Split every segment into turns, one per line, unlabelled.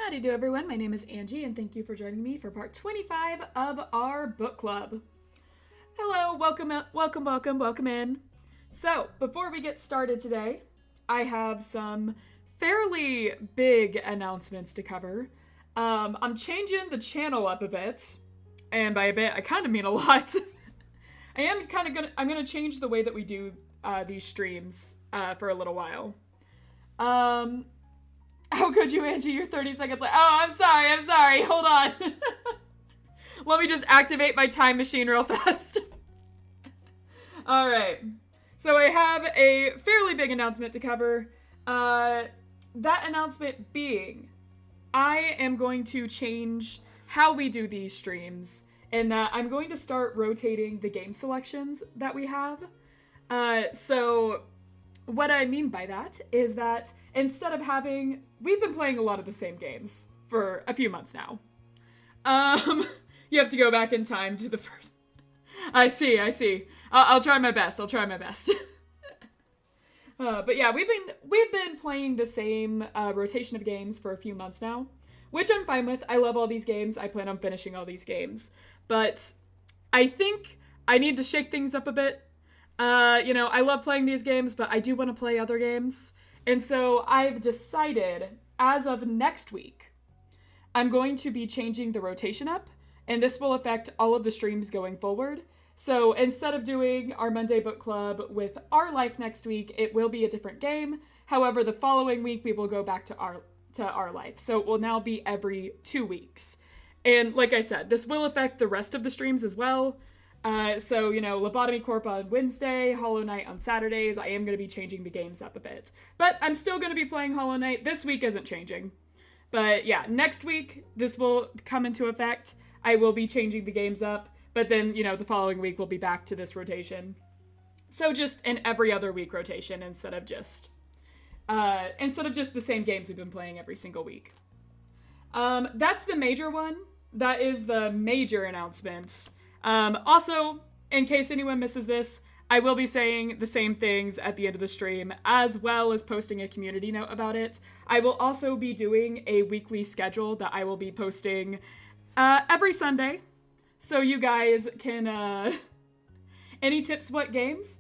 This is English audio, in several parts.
Howdy do everyone, my name is Angie and thank you for joining me for part 25 of our book club. Hello, welcome in. So, before we get started today, I have some fairly big announcements to cover. I'm changing the channel up a bit, and by a bit, I kind of mean a lot. I'm gonna change the way that we do these streams for a little while. How could you, Angie? You're 30 seconds late. Oh, I'm sorry. Hold on. Let me just activate my time machine real fast. All right. So I have a fairly big announcement to cover. That announcement being, I am going to change how we do these streams, and that I'm going to start rotating the game selections that we have. So what I mean by that is that instead of we've been playing a lot of the same games for a few months now. You have to go back in time to the first. I see. I'll try my best. But yeah, we've been playing the same rotation of games for a few months now, which I'm fine with. I love all these games. I plan on finishing all these games, but I think I need to shake things up a bit. I love playing these games, but I do want to play other games. And so I've decided, as of next week, I'm going to be changing the rotation up, and this will affect all of the streams going forward. So instead of doing our Monday book club with Our Life next week, it will be a different game. However, the following week, we will go back to Our Life. So it will now be every 2 weeks. And like I said, this will affect the rest of the streams as well. Lobotomy Corp on Wednesday, Hollow Knight on Saturdays. I am going to be changing the games up a bit. But I'm still going to be playing Hollow Knight. This week isn't changing. But yeah, next week, this will come into effect. I will be changing the games up. But then, the following week, we'll be back to this rotation. So just an every other week rotation instead of just the same games we've been playing every single week. That's the major one. That is the major announcement. Also, in case anyone misses this, I will be saying the same things at the end of the stream, as well as posting a community note about it. I will also be doing a weekly schedule that I will be posting every Sunday, so you guys can, any tips, what games?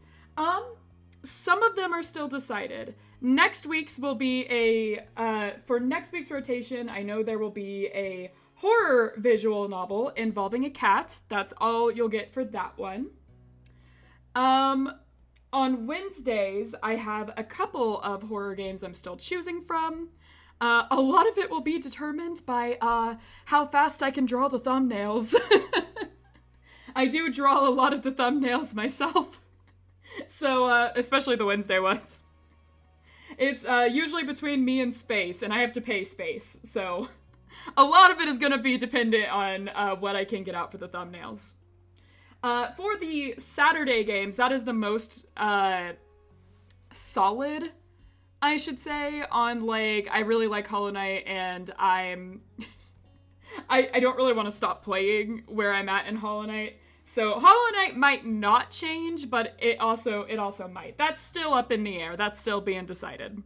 Some of them are still decided. Next week's will be for next week's rotation, I know there will be a horror visual novel involving a cat. That's all you'll get for that one. On Wednesdays, I have a couple of horror games I'm still choosing from. A lot of it will be determined by how fast I can draw the thumbnails. I do draw a lot of the thumbnails myself. So, especially the Wednesday ones. It's usually between me and Space, and I have to pay Space, so a lot of it is going to be dependent on what I can get out for the thumbnails. For the Saturday games, that is the most solid, I should say, on, I really like Hollow Knight, and I don't really want to stop playing where I'm at in Hollow Knight. So Hollow Knight might not change, but it also might. That's still up in the air. That's still being decided.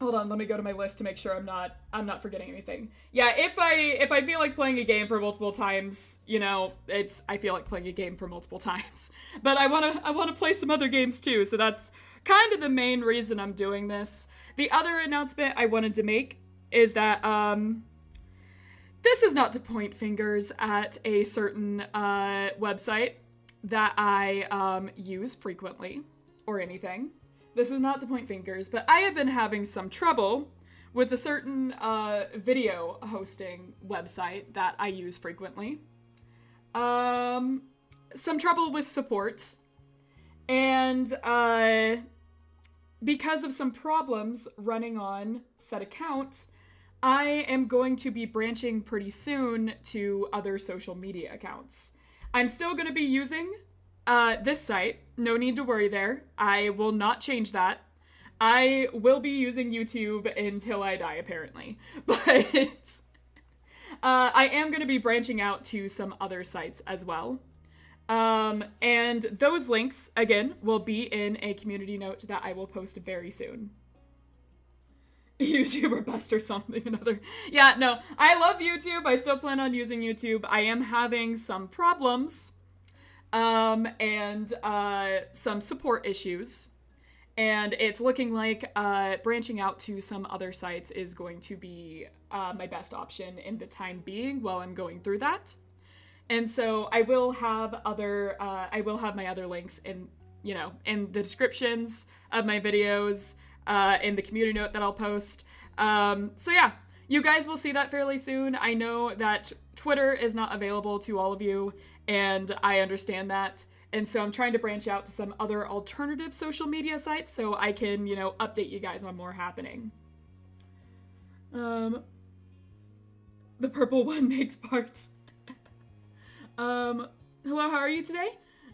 Hold on, let me go to my list to make sure I'm not forgetting anything. Yeah, if I feel like playing a game for multiple times, I feel like playing a game for multiple times. But I wanna play some other games too, so that's kind of the main reason I'm doing this. The other announcement I wanted to make is that this is not to point fingers at a certain website that I use frequently or anything. This is not to point fingers, but I have been having some trouble with a certain video hosting website that I use frequently. Some trouble with support. And because of some problems running on said account, I am going to be branching pretty soon to other social media accounts. I'm still going to be using this site. No need to worry there. I will not change that. I will be using YouTube until I die, apparently. But I am going to be branching out to some other sites as well. And those links, again, will be in a community note that I will post very soon. YouTube or Best or something another. Yeah, no, I love YouTube. I still plan on using YouTube. I am having some problems and some support issues. And it's looking like branching out to some other sites is going to be my best option in the time being while I'm going through that. And so I will have my other links in the descriptions of my videos, in the community note that I'll post. So yeah, you guys will see that fairly soon. I know that Twitter is not available to all of you, and I understand that. And so I'm trying to branch out to some other alternative social media sites so I can, update you guys on more happening. The purple one makes parts. Hello, how are you today?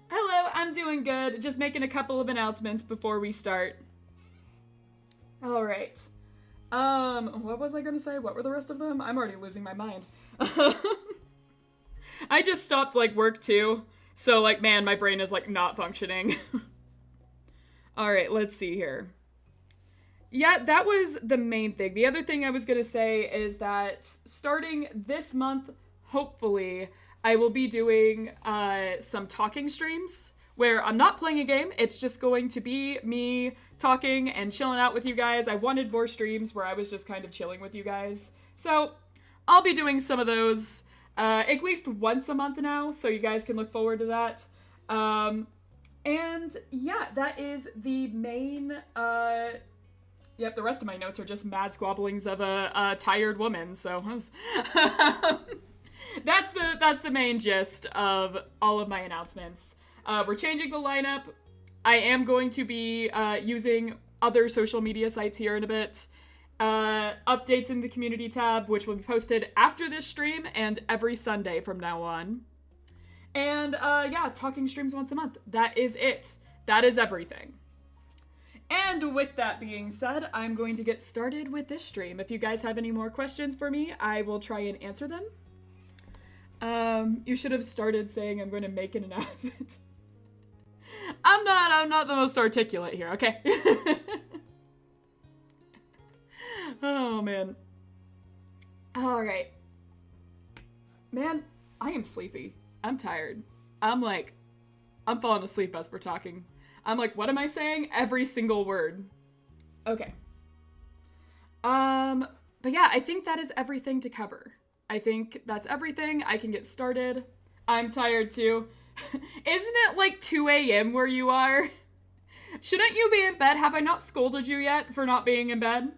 Hello, I'm doing good. Just making a couple of announcements before we start. All right. What was I going to say? What were the rest of them? I'm already losing my mind. I just stopped, work too. So, man, my brain is, not functioning. All right, let's see here. Yeah, that was the main thing. The other thing I was going to say is that starting this month, hopefully, I will be doing some talking streams where I'm not playing a game. It's just going to be me talking and chilling out with you guys. I wanted more streams where I was just kind of chilling with you guys. So I'll be doing some of those at least once a month now, so you guys can look forward to that. And yeah, that is the main... Yep, the rest of my notes are just mad squabblings of a tired woman, so... That's the main gist of all of my announcements. We're changing the lineup. I am going to be using other social media sites here in a bit. Updates in the community tab, which will be posted after this stream and every Sunday from now on. And yeah, talking streams once a month. That is it. That is everything. And with that being said, I'm going to get started with this stream. If you guys have any more questions for me, I will try and answer them. You should have started saying I'm going to make an announcement. I'm not the most articulate here, okay? Oh, man. All right. Man, I am sleepy. I'm tired. I'm falling asleep as we're talking. I'm what am I saying? Every single word. Okay. But yeah, I think that is everything to cover. I think that's everything. I can get started. I'm tired too. Isn't it 2 a.m. where you are? Shouldn't you be in bed? Have I not scolded you yet for not being in bed?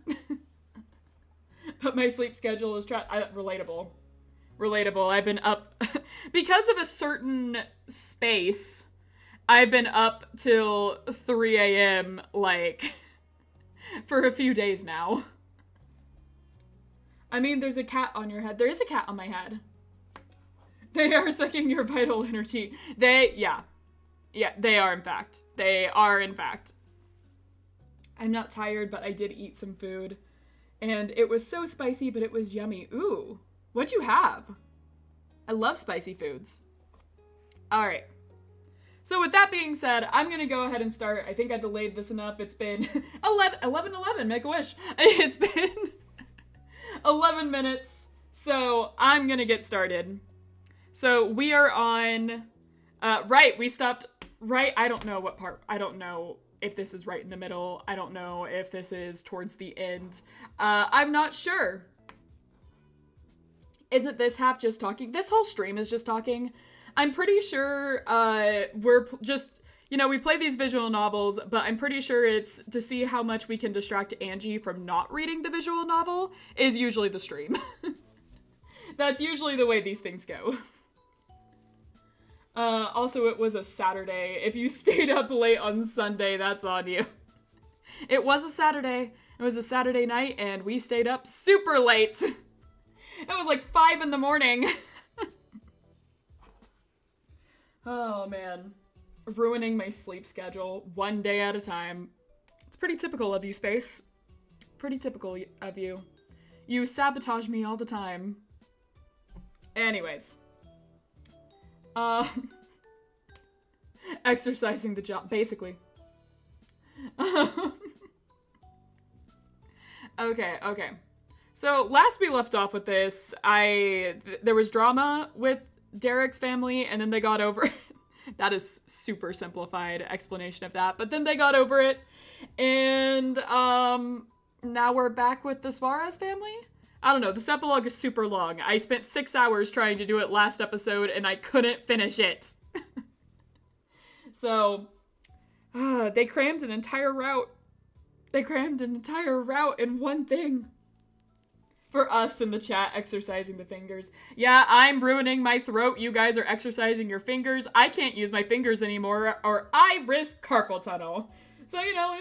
But my sleep schedule is relatable. Relatable. I've been up because of a certain space. I've been up till 3 a.m. For a few days now. I mean, there's a cat on your head. There is a cat on my head. They are sucking your vital energy. Yeah, they are in fact. I'm not tired, but I did eat some food. And it was so spicy, but it was yummy. Ooh, what'd you have? I love spicy foods. All right. So with that being said, I'm going to go ahead and start. I think I delayed this enough. It's been 11, make a wish. It's been 11 minutes. So I'm going to get started. So we are on, right, we stopped, right, I don't know what part, I don't know if this is right in the middle, I don't know if this is towards the end, I'm not sure. Isn't this half just talking? This whole stream is just talking. I'm pretty sure, we're just, we play these visual novels, but I'm pretty sure it's to see how much we can distract Angie from not reading the visual novel is usually the stream. That's usually the way these things go. Also, it was a Saturday. If you stayed up late on Sunday, that's on you. It was a Saturday. It was a Saturday night, and we stayed up super late. It was 5 in the morning. Oh, man. Ruining my sleep schedule one day at a time. It's pretty typical of you, Space. Pretty typical of you. You sabotage me all the time. Anyways. Exercising the job, basically. Okay. So last we left off with this, there was drama with Derek's family, and then they got over it. That is super simplified explanation of that. But then they got over it, and now we're back with the Suarez family? I don't know, this epilogue is super long. I spent 6 hours trying to do it last episode, and I couldn't finish it. So, they crammed an entire route. They crammed an entire route in one thing. For us in the chat, exercising the fingers. Yeah, I'm ruining my throat. You guys are exercising your fingers. I can't use my fingers anymore, or I risk carpal tunnel. So, you know,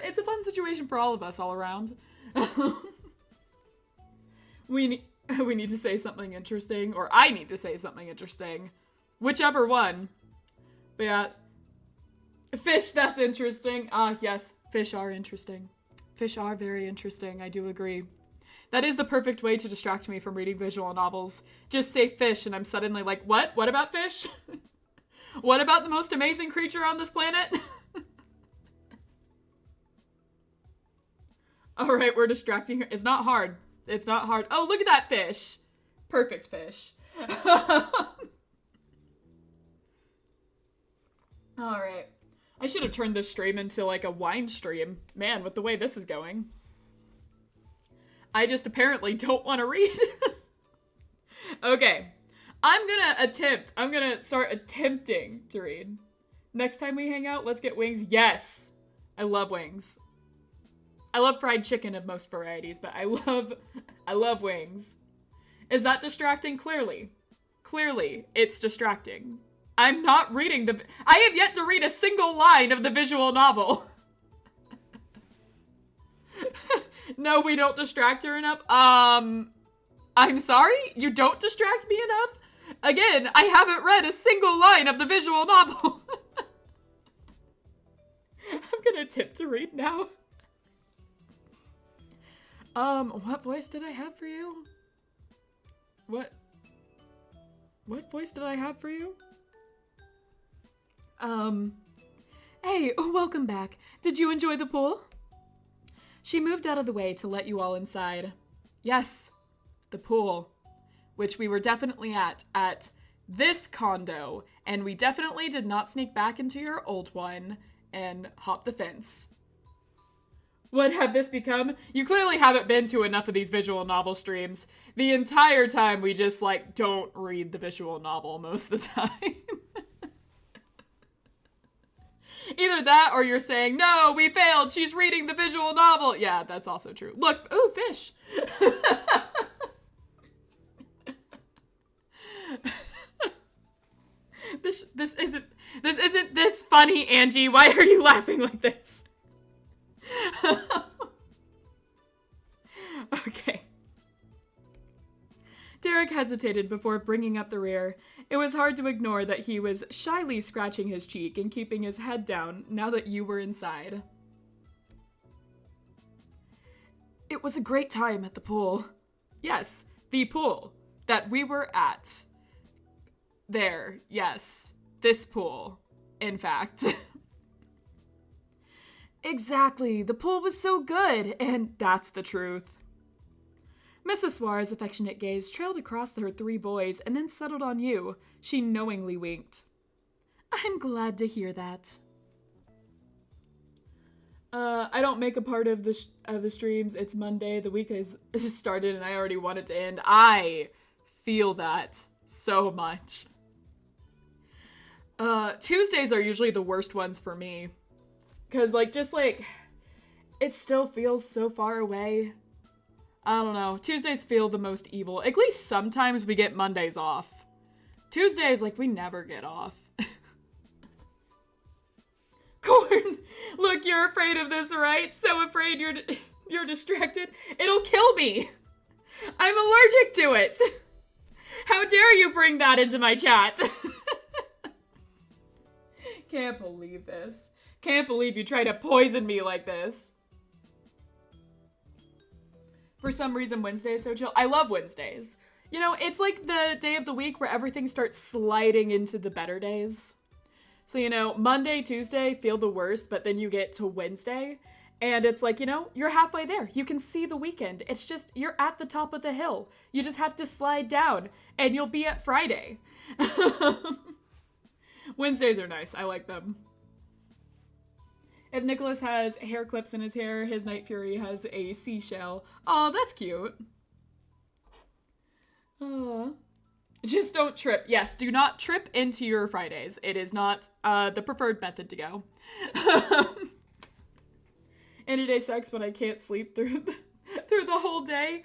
it's a fun situation for all of us all around. We need to say something interesting, or I need to say something interesting. Whichever one. But yeah. Fish, that's interesting. Yes, fish are interesting. Fish are very interesting, I do agree. That is the perfect way to distract me from reading visual novels. Just say fish, and I'm suddenly like, what? What about fish? What about the most amazing creature on this planet? Alright, we're distracting her. It's not hard. It's not hard. Oh, look at that fish. Perfect fish. Alright. I should have turned this stream into like a wine stream. Man, with the way this is going. I just apparently don't want to read. Okay. I'm gonna start attempting to read. Next time we hang out, let's get wings. Yes! I love wings. I love fried chicken of most varieties, but I love wings. Is that distracting? Clearly. Clearly, it's distracting. I'm not reading I have yet to read a single line of the visual novel. No, we don't distract her enough. I'm sorry? You don't distract me enough? Again, I haven't read a single line of the visual novel. I'm gonna attempt to read now. What voice did I have for you? What voice did I have for you? Hey, welcome back. Did you enjoy the pool? She moved out of the way to let you all inside. Yes, the pool, which we were definitely at this condo, and we definitely did not sneak back into your old one and hop the fence. What have this become? You clearly haven't been to enough of these visual novel streams. The entire time we just, like, don't read the visual novel most of the time. Either that or you're saying, no, we failed, she's reading the visual novel. Yeah, that's also true. Look, ooh, fish. This isn't this funny, Angie. Why are you laughing like this? Okay. Derek hesitated before bringing up the rear. It was hard to ignore that he was shyly scratching his cheek and keeping his head down now that you were inside. It was a great time at the pool. Yes, the pool that we were at. There, yes, this pool, in fact. Exactly, the pool was so good, and that's the truth. Mrs. Suarez's affectionate gaze trailed across her 3 boys and then settled on you. She knowingly winked. I'm glad to hear that. I don't make a part of the streams. It's Monday. The week has started and I already want it to end. I feel that so much. Tuesdays are usually the worst ones for me. 'Cause it still feels so far away. I don't know. Tuesdays feel the most evil. At least sometimes we get Mondays off. Tuesdays, we never get off. Corn! Look, you're afraid of this, right? So afraid you're distracted. It'll kill me! I'm allergic to it! How dare you bring that into my chat? Can't believe this. Can't believe you try to poison me like this. For some reason, Wednesday is so chill. I love Wednesdays. You know, it's like the day of the week where everything starts sliding into the better days. So, you know, Monday, Tuesday feel the worst, but then you get to Wednesday, And it's like, you're halfway there. You can see the weekend. It's just, you're at the top of the hill. You just have to slide down and you'll be at Friday. Wednesdays are nice. I like them. If Nicholas has hair clips in his hair, his Night Fury has a seashell. Oh, that's cute. Just don't trip. Yes, do not trip into your Fridays. It is not the preferred method to go. Any day sucks when I can't sleep through the whole day.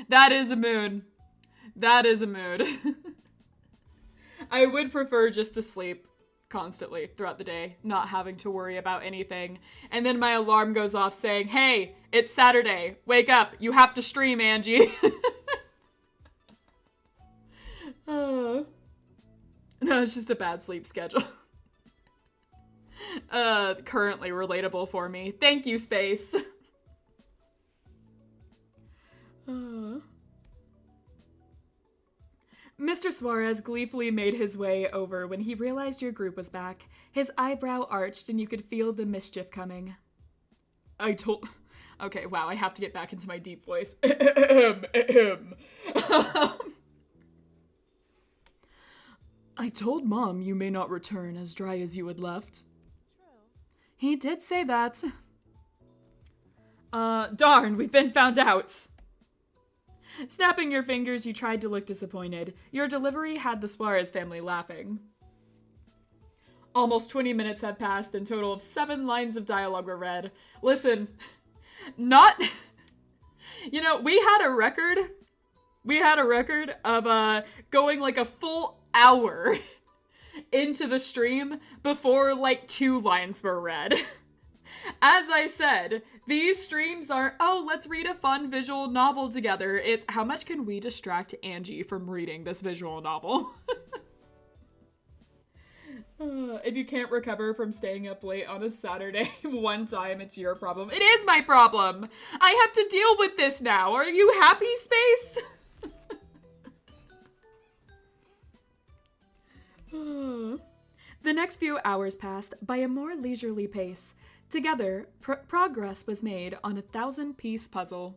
That is a mood. That is a mood. I would prefer just to sleep constantly throughout the day, not having to worry about anything. And then my alarm goes off saying, hey, it's Saturday. Wake up. You have to stream, Angie. No, it's just a bad sleep schedule. Currently relatable for me. Thank you, Space. Mr. Suarez gleefully made his way over when he realized your group was back. His eyebrow arched and you could feel the mischief coming. Okay, wow, I have to get back into my deep voice. I told Mom you may not return as dry as you had left. True. He did say that. Darn, we've been found out. Snapping your fingers, you tried to look disappointed. Your delivery had the Suarez family laughing. Almost 20 minutes had passed, and a total of 7 lines of dialogue were read. Listen, not... we had a record. We had a record of going like a full hour into the stream before like 2 lines were read. As I said, these streams aren't, let's read a fun visual novel together. It's how much can we distract Angie from reading this visual novel? If you can't recover from staying up late on a Saturday one time, it's your problem. It is my problem. I have to deal with this now. Are you happy, Space? The next few hours passed by a more leisurely pace. Together, progress was made on a 1,000-piece puzzle.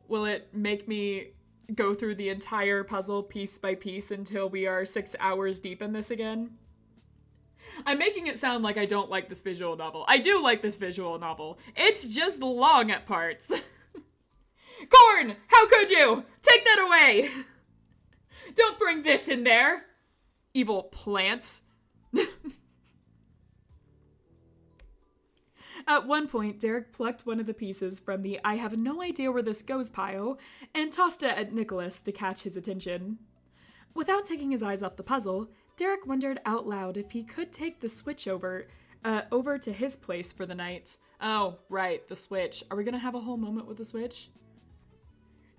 Will it make me go through the entire puzzle piece by piece until we are 6 hours deep in this again? I'm making it sound like I don't like this visual novel. I do like this visual novel. It's just long at parts. Corn! How could you? Take that away! Don't bring this in there! Evil plant. At one point, Derek plucked one of the pieces from the I have no idea where this goes pile and tossed it at Nicholas to catch his attention. Without taking his eyes off the puzzle, Derek wondered out loud if he could take the Switch over to his place for the night. Oh, right, the Switch. Are we gonna have a whole moment with the Switch?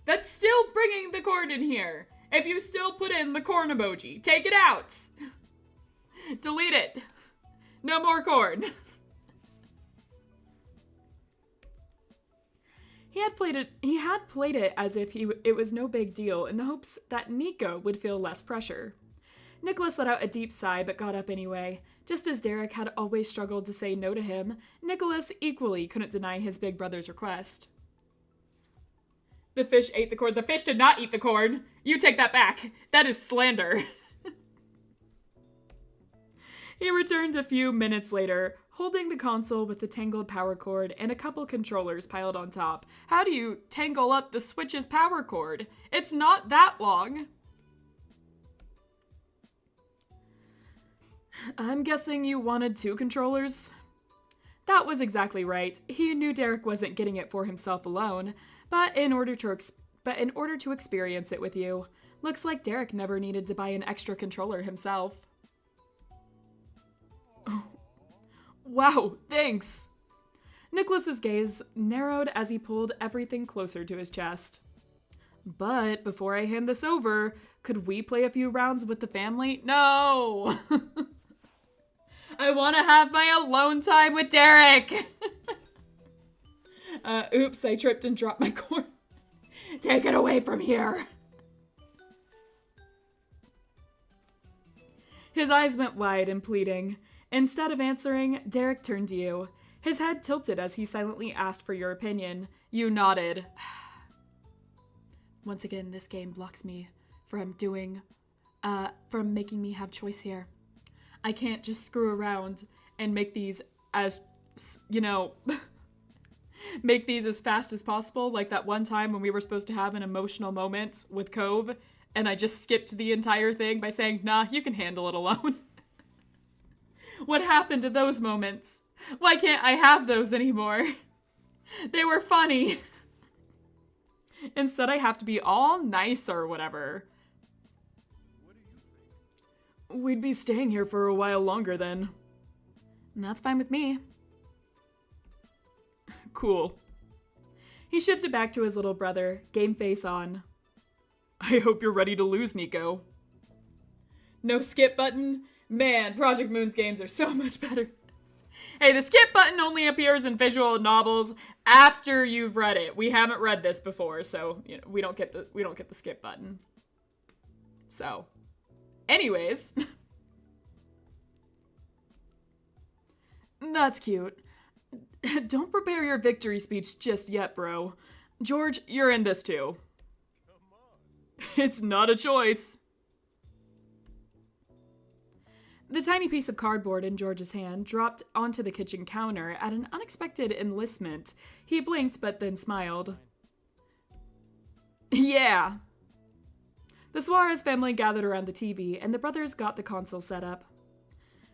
That's still bringing the corn in here. If you still put in the corn emoji, take it out. Delete it. No more corn. He had played it as if it was no big deal in the hopes that Nico would feel less pressure. Nicholas let out a deep sigh but got up anyway. Just as Derek had always struggled to say no to him, Nicholas equally couldn't deny his big brother's request. The fish ate the corn. The fish did not eat the corn. You take that back. That is slander. He returned a few minutes later, holding the console with the tangled power cord and a couple controllers piled on top. How do you tangle up the Switch's power cord? It's not that long. I'm guessing you wanted 2 controllers? That was exactly right. He knew Derek wasn't getting it for himself alone, but in order to experience it with you. Looks like Derek never needed to buy an extra controller himself. Oh. Wow, thanks. Nicholas's gaze narrowed as he pulled everything closer to his chest. But before I hand this over, could we play a few rounds with the family? No! I want to have my alone time with Derek! Oops, I tripped and dropped my corn. Take it away from here! His eyes went wide and pleading. Instead of answering, Derek turned to you. His head tilted as he silently asked for your opinion. You nodded. Once again, this game blocks me from making me have choice here. I can't just screw around and make these as, make these as fast as possible, like that one time when we were supposed to have an emotional moment with Cove, and I just skipped the entire thing by saying, nah, you can handle it alone. What happened to those moments? Why can't I have those anymore? They were funny. Instead, I have to be all nice or whatever. What do you think? We'd be staying here for a while longer then. And that's fine with me. Cool. He shifted back to his little brother, game face on. I hope you're ready to lose, Nico. No skip button? Man, Project Moon's games are so much better. Hey, the skip button only appears in visual novels after you've read it. We haven't read this before, so we don't get the skip button. So, anyways. That's cute. Don't prepare your victory speech just yet, bro. George, you're in this too. Come on. It's not a choice. The tiny piece of cardboard in George's hand dropped onto the kitchen counter at an unexpected enlistment. He blinked but then smiled. Yeah. The Suarez family gathered around the TV, and the brothers got the console set up.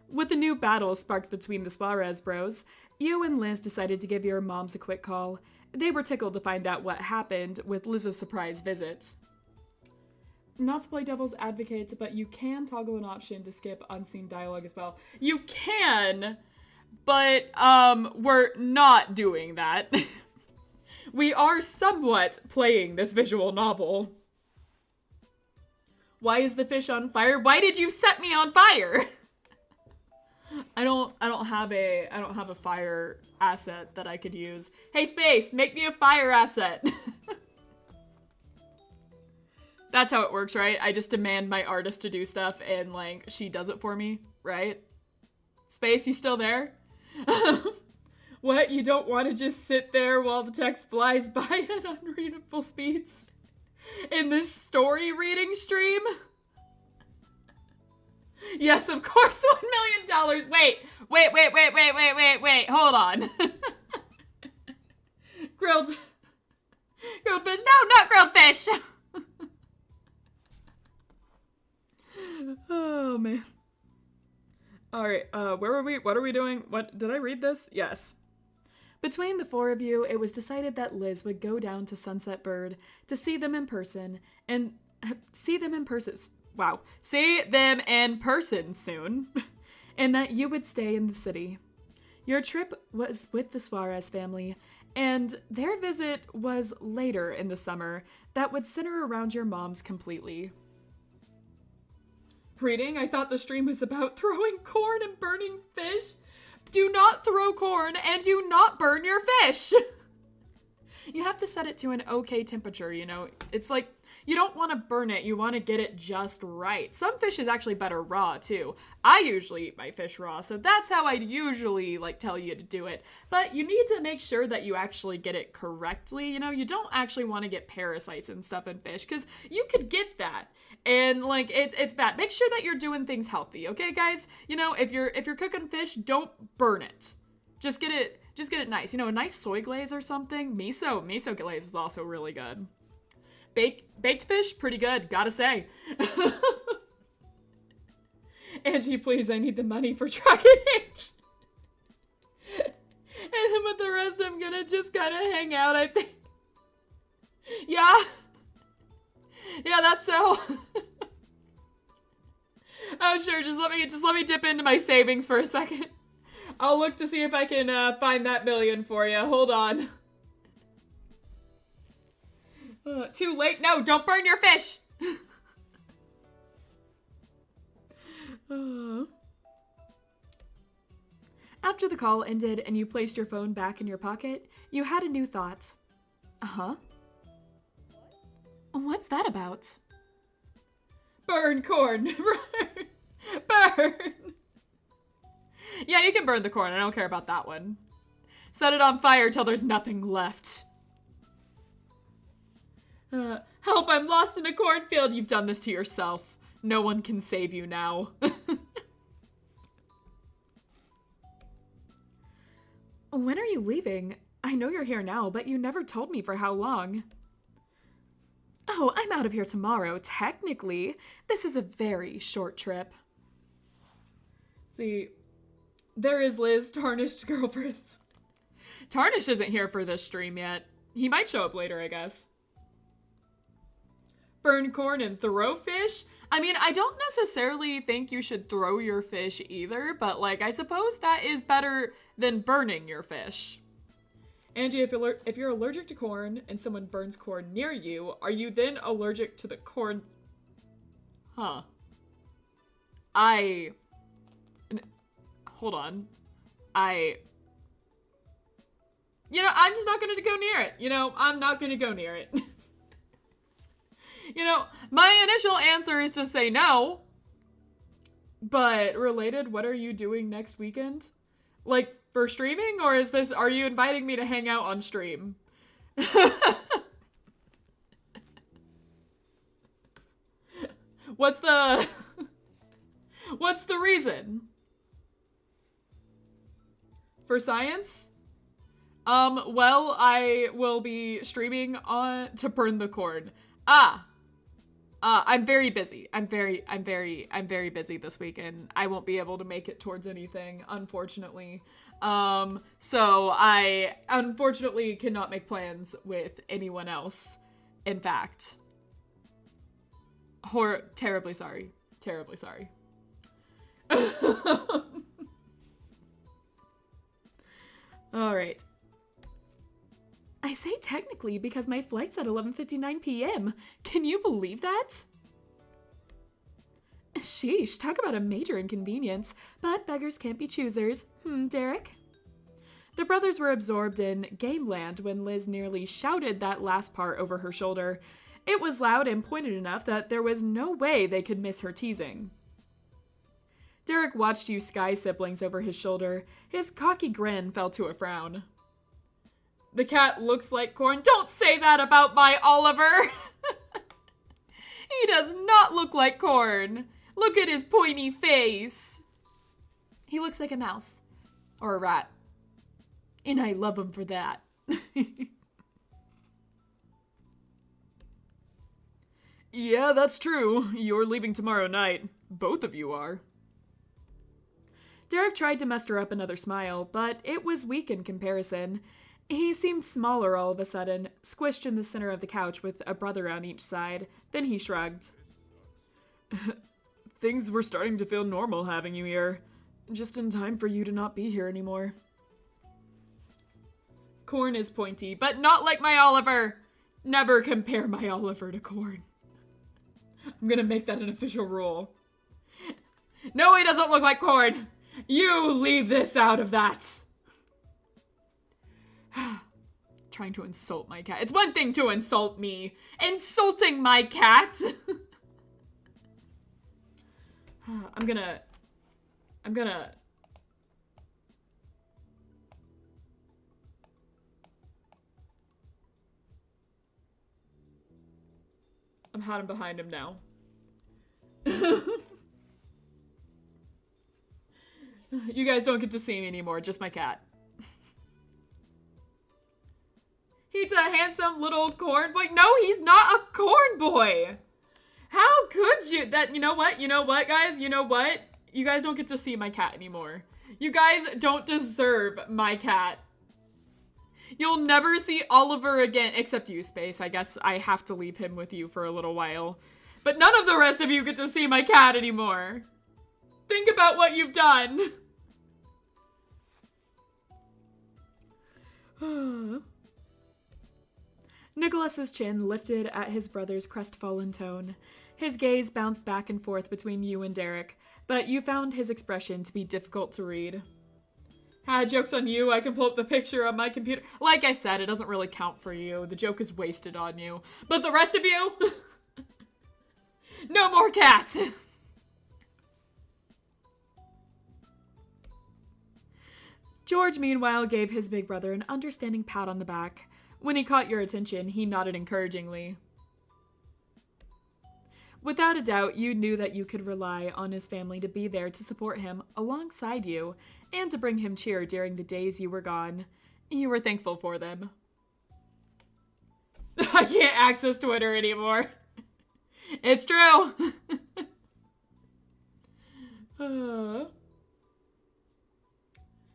With the new battle sparked between the Suarez bros, you and Liz decided to give your moms a quick call. They were tickled to find out what happened with Liz's surprise visit. Not to play devil's advocate, but you can toggle an option to skip unseen dialogue as well. You can, but we're not doing that. We are somewhat playing this visual novel. Why is the fish on fire? Why did you set me on fire? I don't have a fire asset that I could use. Hey, Space, make me a fire asset. That's how it works, right? I just demand my artist to do stuff and, like, she does it for me, right? Space, you still there? What? You don't want to just sit there while the text flies by at unreadable speeds? In this story reading stream? Yes, of course, $1 million. Wait. Hold on. Grilled fish. No, not grilled fish. Oh, man. All right, where were we? What are we doing? What, did I read this? Yes. Between the four of you, it was decided that Liz would go down to Sunset Bird to see them in person soon, and that you would stay in the city. Your trip was with the Suarez family, and their visit was later in the summer that would center around your moms completely. Reading, I thought the stream was about throwing corn and burning fish. Do not throw corn and do not burn your fish. You have to set it to an okay temperature, It's like, you don't want to burn it, you want to get it just right. Some fish is actually better raw, too. I usually eat my fish raw, so that's how I usually, tell you to do it. But you need to make sure that you actually get it correctly, You don't actually want to get parasites and stuff in fish, because you could get that. And, it's bad. Make sure that you're doing things healthy, okay, guys? If you're cooking fish, don't burn it. Just get it nice. A nice soy glaze or something. Miso glaze is also really good. Baked fish, pretty good, gotta say. Angie, please, I need the money for Dragon Age. And then with the rest, I'm gonna just kind of hang out, I think. Yeah, that's so. Oh, sure, just let me dip into my savings for a second. I'll look to see if I can find that million for you. Hold on. Too late? No, don't burn your fish! After the call ended and you placed your phone back in your pocket, you had a new thought. Uh-huh. What's that about? Burn corn! Burn! Yeah, you can burn the corn. I don't care about that one. Set it on fire till there's nothing left. Help, I'm lost in a cornfield. You've done this to yourself. No one can save you now. When are you leaving? I know you're here now, but you never told me for how long. Oh, I'm out of here tomorrow. Technically, this is a very short trip. See, there is Liz, Tarnished girlfriends. Tarnished isn't here for this stream yet. He might show up later, I guess. Burn corn and throw fish? I mean, I don't necessarily think you should throw your fish either, but like, I suppose that is better than burning your fish. Angie, if you're allergic to corn and someone burns corn near you, are you then allergic to the corn? Huh. Hold on. You know, I'm just not going to go near it. You know, I'm not going to go near it. You know, my initial answer is to say no. But related, what are you doing next weekend? Like, for streaming? Or are you inviting me to hang out on stream? What's the reason? For science? Well, I will be streaming to burn the corn. I'm very busy. I'm very busy this weekend. I won't be able to make it towards anything, unfortunately. So I unfortunately cannot make plans with anyone else. In fact, terribly sorry. Terribly sorry. All right. I say technically because my flight's at 11:59 p.m. Can you believe that? Sheesh, talk about a major inconvenience. But beggars can't be choosers. Derek? The brothers were absorbed in game land when Liz nearly shouted that last part over her shoulder. It was loud and pointed enough that there was no way they could miss her teasing. Derek watched you Sky siblings over his shoulder. His cocky grin fell to a frown. The cat looks like corn. Don't say that about my Oliver! He does not look like corn. Look at his pointy face. He looks like a mouse. Or a rat. And I love him for that. Yeah, that's true. You're leaving tomorrow night. Both of you are. Derek tried to muster up another smile, but it was weak in comparison. He seemed smaller all of a sudden, squished in the center of the couch with a brother on each side. Then he shrugged. Things were starting to feel normal having you here. Just in time for you to not be here anymore. Corn is pointy, but not like my Oliver. Never compare my Oliver to corn. I'm gonna make that an official rule. No, he doesn't look like corn. You leave this out of that. Trying to insult my cat. It's one thing to insult me. Insulting my cat. I'm hiding behind him now. You guys don't get to see me anymore, just my cat. He's a handsome little corn boy. No, he's not a corn boy. How could you? You know what, guys? You know what? You guys don't get to see my cat anymore. You guys don't deserve my cat. You'll never see Oliver again, except you, Space. I guess I have to leave him with you for a little while. But none of the rest of you get to see my cat anymore. Think about what you've done. Nicholas's chin lifted at his brother's crestfallen tone. His gaze bounced back and forth between you and Derek, but you found his expression to be difficult to read. Joke's on you. I can pull up the picture on my computer. Like I said, it doesn't really count for you. The joke is wasted on you. But the rest of you? No more cat! George, meanwhile, gave his big brother an understanding pat on the back. When he caught your attention, he nodded encouragingly. Without a doubt, you knew that you could rely on his family to be there to support him alongside you and to bring him cheer during the days you were gone. You were thankful for them. I can't access Twitter anymore. It's true.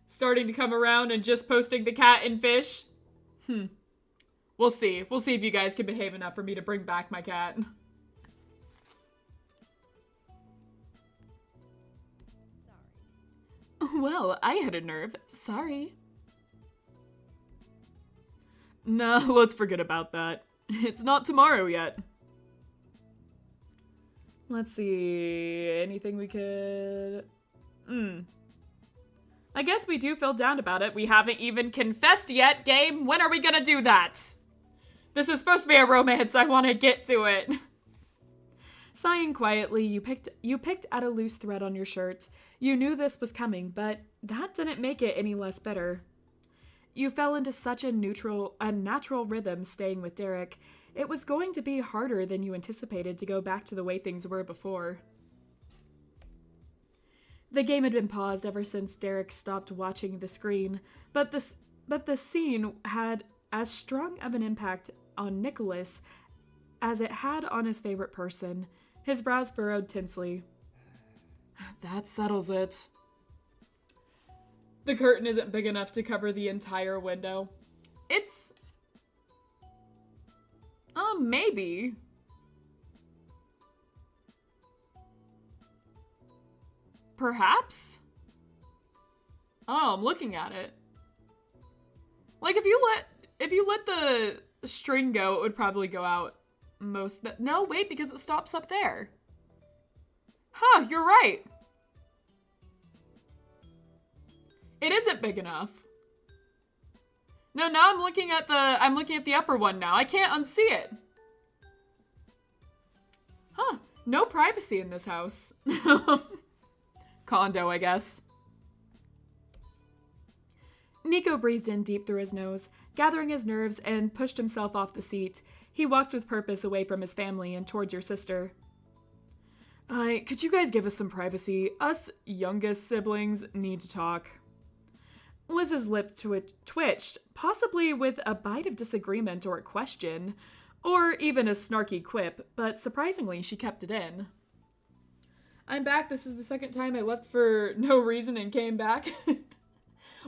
Starting to come around and just posting the cat and fish. We'll see. We'll see if you guys can behave enough for me to bring back my cat. Sorry. Well, I had a nerve. Sorry. No, let's forget about that. It's not tomorrow yet. Let's see. Anything we could... I guess we do feel down about it. We haven't even confessed yet, game. When are we gonna do that? This is supposed to be a romance. I want to get to it. Sighing quietly, you picked at a loose thread on your shirt. You knew this was coming, but that didn't make it any less bitter. You fell into such a natural rhythm staying with Derek. It was going to be harder than you anticipated to go back to the way things were before. The game had been paused ever since Derek stopped watching the screen, but the scene had as strong of an impact on Nicholas as it had on his favorite person. His brows furrowed tensely. That settles it. The curtain isn't big enough to cover the entire window. It's... maybe. Perhaps? Oh, I'm looking at it. Like, if you let the string go, it would probably go out most... No, wait, because it stops up there. Huh, you're right. It isn't big enough. No, now I'm looking at the upper one now. I can't unsee it. Huh, no privacy in this house. Condo, I guess. Nico breathed in deep through his nose, gathering his nerves, and pushed himself off the seat. He walked with purpose away from his family and towards your sister. Could you guys give us some privacy? Us youngest siblings need to talk. Liz's lip twitched, possibly with a bite of disagreement or a question, or even a snarky quip, but surprisingly she kept it in. I'm back. This is the second time I left for no reason and came back.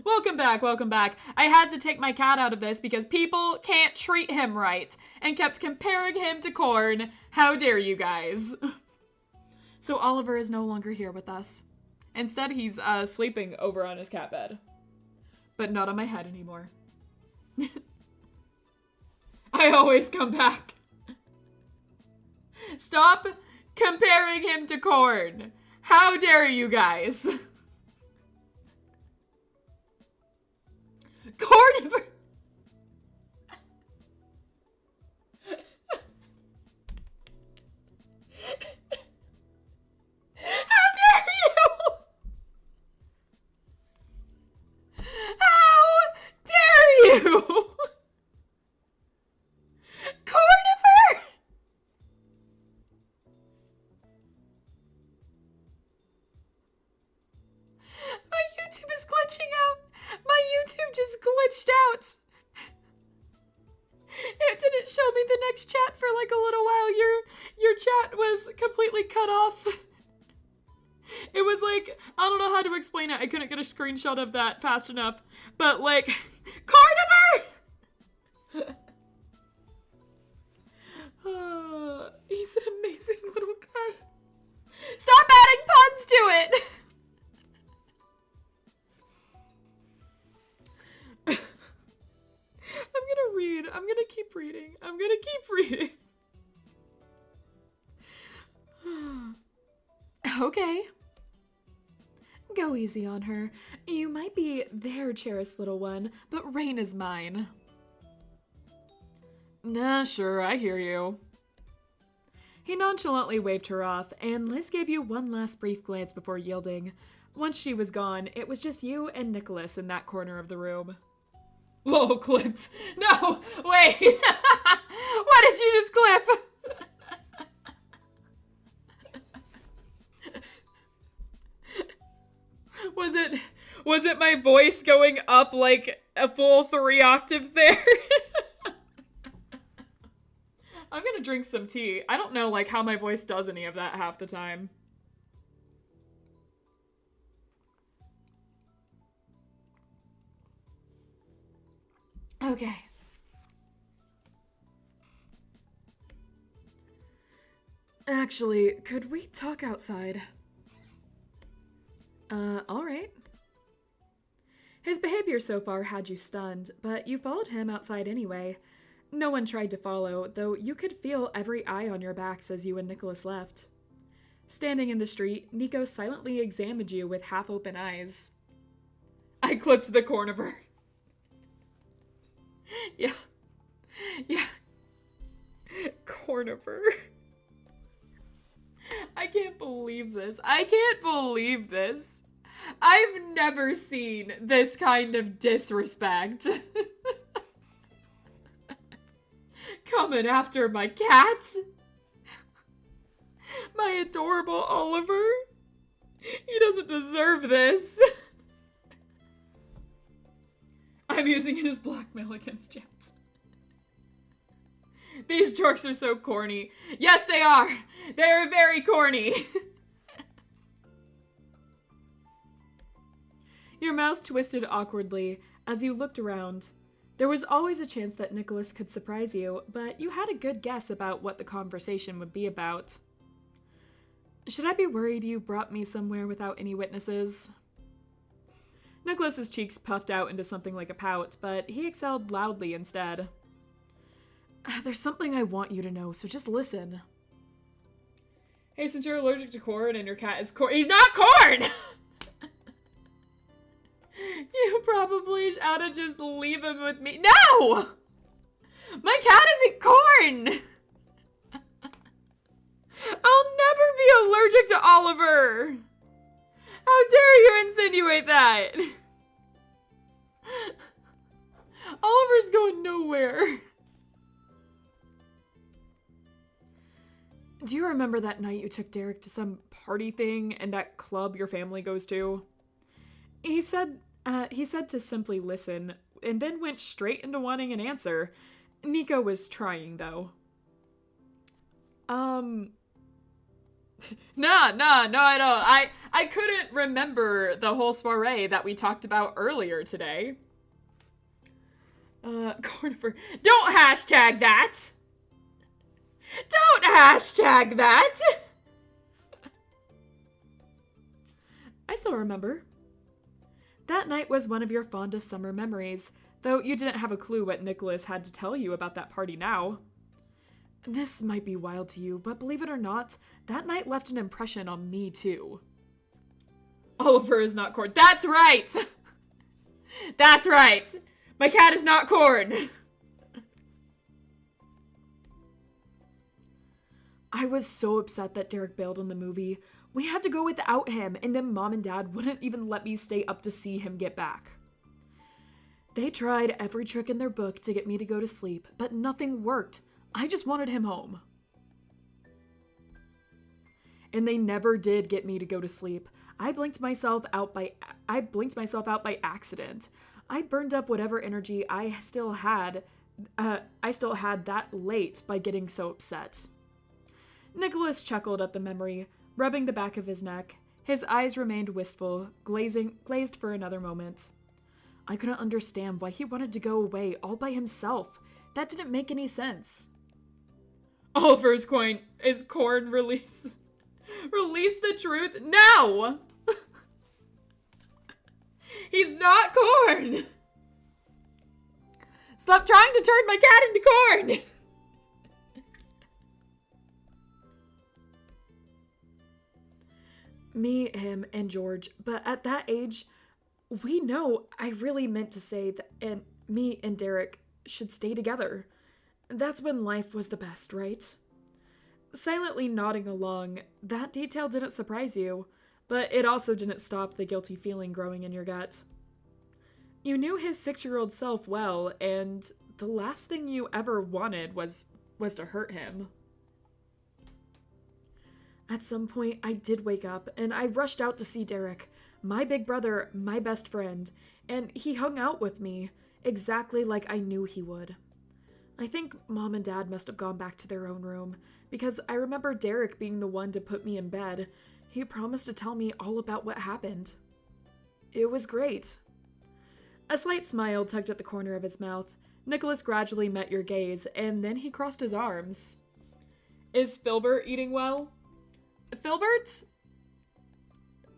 Welcome back, welcome back. I had to take my cat out of this because people can't treat him right and kept comparing him to corn. How dare you guys? So Oliver is no longer here with us. Instead, he's sleeping over on his cat bed. But not on my head anymore. I always come back. Stop comparing him to corn. How dare you guys? Corn. How dare you? How dare you? Cornifer! My YouTube is glitching out. My YouTube just glitched out. It didn't show me the next chat for like a little while. Your chat was completely cut off. It was like, I don't know how to explain it. I couldn't get a screenshot of that fast enough. But like, Carniver! He's an amazing little guy. Stop adding puns to it! I'm gonna read. I'm gonna keep reading. I'm gonna keep reading. Okay. Go easy on her. You might be their cherished little one, but Rain is mine. Nah, sure, I hear you. He nonchalantly waved her off, and Liz gave you one last brief glance before yielding. Once she was gone, it was just you and Nicholas in that corner of the room. Whoa, clipped. No, wait. What did you just clip? Was it my voice going up like a full 3 octaves there? I'm gonna drink some tea. I don't know like how my voice does any of that half the time. Okay. Actually, could we talk outside? Alright. His behavior so far had you stunned, but you followed him outside anyway. No one tried to follow, though you could feel every eye on your backs as you and Nicholas left. Standing in the street, Nico silently examined you with half-open eyes. I clipped the corn of her. Yeah. Corn of her. I can't believe this. I've never seen this kind of disrespect. Coming after my cat? My adorable Oliver? He doesn't deserve this. I'm using it as blackmail against Jets. These jokes are so corny. Yes, they are. They are very corny. Your mouth twisted awkwardly as you looked around. There was always a chance that Nicholas could surprise you, but you had a good guess about what the conversation would be about. Should I be worried you brought me somewhere without any witnesses? Nicholas's cheeks puffed out into something like a pout, but he exhaled loudly instead. There's something I want you to know, so just listen. Hey, since you're allergic to corn and your cat is corn— He's not corn! You probably ought to just leave him with me. No! My cat isn't corn! I'll never be allergic to Oliver! How dare you insinuate that? Oliver's going nowhere. Do you remember that night you took Derek to some party thing and that club your family goes to? He said to simply listen, and then went straight into wanting an answer. Nico was trying, though. No, I don't. I couldn't remember the whole soiree that we talked about earlier today. Cornifer, don't hashtag that! Don't hashtag that! I still remember. That night was one of your fondest summer memories, though you didn't have a clue what Nicholas had to tell you about that party now. This might be wild to you, but believe it or not, that night left an impression on me too. Oliver is not corn. That's right! That's right! My cat is not corn! I was so upset that Derek bailed on the movie. We had to go without him, and then Mom and Dad wouldn't even let me stay up to see him get back. They tried every trick in their book to get me to go to sleep, but nothing worked. I just wanted him home. And they never did get me to go to sleep. I blinked myself out by accident. I burned up whatever energy I still had that late by getting so upset. Nicholas chuckled at the memory, rubbing the back of his neck. His eyes remained wistful, glazed for another moment. I couldn't understand why he wanted to go away all by himself. That didn't make any sense. Oliver's corn release. Release the truth now! He's not corn! Stop trying to turn my cat into corn! Me, him, and George, but at that age, we know I really meant to say that and me and Derek should stay together. That's when life was the best, right? Silently nodding along, that detail didn't surprise you, but it also didn't stop the guilty feeling growing in your gut. You knew his 6-year-old self well, and the last thing you ever wanted was to hurt him. At some point, I did wake up, and I rushed out to see Derek, my big brother, my best friend, and he hung out with me, exactly like I knew he would. I think Mom and Dad must have gone back to their own room, because I remember Derek being the one to put me in bed. He promised to tell me all about what happened. It was great. A slight smile tugged at the corner of his mouth. Nicholas gradually met your gaze, and then he crossed his arms. Is Filbert eating well? Filbert?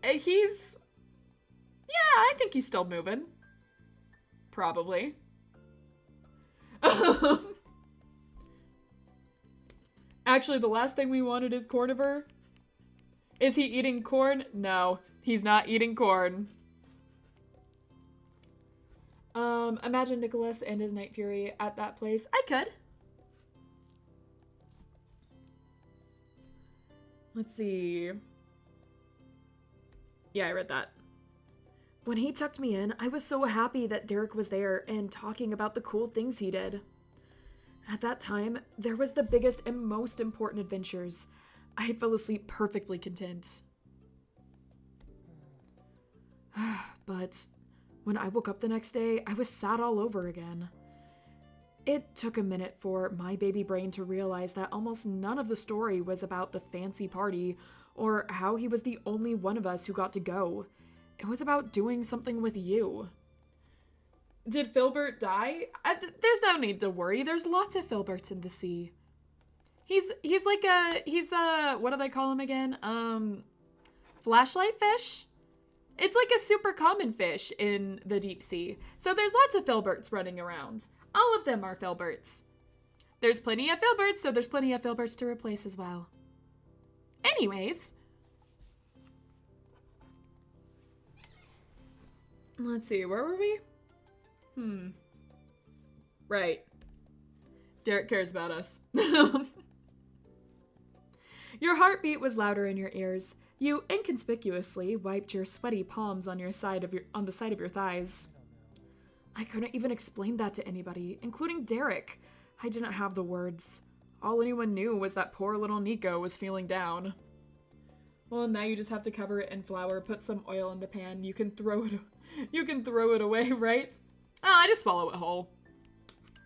He's... Yeah, I think he's still moving. Probably. Actually, the last thing we wanted is corniver. Is he eating corn? No, he's not eating corn. Imagine Nicholas and his Night Fury at that place. I could. Let's see. Yeah, I read that. When he tucked me in, I was so happy that Derek was there and talking about the cool things he did. At that time, there was the biggest and most important adventures. I fell asleep perfectly content. But when I woke up the next day, I was sad all over again. It took a minute for my baby brain to realize that almost none of the story was about the fancy party or how he was the only one of us who got to go. It was about doing something with you. Did Filbert die? There's no need to worry. There's lots of Filberts in the sea. He's a, what do they call him again? Flashlight fish? It's like a super common fish in the deep sea. So there's lots of Filberts running around. All of them are Filberts. There's plenty of Filberts, so there's plenty of Filberts to replace as well. Anyways. Let's see, where were we? Right. Derek cares about us. Your heartbeat was louder in your ears. You inconspicuously wiped your sweaty palms on the side of your thighs. I couldn't even explain that to anybody, including Derek. I didn't have the words. All anyone knew was that poor little Nico was feeling down. Well, now you just have to cover it in flour, put some oil in the pan. You can throw it away, right? Oh, I just swallow it whole.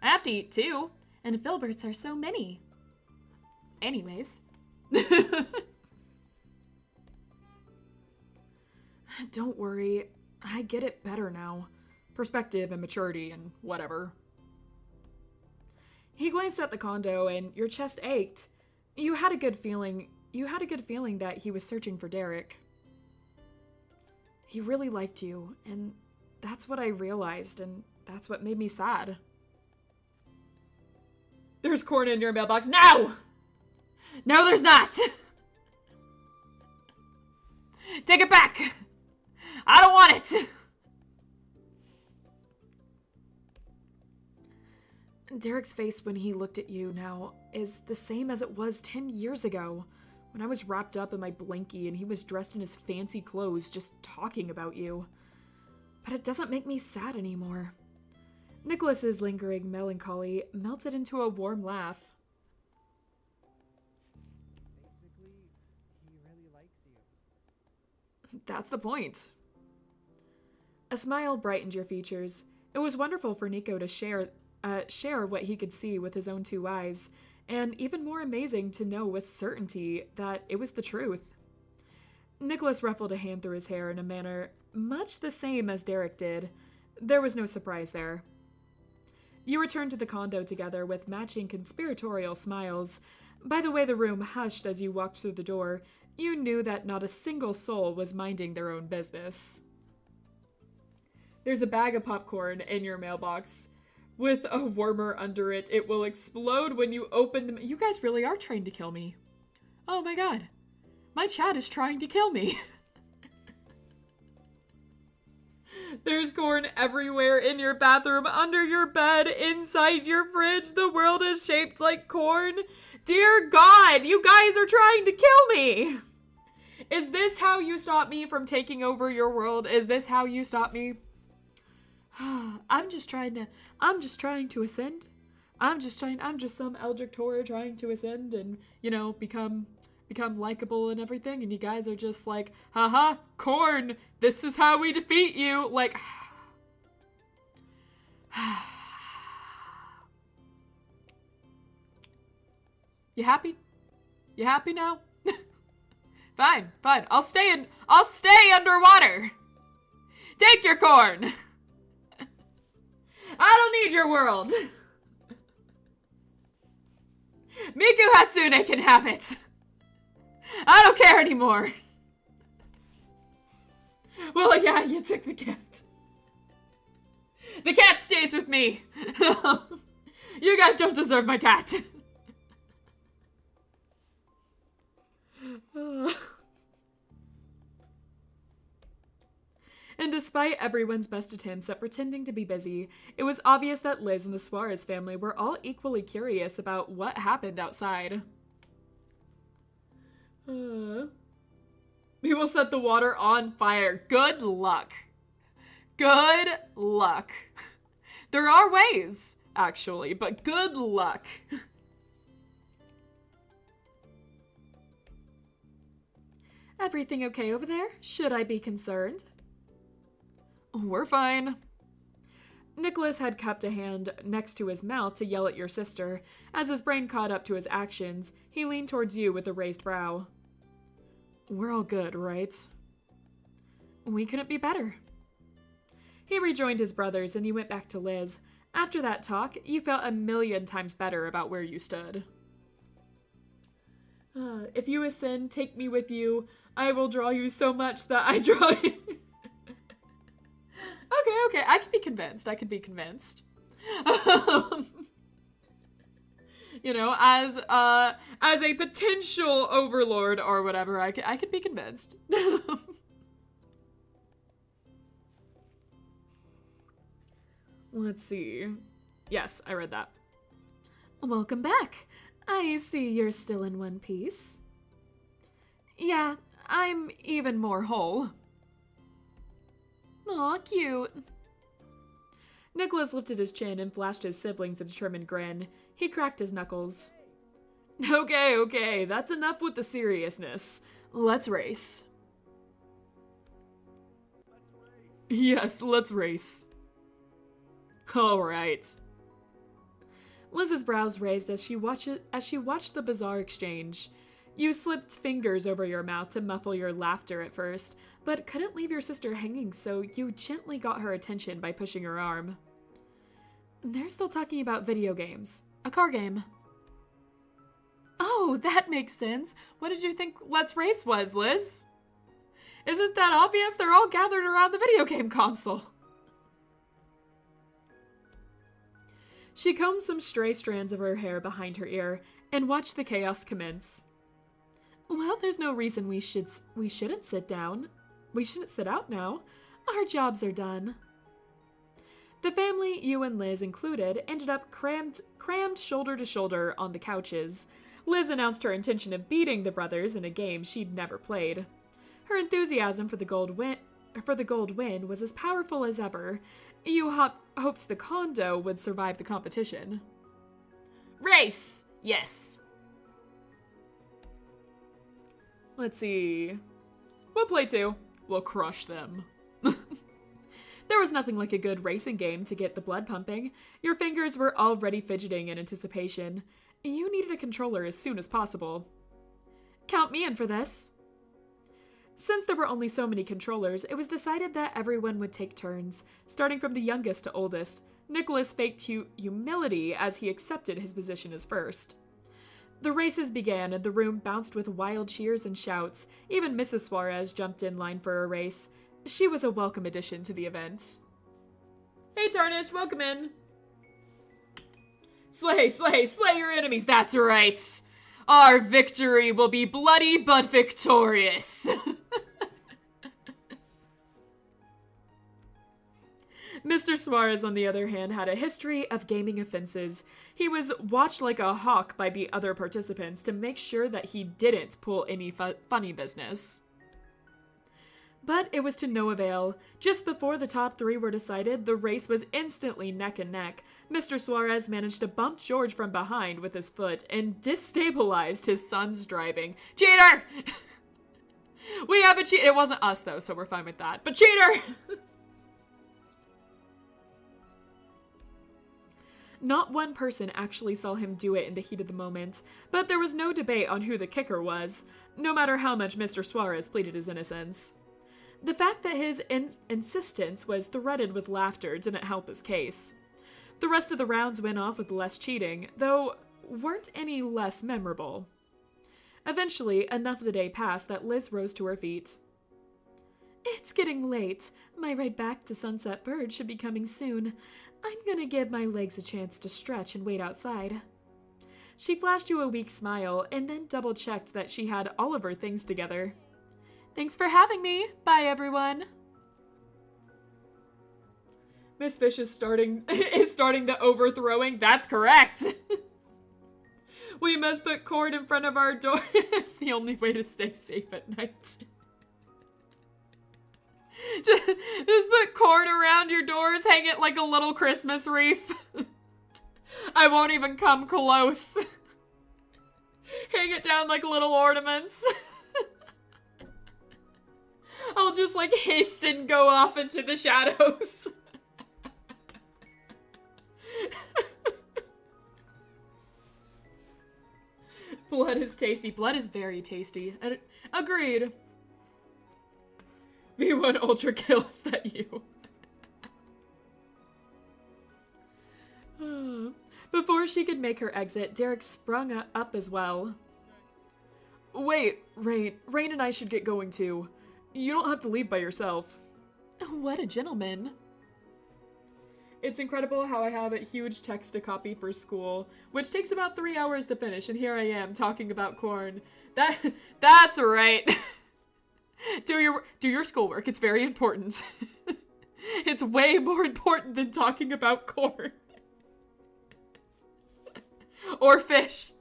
I have to eat too, and Filberts are so many. Anyways. Don't worry, I get it better now. Perspective and maturity and whatever. He glanced at the condo and your chest ached. You had a good feeling that he was searching for Derek. He really liked you, and that's what I realized, and that's what made me sad. There's corn in your mailbox. No! No, there's not! Take it back! I don't want it! Derek's face when he looked at you now is the same as it was 10 years ago, when I was wrapped up in my blankie and he was dressed in his fancy clothes just talking about you. But it doesn't make me sad anymore. Nicholas's lingering melancholy melted into a warm laugh.
Basically, he really likes you.
That's the point. A smile brightened your features. It was wonderful for Nico to share what he could see with his own 2 eyes, and even more amazing to know with certainty that it was the truth. Nicholas ruffled a hand through his hair in a manner much the same as Derek did. There was no surprise there. You returned to the condo together with matching conspiratorial smiles. By the way the room hushed as you walked through the door, you knew that not a single soul was minding their own business. There's a bag of popcorn in your mailbox. With a warmer under it, it will explode when you open them. You guys really are trying to kill me. Oh my god. My chat is trying to kill me. There's corn everywhere in your bathroom, under your bed, inside your fridge. The world is shaped like corn. Dear God, you guys are trying to kill me! Is this how you stop me from taking over your world? Is this how you stop me? I'm just trying to ascend. I'm just some Eldritch Horror trying to ascend and, become likable and everything, and you guys are just like, haha, corn, this is how we defeat you. Like, you happy? You happy now? Fine. I'll stay underwater. Take your corn. I don't need your world. Miku Hatsune can have it. I don't care anymore. Well, yeah, you took the cat. The cat stays with me. You guys don't deserve my cat. And despite everyone's best attempts at pretending to be busy, it was obvious that Liz and the Suarez family were all equally curious about what happened outside. We will set the water on fire. Good luck. Good luck. There are ways, actually, but good luck. Everything okay over there? Should I be concerned? We're fine. Nicholas had cupped a hand next to his mouth to yell at your sister. As his brain caught up to his actions, he leaned towards you with a raised brow. We're all good, right? We couldn't be better. He rejoined his brothers and you went back to Liz. After that talk, you felt a million times better about where you stood. If you ascend, take me with you. I will draw you so much that I draw you. Okay, I can be convinced. As a potential overlord or whatever, I could be convinced. Let's see. Yes, I read that. Welcome back. I see you're still in one piece. Yeah, I'm even more whole. Aw, cute. Nicholas lifted his chin and flashed his siblings a determined grin. He cracked his knuckles. Okay, that's enough with the seriousness. Let's race. Yes, let's race. All right. Liz's brows raised as she watched the bizarre exchange. You slipped fingers over your mouth to muffle your laughter at first, but couldn't leave your sister hanging, so you gently got her attention by pushing her arm. They're still talking about video games. A car game. Oh, that makes sense. What did you think Let's Race was, Liz? Isn't that obvious? They're all gathered around the video game console. She combed some stray strands of her hair behind her ear and watched the chaos commence. Well, there's no reason we shouldn't sit down. We shouldn't sit out now. Our jobs are done. The family, you and Liz included, ended up crammed shoulder to shoulder on the couches. Liz announced her intention of beating the brothers in a game she'd never played. Her enthusiasm for the gold win was as powerful as ever. You hoped the condo would survive the competition. Race! Yes. Let's see. We'll play too. We'll crush them. There was nothing like a good racing game to get the blood pumping. Your fingers were already fidgeting in anticipation. You needed a controller as soon as possible. Count me in for this. Since there were only so many controllers, it was decided that everyone would take turns, starting from the youngest to oldest. Nicholas faked humility as he accepted his position as first. The races began, and the room bounced with wild cheers and shouts. Even Mrs. Suarez jumped in line for a race. She was a welcome addition to the event. Hey, Tarnished, welcome in. Slay your enemies, that's right. Our victory will be bloody but victorious. Mr. Suarez, on the other hand, had a history of gaming offenses. He was watched like a hawk by the other participants to make sure that he didn't pull any funny business. But it was to no avail. Just before the top 3 were decided, the race was instantly neck and neck. Mr. Suarez managed to bump George from behind with his foot and destabilized his son's driving. Cheater! We have a cheat. It wasn't us, though, so we're fine with that. But cheater! Not one person actually saw him do it in the heat of the moment, but there was no debate on who the kicker was, no matter how much Mr. Suarez pleaded his innocence. The fact that his insistence was threaded with laughter didn't help his case. The rest of the rounds went off with less cheating, though weren't any less memorable. Eventually, enough of the day passed that Liz rose to her feet. It's getting late. My ride back to Sunset Bird should be coming soon. I'm gonna give my legs a chance to stretch and wait outside. She flashed you a weak smile and then double-checked that she had all of her things together. Thanks for having me. Bye, everyone. Miss Fish is starting the overthrowing. That's correct. We must put cord in front of our door. It's the only way to stay safe at night. Just put cord around your doors. Hang it like a little Christmas wreath. I won't even come close. Hang it down like little ornaments. I'll just like hiss and go off into the shadows. Blood is tasty. Blood is very tasty. Agreed. V1 Ultra Kill, is that you? Before she could make her exit, Derek sprung up as well. Wait, Rain and I should get going too. You don't have to leave by yourself. What a gentleman. It's incredible how I have a huge text to copy for school, which takes about 3 hours to finish, and here I am talking about corn. That's right. Do your schoolwork. It's very important. It's way more important than talking about corn. Or fish.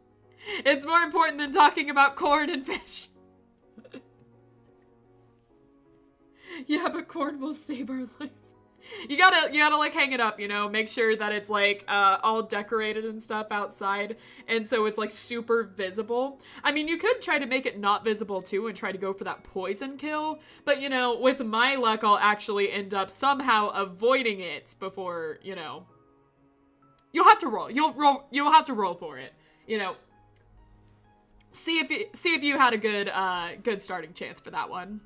It's more important than talking about corn and fish. Yeah, but corn will save our life. You gotta like hang it up, you know, make sure that it's like all decorated and stuff outside, and so it's like super visible. I mean, you could try to make it not visible too and try to go for that poison kill, but you know, with my luck, I'll actually end up somehow avoiding it before, you know. You'll have to roll. You'll have to roll for it. You know. See if you had a good starting chance for that one.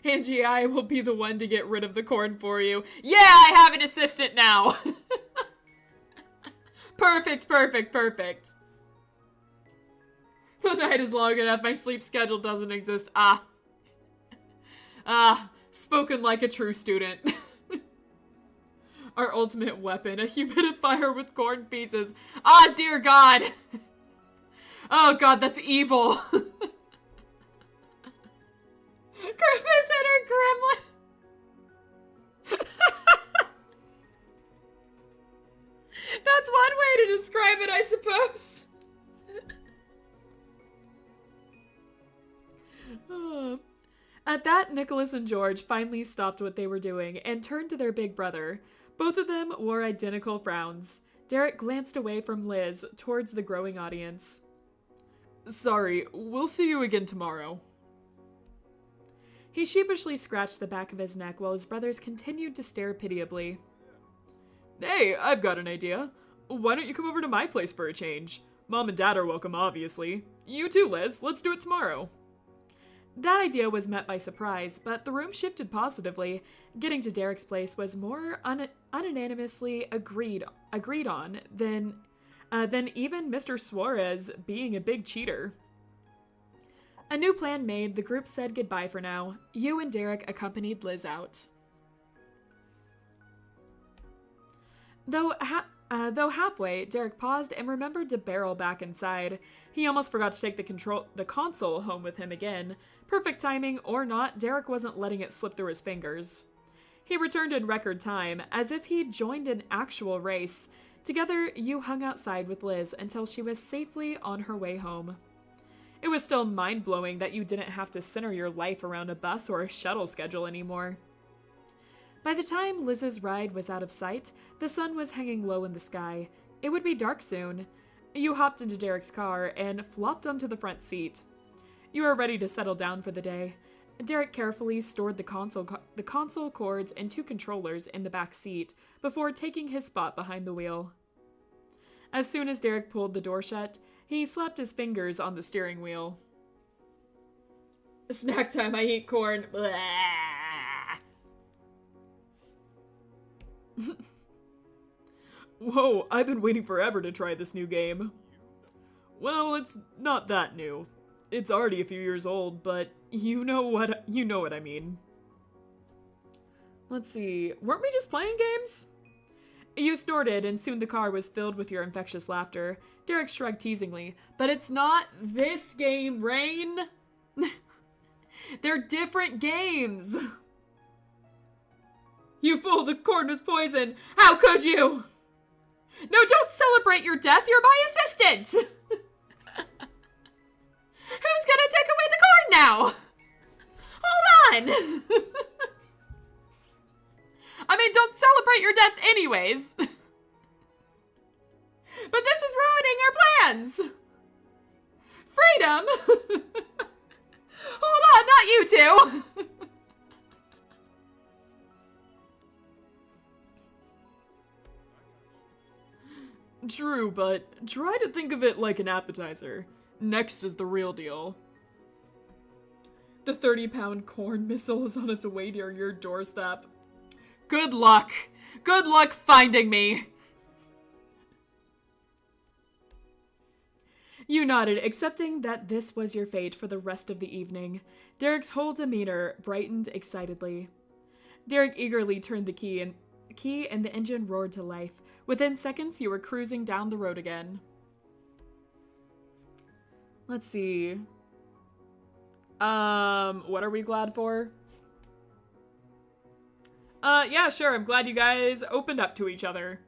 Angie, I will be the one to get rid of the corn for you. Yeah, I have an assistant now. Perfect. The night is long enough. My sleep schedule doesn't exist. Spoken like a true student. Our ultimate weapon, a humidifier with corn pieces. Ah, dear God. Oh God, that's evil. Grimace and her gremlin. That's one way to describe it, I suppose. At that, Nicholas and George finally stopped what they were doing and turned to their big brother. Both of them wore identical frowns. Derek glanced away from Liz towards the growing audience. Sorry, we'll see you again tomorrow. He sheepishly scratched the back of his neck while his brothers continued to stare pitiably. Hey, I've got an idea. Why don't you come over to my place for a change? Mom and Dad are welcome, obviously. You too, Liz. Let's do it tomorrow. That idea was met by surprise, but the room shifted positively. Getting to Derek's place was more unanimously agreed on than even Mr. Suarez being a big cheater. A new plan made, the group said goodbye for now. You and Derek accompanied Liz out. Though Though halfway, Derek paused and remembered to barrel back inside. He almost forgot to take the console home with him again. Perfect timing or not, Derek wasn't letting it slip through his fingers. He returned in record time, as if he'd joined an actual race. Together, you hung outside with Liz until she was safely on her way home. It was still mind-blowing that you didn't have to center your life around a bus or a shuttle schedule anymore. By the time Liz's ride was out of sight, the sun was hanging low in the sky. It would be dark soon. You hopped into Derek's car and flopped onto the front seat. You were ready to settle down for the day. Derek carefully stored the console cords and 2 controllers in the back seat before taking his spot behind the wheel. As soon as Derek pulled the door shut, he slapped his fingers on the steering wheel. Snack time, I eat corn. Blah. Whoa, I've been waiting forever to try this new game. Well, it's not that new. It's already a few years old, but you know what I mean. Let's see, weren't we just playing games? You snorted, and soon the car was filled with your infectious laughter. Derek shrugged teasingly. But it's not this game, Rain! They're different games! You fool, the corn was poison! How could you? No, don't celebrate your death, you're my assistant! Who's gonna take away the corn now? Hold on! I mean, don't celebrate your death anyways. But this is ruining our plans. Freedom? Hold on, not you two. True, but try to think of it like an appetizer. Next is the real deal. The 30-pound corn missile is on its way to your doorstep. Good luck! Good luck finding me! You nodded, accepting that this was your fate for the rest of the evening. Derek's whole demeanor brightened excitedly. Derek eagerly turned the key and the engine roared to life. Within seconds, you were cruising down the road again. Let's see. What are we glad for? Yeah, sure. I'm glad you guys opened up to each other.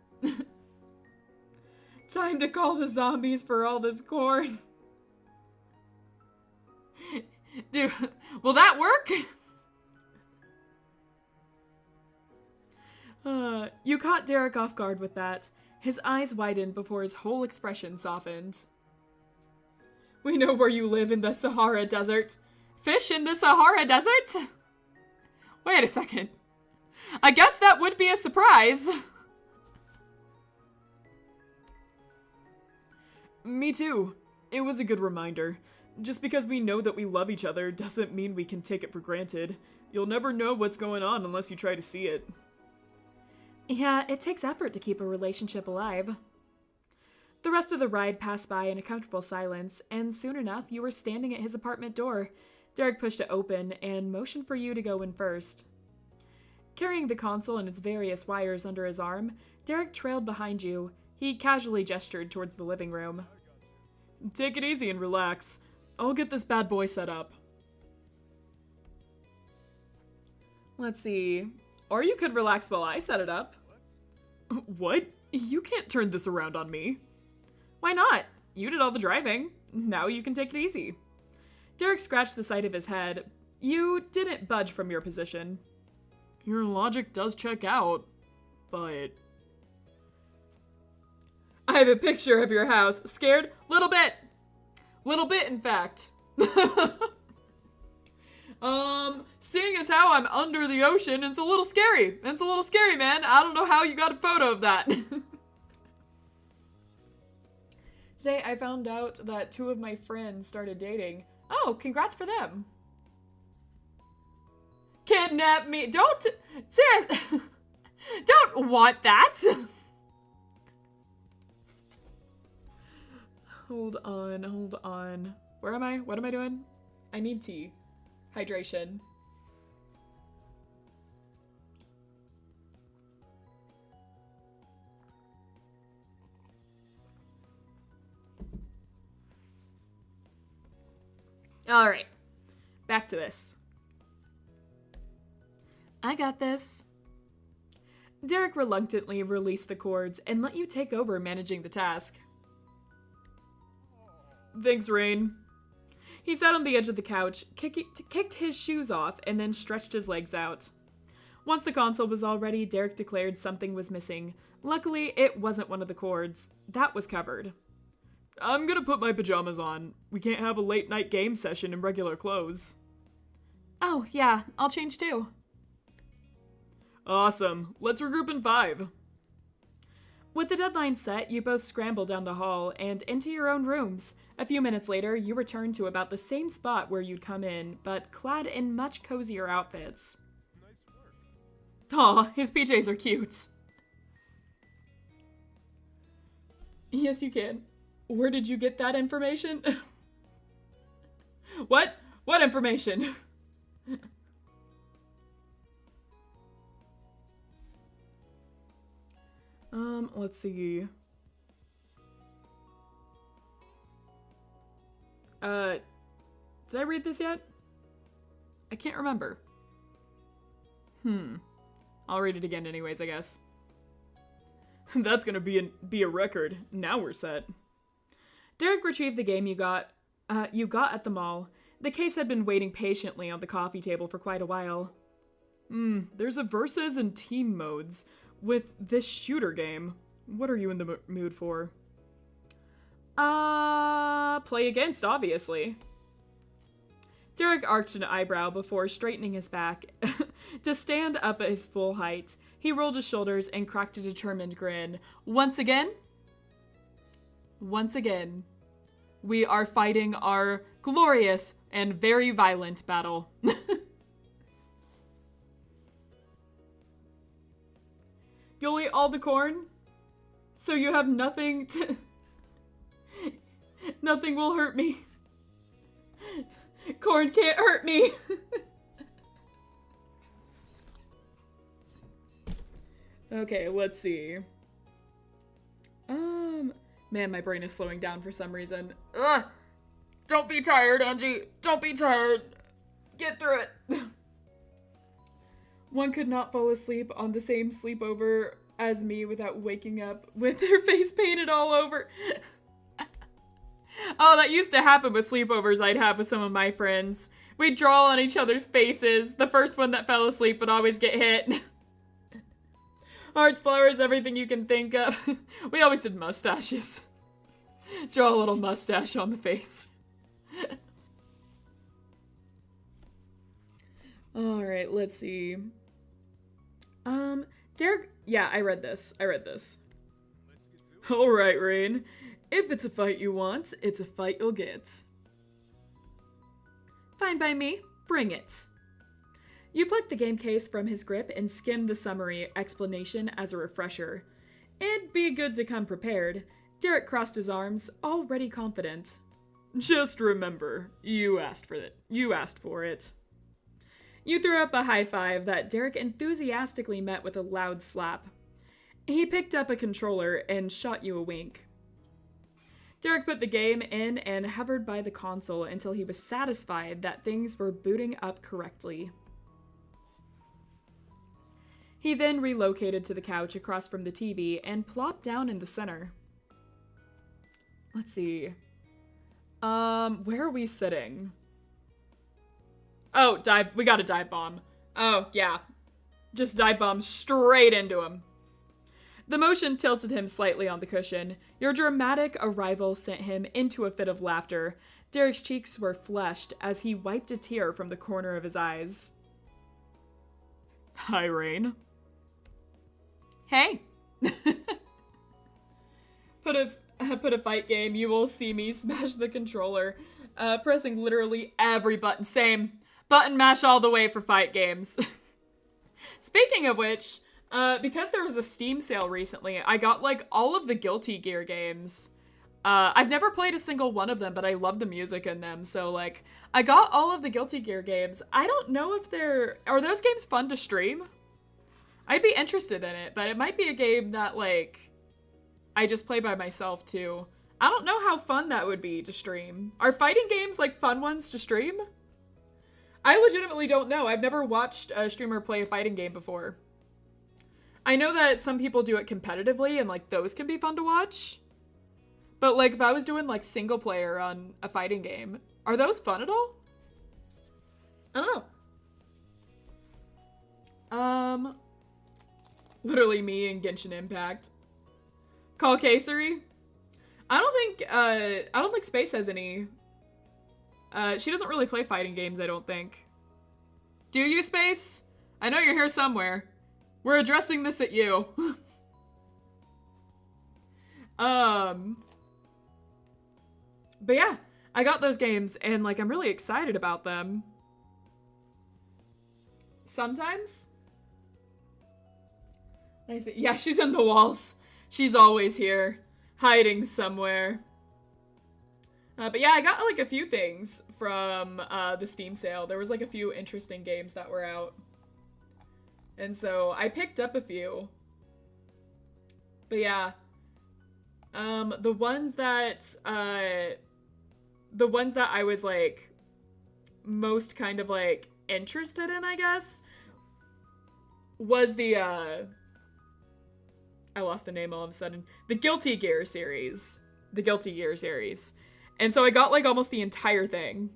Time to call the zombies for all this corn. Dude, will that work? You caught Derek off guard with that. His eyes widened before his whole expression softened. We know where you live in the Sahara Desert. Fish in the Sahara Desert? Wait a second. I guess that would be a surprise. Me too. It was a good reminder. Just because we know that we love each other doesn't mean we can take it for granted. You'll never know what's going on unless you try to see it. Yeah, it takes effort to keep a relationship alive. The rest of the ride passed by in a comfortable silence, and soon enough, you were standing at his apartment door. Derek pushed it open and motioned for you to go in first. Carrying the console and its various wires under his arm, Derek trailed behind you. He casually gestured towards the living room. Take it easy and relax. I'll get this bad boy set up. Let's see. Or you could relax while I set it up. What? You can't turn this around on me. Why not? You did all the driving. Now you can take it easy. Derek scratched the side of his head. You didn't budge from your position. Your logic does check out, but... I have a picture of your house. Scared? Little bit. Little bit, in fact. Seeing as how I'm under the ocean, it's a little scary. It's a little scary, man. I don't know how you got a photo of that. Today, I found out that 2 of my friends started dating. Oh, congrats for them. Kidnap me. Don't, serious. Don't want that. Hold on. Where am I? What am I doing? I need tea. Hydration. Alright, back to this. I got this. Derek reluctantly released the cords and let you take over managing the task. Thanks, Rain. He sat on the edge of the couch, kicked his shoes off, and then stretched his legs out. Once the console was all ready, Derek declared something was missing. Luckily, it wasn't one of the cords. That was covered. I'm gonna put my pajamas on. We can't have a late night game session in regular clothes. Oh, yeah, I'll change too. Awesome. Let's regroup in 5. With the deadline set, you both scrambled down the hall and into your own rooms. A few minutes later, you returned to about the same spot where you'd come in, but clad in much cozier outfits. Nice work. Aw, his PJs are cute. Yes, you can. Where did you get that information? What? What information? Let's see. Did I read this yet? I can't remember. I'll read it again anyways, I guess. That's gonna be a record. Now we're set. Derek retrieved the game you got at the mall. The case had been waiting patiently on the coffee table for quite a while. There's a versus and team modes with this shooter game. What are you in the mood for? Play against, obviously. Derek arched an eyebrow before straightening his back to stand up at his full height. He rolled his shoulders and cracked a determined grin. Once again, we are fighting our glorious and very violent battle. You'll eat all the corn? So you have nothing to... Nothing will hurt me. Corn can't hurt me. Okay, let's see. Man, my brain is slowing down for some reason. Ugh! Don't be tired, Angie. Don't be tired. Get through it. One could not fall asleep on the same sleepover as me without waking up with their face painted all over. Oh, that used to happen with sleepovers I'd have with some of my friends. We'd draw on each other's faces. The first one that fell asleep would always get hit. Hearts, flowers, everything you can think of. We always did mustaches. Draw a little mustache on the face. Alright, let's see. Derek... Yeah, I read this. Alright, Rain. If it's a fight you want, it's a fight you'll get. Fine by me. Bring it. You plucked the game case from his grip and skimmed the summary explanation as a refresher. It'd be good to come prepared. Derek crossed his arms, already confident. Just remember, you asked for it. You threw up a high five that Derek enthusiastically met with a loud slap. He picked up a controller and shot you a wink. Derek put the game in and hovered by the console until he was satisfied that things were booting up correctly. He then relocated to the couch across from the TV and plopped down in the center. Let's see. Where are we sitting? Oh, we got a dive bomb. Oh, yeah. Just dive bomb straight into him. The motion tilted him slightly on the cushion. Your dramatic arrival sent him into a fit of laughter. Derek's cheeks were flushed as he wiped a tear from the corner of his eyes. Hi, Rain. Hey. Put a fight game, you will see me smash the controller, pressing literally every button. Same. Button mash all the way for fight games. Speaking of which, because there was a Steam sale recently, I got like all of the Guilty Gear games. I've never played a single one of them, but I love the music in them. So like, I got all of the Guilty Gear games. I don't know if are those games fun to stream? I'd be interested in it, but it might be a game that like, I just play by myself too. I don't know how fun that would be to stream. Are fighting games like fun ones to stream? I legitimately don't know. I've never watched a streamer play a fighting game before. I know that some people do it competitively and like those can be fun to watch. But like if I was doing like single player on a fighting game, are those fun at all? I don't know. Literally me and Genshin Impact. Call Kayseri? I don't think Space has any. She doesn't really play fighting games, I don't think. Do you, Space? I know you're here somewhere. We're addressing this at you. But yeah, I got those games and like I'm really excited about them. Sometimes. I see. Yeah, she's in the walls. She's always here, hiding somewhere. But yeah, I got like a few things from the Steam sale. There was like a few interesting games that were out. And so I picked up a few. But yeah. The ones that I was like most kind of like interested in, I guess, was the I lost the name all of a sudden. The Guilty Gear series. The Guilty Gear series. And so I got like almost the entire thing.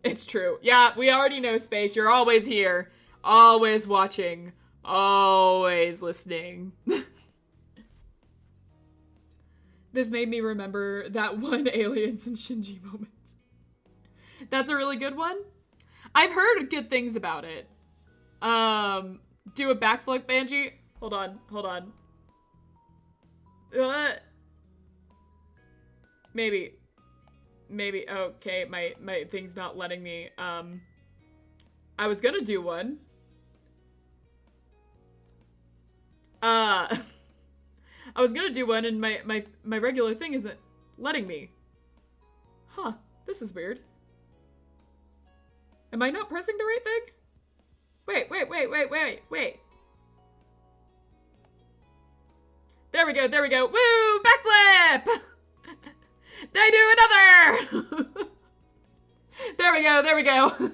It's true. Yeah, we already know, Space. You're always here. Always watching. Always listening. This made me remember that one Aliens and Shinji moment. That's a really good one. I've heard good things about it. Do a backflip, Banji. Hold on. Maybe. Okay, my thing's not letting me. I was gonna do one. I was gonna do one and my regular thing isn't letting me. Huh, this is weird. Am I not pressing the right thing? Wait. There we go. Woo! Backflip! They do another! There we go.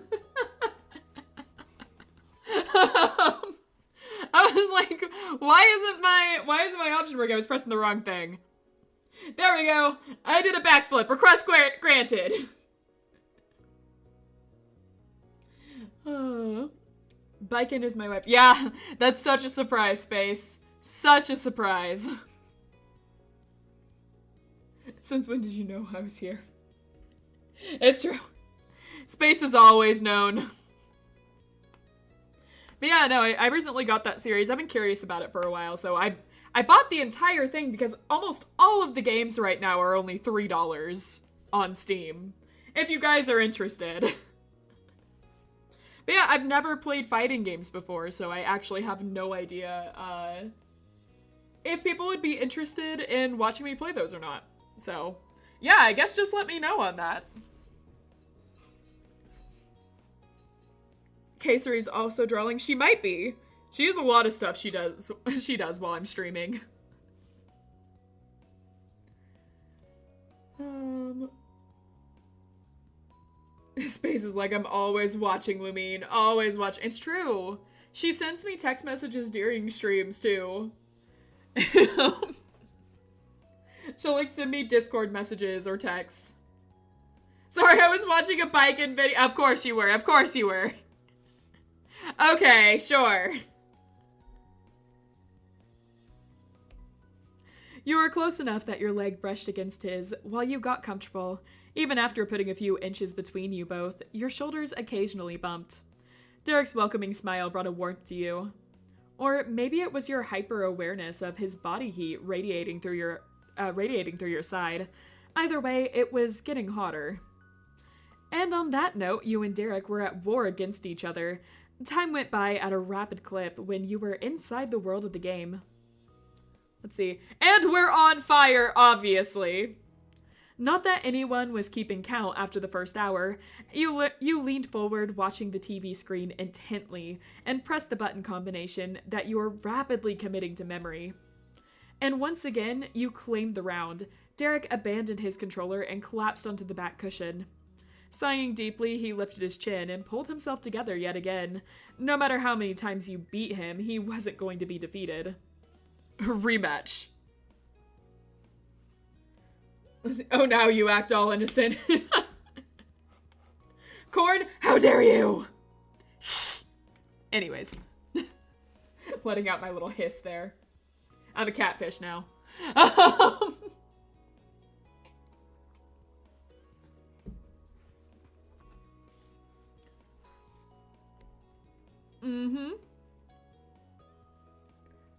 I was like, why isn't my option working? I was pressing the wrong thing. There we go. I did a backflip. Request granted. Bikin is my wife. Yeah, that's such a surprise, Space. Such a surprise. Since when did you know I was here? It's true. Space is always known. But yeah, no, I recently got that series. I've been curious about it for a while, so I bought the entire thing because almost all of the games right now are only $3 on Steam. If you guys are interested. But yeah, I've never played fighting games before, so I actually have no idea if people would be interested in watching me play those or not. So, yeah, I guess just let me know on that. Kayseri's also drawing. She might be. She has a lot of stuff she does while I'm streaming. Space is like, I'm always watching, Lumine. Always watch. It's true. She sends me text messages during streams, too. She'll, like, send me Discord messages or texts. Sorry, I was watching a Bikin video. Of course you were. Okay, sure. You were close enough that your leg brushed against his while you got comfortable. Even after putting a few inches between you both, your shoulders occasionally bumped. Derek's welcoming smile brought a warmth to you. Or maybe it was your hyper-awareness of his body heat radiating through your side. Either way, it was getting hotter. And on that note, you and Derek were at war against each other. Time went by at a rapid clip when you were inside the world of the game. Let's see. And we're on fire, obviously. Not that anyone was keeping count after the first hour. You leaned forward, watching the TV screen intently, and pressed the button combination that you were rapidly committing to memory. And once again, you claimed the round, Derek abandoned his controller and collapsed onto the back cushion. Sighing deeply, he lifted his chin and pulled himself together yet again. No matter how many times you beat him, he wasn't going to be defeated. Rematch. Oh, now you act all innocent. Corn, how dare you? Anyways. Letting out my little hiss there. I'm a catfish now.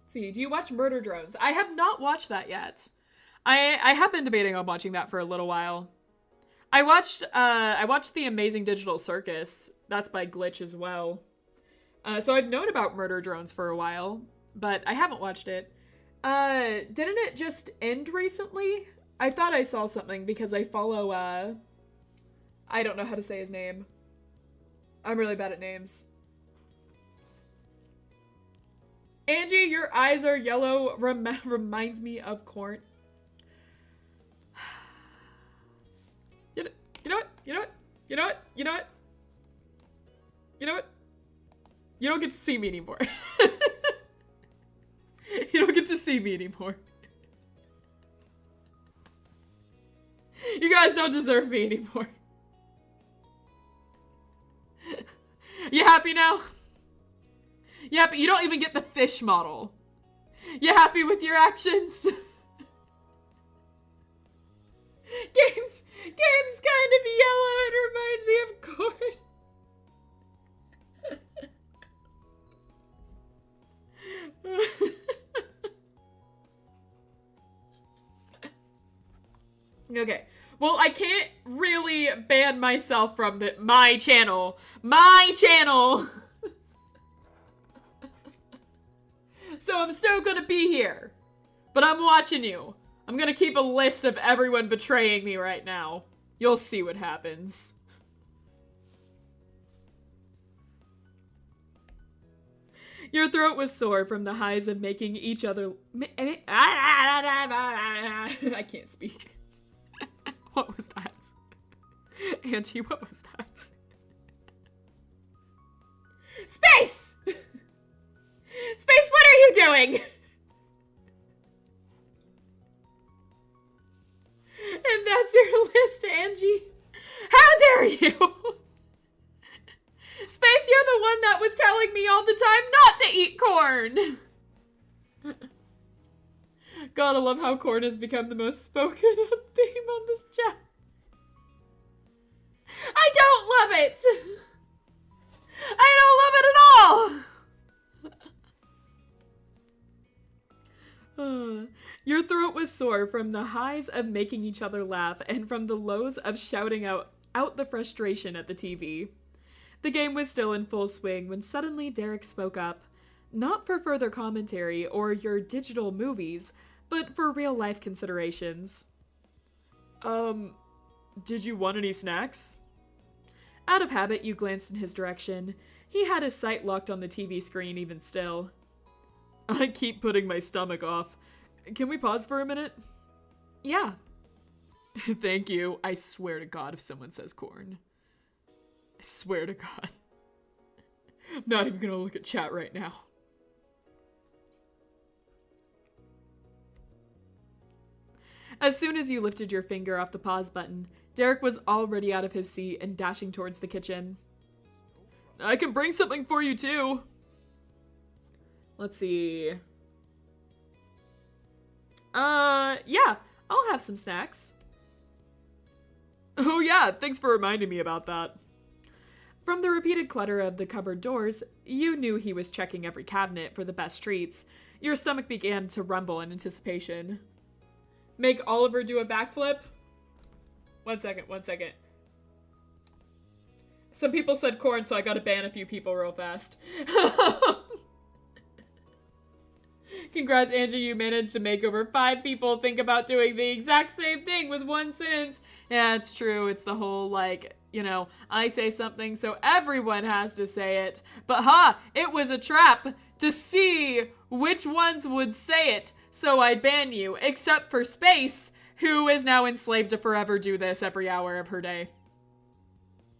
Let's see, do you watch Murder Drones? I have not watched that yet. I have been debating on watching that for a little while. I watched The Amazing Digital Circus. That's by Glitch as well. So I've known about Murder Drones for a while, but I haven't watched it. Didn't it just end recently? I thought I saw something because I follow, I don't know how to say his name. I'm really bad at names. Angie, your eyes are yellow. Reminds me of corn. You know what? You know what? You know what? You know what? You know what? You don't get to see me anymore. You don't get to see me anymore. You guys don't deserve me anymore. You happy now? You happy? You don't even get the fish model. You happy with your actions? Game's kind of yellow. It reminds me of corn. Okay. Well, I can't really ban myself from my channel. My channel! So I'm still gonna be here. But I'm watching you. I'm gonna keep a list of everyone betraying me right now. You'll see what happens. Your throat was sore from the highs of making each other... I can't speak. What was that? Angie, what was that? Space! Space, what are you doing? And that's your list, Angie. How dare you? Space, you're the one that was telling me all the time not to eat corn. God, I love how corn has become the most spoken theme on this chat. I don't love it. I don't love it at all. Your throat was sore from the highs of making each other laugh and from the lows of shouting out the frustration at the TV. The game was still in full swing when suddenly Derek spoke up. Not for further commentary or your digital movies, but for real-life considerations. Did you want any snacks? Out of habit, you glanced in his direction. He had his sight locked on the TV screen even still. I keep putting my stomach off. Can we pause for a minute? Yeah. Thank you. I swear to God if someone says corn. I swear to God. I'm not even gonna look at chat right now. As soon as you lifted your finger off the pause button, Derek was already out of his seat and dashing towards the kitchen. I can bring something for you too. Let's see. Yeah, I'll have some snacks. Oh yeah, thanks for reminding me about that. From the repeated clutter of the cupboard doors, you knew he was checking every cabinet for the best treats. Your stomach began to rumble in anticipation. Make Oliver do a backflip? One second. Some people said corn, so I gotta ban a few people real fast. Congrats, Angie, you managed to make over 5 people think about doing the exact same thing with one sentence. Yeah, it's true. It's the whole, like, you know, I say something so everyone has to say it. But it was a trap to see which ones would say it. So I'd ban you, except for Space, who is now enslaved to forever do this every hour of her day.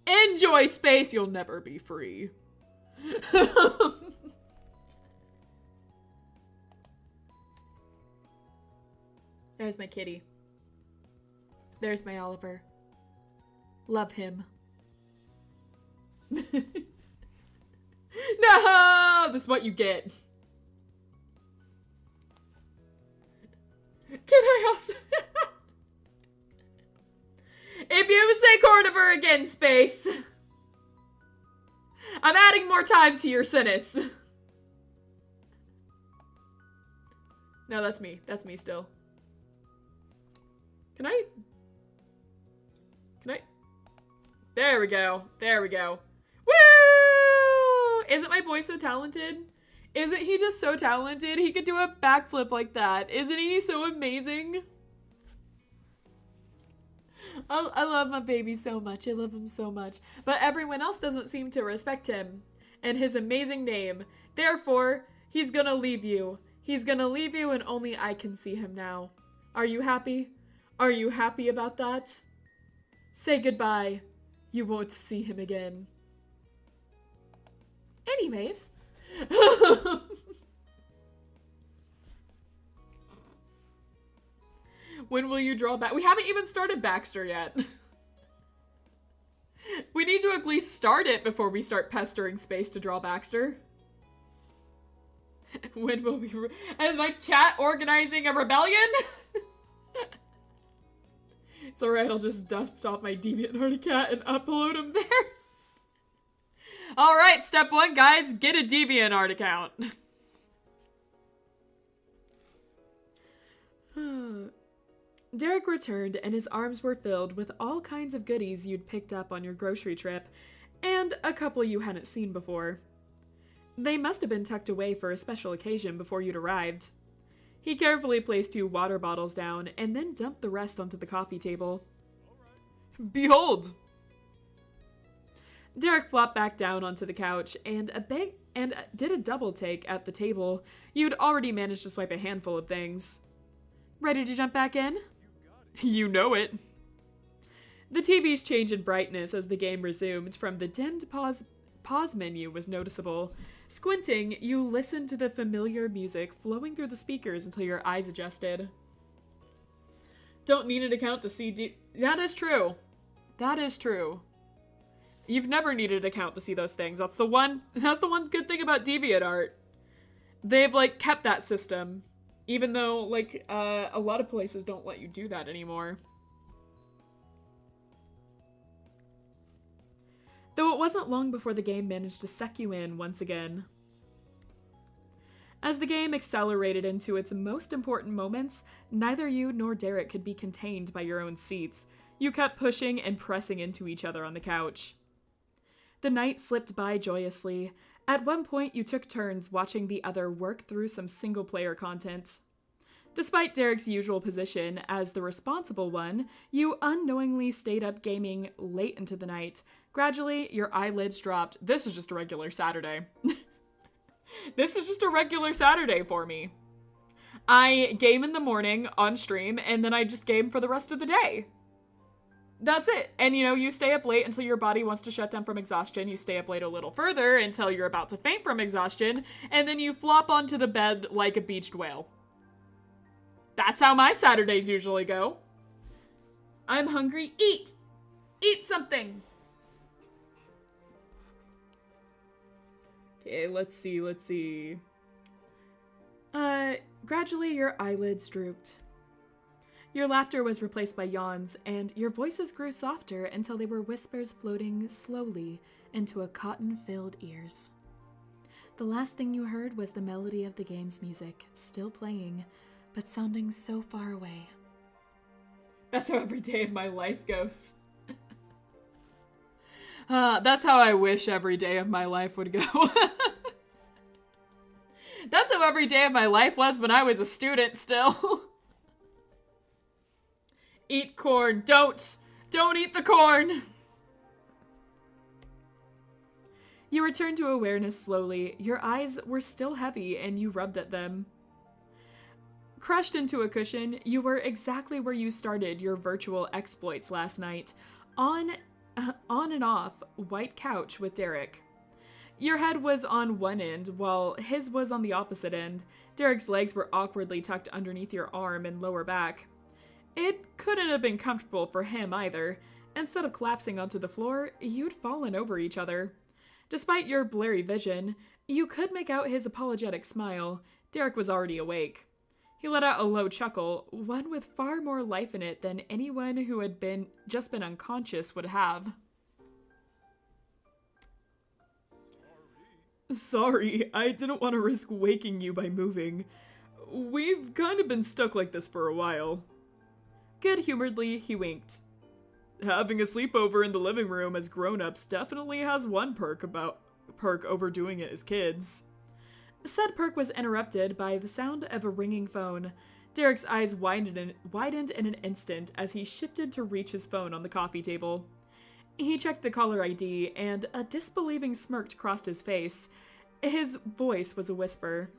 Enjoy space, you'll never be free. There's my kitty. There's my Oliver. Love him. No! This is what you get. Can I also... If you say carnivore again, Space, I'm adding more time to your sentence. No, that's me. That's me still. Can I? There we go. There we go. Woo! Isn't my boy so talented? Isn't he just so talented? He could do a backflip like that. Isn't he so amazing? I love my baby so much. I love him so much. But everyone else doesn't seem to respect him and his amazing name. Therefore, he's gonna leave you. He's gonna leave you and only I can see him now. Are you happy? Are you happy about that? Say goodbye. You won't see him again. Anyways. When will you draw back? We haven't even started Baxter yet. We need to at least start it before we start pestering Space to draw Baxter. When will we... Is my chat organizing a rebellion? It's alright, I'll just dust off my DeviantArt account and upload them there. Alright, step one, guys. Get a DeviantArt account. Derek returned, and his arms were filled with all kinds of goodies you'd picked up on your grocery trip, and a couple you hadn't seen before. They must have been tucked away for a special occasion before you'd arrived. He carefully placed 2 water bottles down, and then dumped the rest onto the coffee table. Behold! Derek flopped back down onto the couch, and did a double take at the table. You'd already managed to swipe a handful of things. Ready to jump back in? You know it. The TV's change in brightness as the game resumed from the dimmed pause menu was noticeable. Squinting, you listened to the familiar music flowing through the speakers until your eyes adjusted. Don't need an account to see That is true. That is true. You've never needed an account to see those things. That's the one good thing about DeviantArt. They've, like, kept that system. Even though, like, a lot of places don't let you do that anymore. Though it wasn't long before the game managed to suck you in once again. As the game accelerated into its most important moments, neither you nor Derek could be contained by your own seats. You kept pushing and pressing into each other on the couch. The night slipped by joyously. At one point, you took turns watching the other work through some single-player content. Despite Derek's usual position as the responsible one, you unknowingly stayed up gaming late into the night. Gradually, your eyelids dropped. This is just a regular Saturday. This is just a regular Saturday for me. I game in the morning on stream, and then I just game for the rest of the day. That's it. And, you know, you stay up late until your body wants to shut down from exhaustion. You stay up late a little further until you're about to faint from exhaustion, and then you flop onto the bed like a beached whale. That's how my Saturdays usually go. I'm hungry. Eat! Eat something! Okay, let's see. Gradually your eyelids drooped. Your laughter was replaced by yawns, and your voices grew softer until they were whispers floating slowly into a cotton-filled ears. The last thing you heard was the melody of the game's music, still playing, but sounding so far away. That's how every day of my life goes. That's how I wish every day of my life would go. That's how every day of my life was when I was a student still. Eat corn. Don't eat the corn. You returned to awareness slowly. Your eyes were still heavy and you rubbed at them. Crushed into a cushion, you were exactly where you started your virtual exploits last night, on and off white couch with Derek. Your head was on one end, while his was on the opposite end. Derek's legs were awkwardly tucked underneath your arm and lower back. It couldn't have been comfortable for him either. Instead of collapsing onto the floor, you'd fallen over each other. Despite your blurry vision, you could make out his apologetic smile. Derek was already awake. He let out a low chuckle, one with far more life in it than anyone who had just been unconscious would have. Sorry, I didn't want to risk waking you by moving. We've kind of been stuck like this for a while. Good-humoredly, he winked. Having a sleepover in the living room as grown-ups definitely has one perk over doing it as kids. Said perk was interrupted by the sound of a ringing phone. Derek's eyes widened in an instant as he shifted to reach his phone on the coffee table. He checked the caller ID, and a disbelieving smirk crossed his face. His voice was a whisper.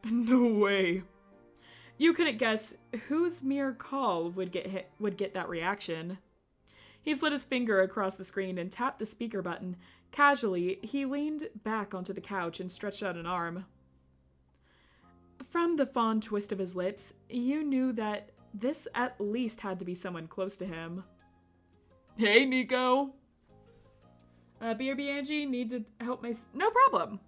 No way. You couldn't guess whose mere call would get that reaction. He slid his finger across the screen and tapped the speaker button. Casually, he leaned back onto the couch and stretched out an arm. From the fond twist of his lips, you knew that this at least had to be someone close to him. Hey, Nico. BRB Angie, need to help my... No problem.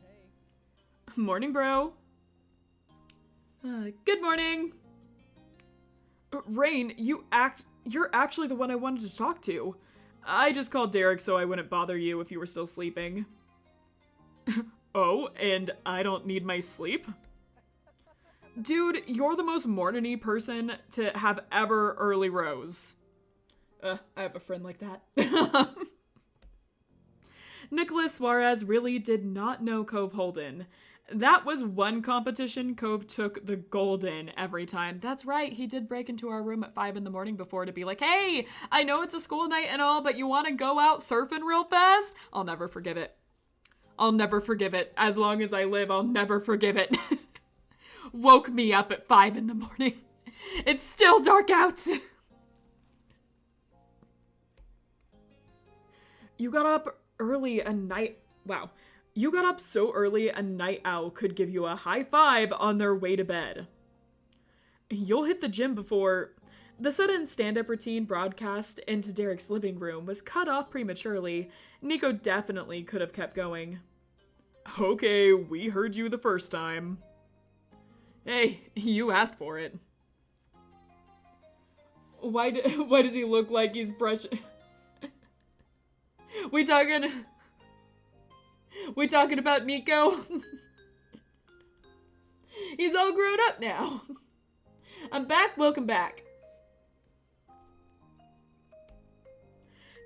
Hey.
Morning, bro. Good morning. Rain, you're actually the one I wanted to talk to. I just called Derek so I wouldn't bother you if you were still sleeping. Oh, and I don't need my sleep? Dude, you're the most morning-y person to have ever early rose. I have a friend like that. Nicholas Suarez really did not know Cove Holden. That was one competition Cove took the gold in every time. That's right, he did break into our room at 5 a.m. before to be like, hey, I know it's a school night and all, but you want to go out surfing real fast? I'll never forgive it. I'll never forgive it. As long as I live, I'll never forgive it. Woke me up at 5 a.m. It's still dark out. You got up early a night... Wow. You got up so early a night owl could give you a high five on their way to bed. You'll hit the gym before... The sudden stand-up routine broadcast into Derek's living room was cut off prematurely. Nico definitely could have kept going. Okay, we heard you the first time. Hey, you asked for it. Why does he look like he's brushing... We talking about Nico? He's all grown up now. I'm back, welcome back.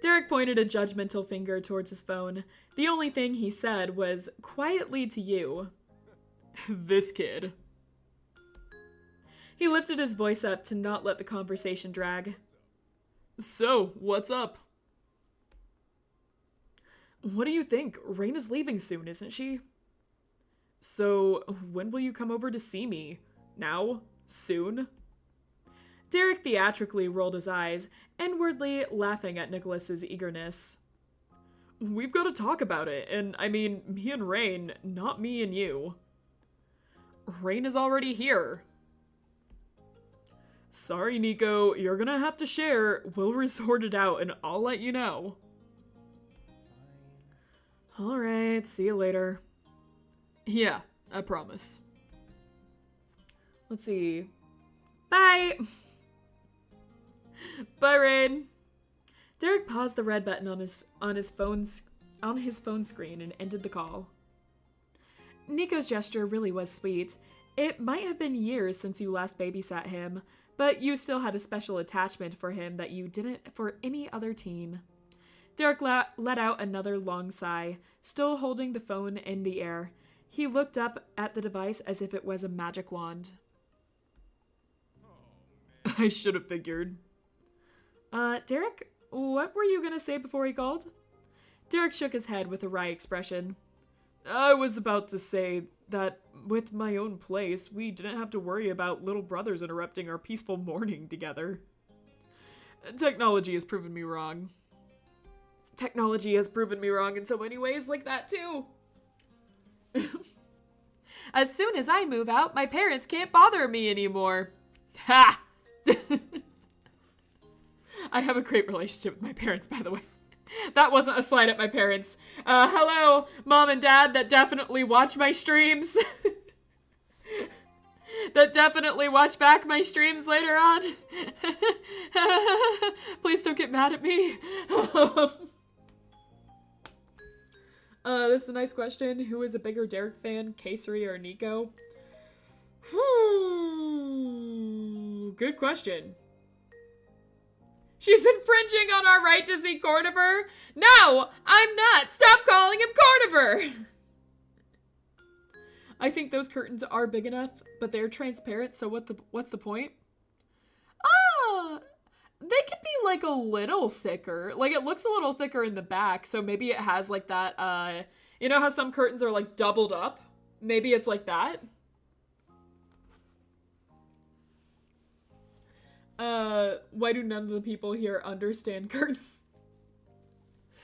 Derek pointed a judgmental finger towards his phone. The only thing he said was, quietly to you, this kid. He lifted his voice up to not let the conversation drag. So, what's up? What do you think? Rain is leaving soon, isn't she? So, when will you come over to see me? Now? Soon? Derek theatrically rolled his eyes, inwardly laughing at Nicholas's eagerness. We've got to talk about it, and I mean, me and Rain, not me and you. Rain is already here. Sorry, Nico, you're gonna have to share. We'll sort it out, and I'll let you know. Alright, see you later. Yeah, I promise. Let's see. Bye! Bye, Rain. Derek paused the red button on his phone screen and ended the call. Nico's gesture really was sweet. It might have been years since you last babysat him, but you still had a special attachment for him that you didn't for any other teen. Derek let out another long sigh, still holding the phone in the air. He looked up at the device as if it was a magic wand. I should have figured. Derek, what were you gonna say before he called? Derek shook his head with a wry expression. I was about to say
that with my own place, we didn't have to worry about little brothers interrupting our peaceful morning together. Technology has proven me wrong. Technology has proven me wrong in so many ways like that too. As soon as I move out, my parents can't bother me anymore. Ha! I have a great relationship with my parents, by the way. That wasn't a slide at my parents. Hello, mom and dad that definitely watch my streams. That definitely watch back my streams later on. Please don't get mad at me. This is a nice question. Who is a bigger Derek fan, Casery or Nico? Good question. She's infringing on our right to see Cordover. No, I'm not. Stop calling him Cordover. I think those curtains are big enough, but they're transparent, so what's the point? They could be like a little thicker. Like it looks a little thicker in the back, so maybe it has like that, you know how some curtains are like doubled up? Maybe it's like that. Why do none of the people here understand curtains?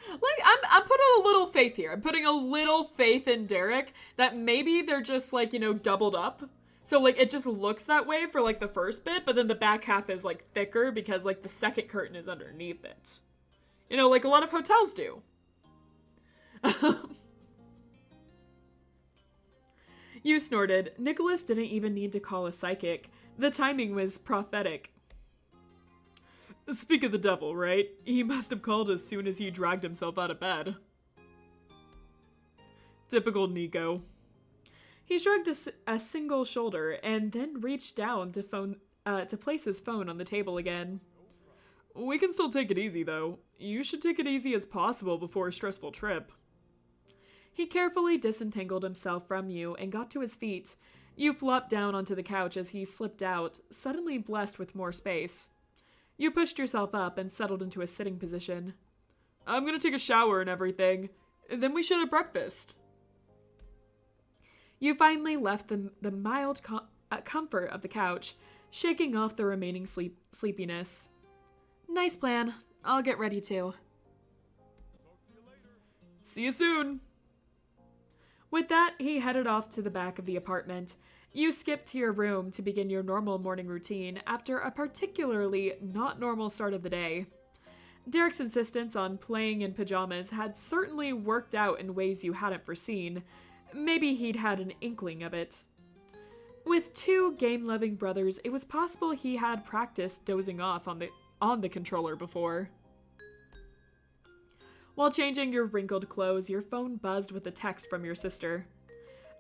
Like, I'm putting a little faith here. I'm putting a little faith in Derek that maybe they're just like, you know, doubled up. So like it just looks that way for like the first bit, but then the back half is like thicker because like the second curtain is underneath it. You know, like a lot of hotels do. You snorted. Nicholas didn't even need to call a psychic. The timing was prophetic. Speak of the devil, right? He must have called as soon as he dragged himself out of bed. Typical Nico. He shrugged a single shoulder and then reached down to place his phone on the table again. We can still take it easy, though. You should take it easy as possible before a stressful trip. He carefully disentangled himself from you and got to his feet. You flopped down onto the couch as he slipped out, suddenly blessed with more space. You pushed yourself up and settled into a sitting position. I'm gonna take a shower and everything. Then we should have breakfast. You finally left the mild comfort of the couch, shaking off the remaining sleepiness. Nice plan. I'll get ready too. See you soon. With that, he headed off to the back of the apartment. You skipped to your room to begin your normal morning routine after a particularly not normal start of the day. Derek's insistence on playing in pajamas had certainly worked out in ways you hadn't foreseen. Maybe he'd had an inkling of it. With two game-loving brothers, it was possible he had practiced dozing off on the controller before. While changing your wrinkled clothes, your phone buzzed with a text from your sister.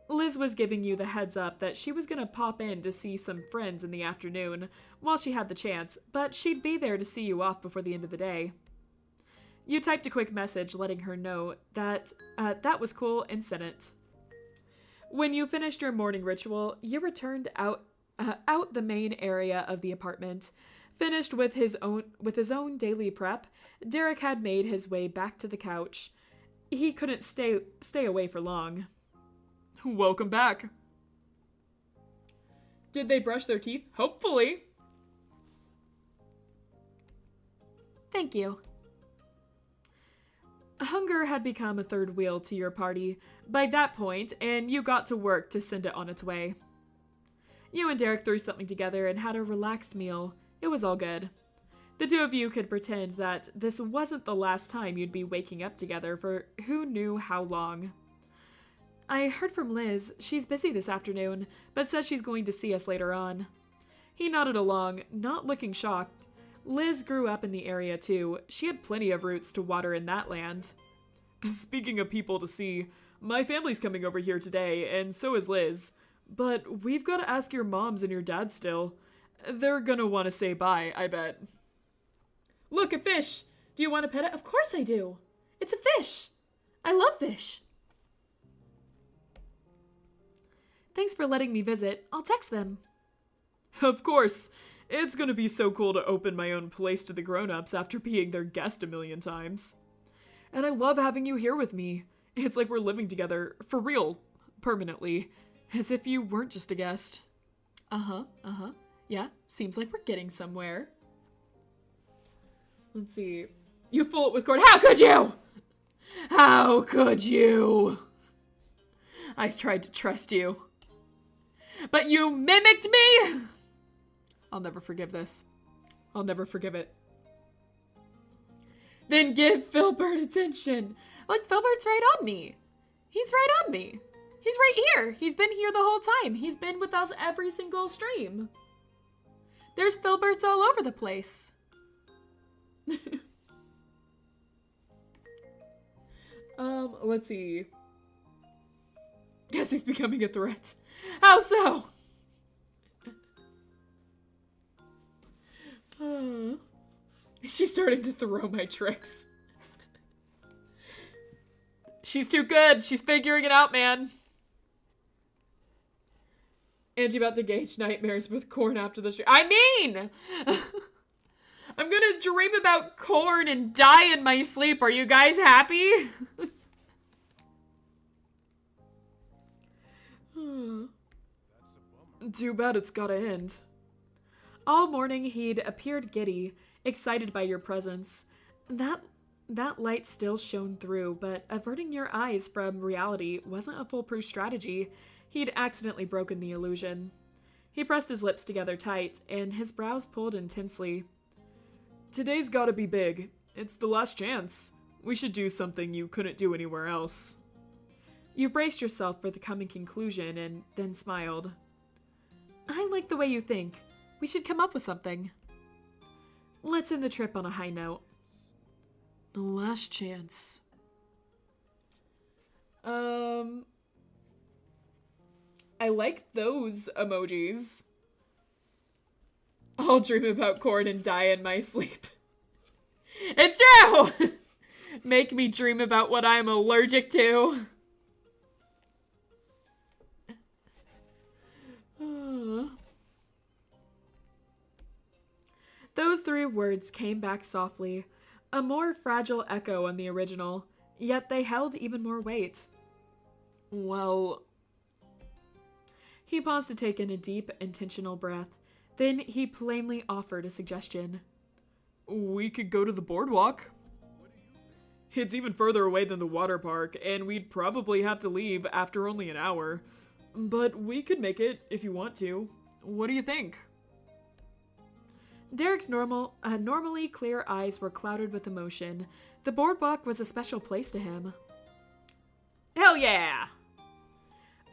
Liz was giving you the heads up that she was gonna pop in to see some friends in the afternoon while she had the chance, but she'd be there to see you off before the end of the day. You typed a quick message letting her know that that was and sent it. When you finished your morning ritual, you returned out the main area of the apartment. Finished with his own daily prep, Derek had made his way back to the couch. He couldn't stay away for long. Welcome back. Did they brush their teeth? Hopefully. Thank you. Hunger had become a third wheel to your party by that point, and you got to work to send it on its way. You and Derek threw something together and had a relaxed meal. It was all good. The two of you could pretend that this wasn't the last time you'd be waking up together for who knew how long. I heard from Liz. She's busy this afternoon, but says she's going to see us later on. He nodded along, not looking shocked. Liz grew up in the area too. She had plenty of roots to water in that land. Speaking of people to see, my family's coming over here today, and so is Liz. But we've got to ask your moms and your dad still. They're gonna want to say bye, I bet. Look, a fish! Do you want to pet it? Of course I do! It's a fish! I love fish! Thanks for letting me visit. I'll text them. Of course. It's gonna be so cool to open my own place to the grown-ups after being their guest a million times. And I love having you here with me. It's like we're living together, for real, permanently. As if you weren't just a guest. Uh-huh. Yeah, seems like we're getting somewhere. Let's see. You fool it with corn. How could you? How could you? I tried to trust you. But you mimicked me? I'll never forgive this. I'll never forgive it. Then give Filbert attention. Look, Filbert's right on me. He's right on me. He's right here. He's been here the whole time. He's been with us every single stream. There's Filberts all over the place. Let's see. Guess he's becoming a threat. How so? She's starting to throw my tricks. She's too good. She's figuring it out, man. Angie about to gauge nightmares with corn after the stream. I mean! I'm gonna dream about corn and die in my sleep. Are you guys happy? Too bad it's gotta end. All morning he'd appeared giddy, excited by your presence. That light still shone through, but averting your eyes from reality wasn't a foolproof strategy. He'd accidentally broken the illusion. He pressed his lips together tight, and his brows pulled intensely. Today's gotta be big. It's the last chance. We should do something you couldn't do anywhere else. You braced yourself for the coming conclusion and then smiled. I like the way you think. We should come up with something. Let's end the trip on a high note. The last chance. I like those emojis. I'll dream about corn and die in my sleep. It's true! Make me dream about what I'm allergic to. Those three words came back softly, a more fragile echo on the original, yet they held even more weight. Well... He paused to take in a deep, intentional breath. Then he plainly offered a suggestion. We could go to the boardwalk. It's even further away than the water park, and we'd probably have to leave after only an hour. But we could make it if you want to. What do you think? Derek's normally clear eyes were clouded with emotion. The boardwalk was a special place to him. Hell yeah!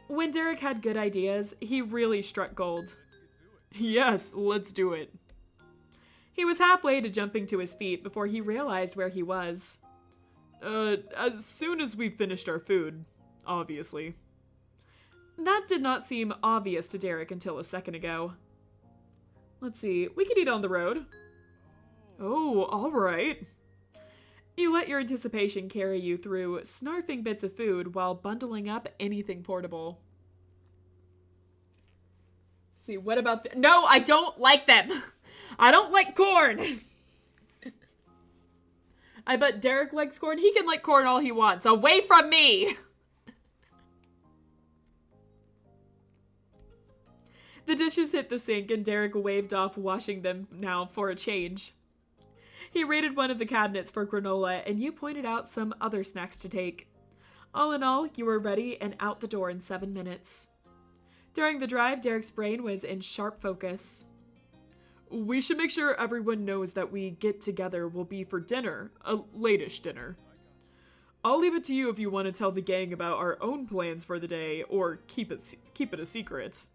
When Derek had good ideas, he really struck gold. Yes, let's do it. He was halfway to jumping to his feet before he realized where he was. As soon as we finished our food, obviously. That did not seem obvious to Derek until a second ago. Let's see, we could eat on the road. Oh, alright. You let your anticipation carry you through snarfing bits of food while bundling up anything portable. Let's see, what about no, I don't like them! I don't like corn! I bet Derek likes corn. He can like corn all he wants. Away from me! The dishes hit the sink and Derek waved off washing them now for a change. He raided one of the cabinets for granola and you pointed out some other snacks to take. All in all, you were ready and out the door in 7 minutes. During the drive, Derek's brain was in sharp focus. We should make sure everyone knows that we get together will be for dinner, a late-ish dinner. I'll leave it to you if you want to tell the gang about our own plans for the day or keep it a secret.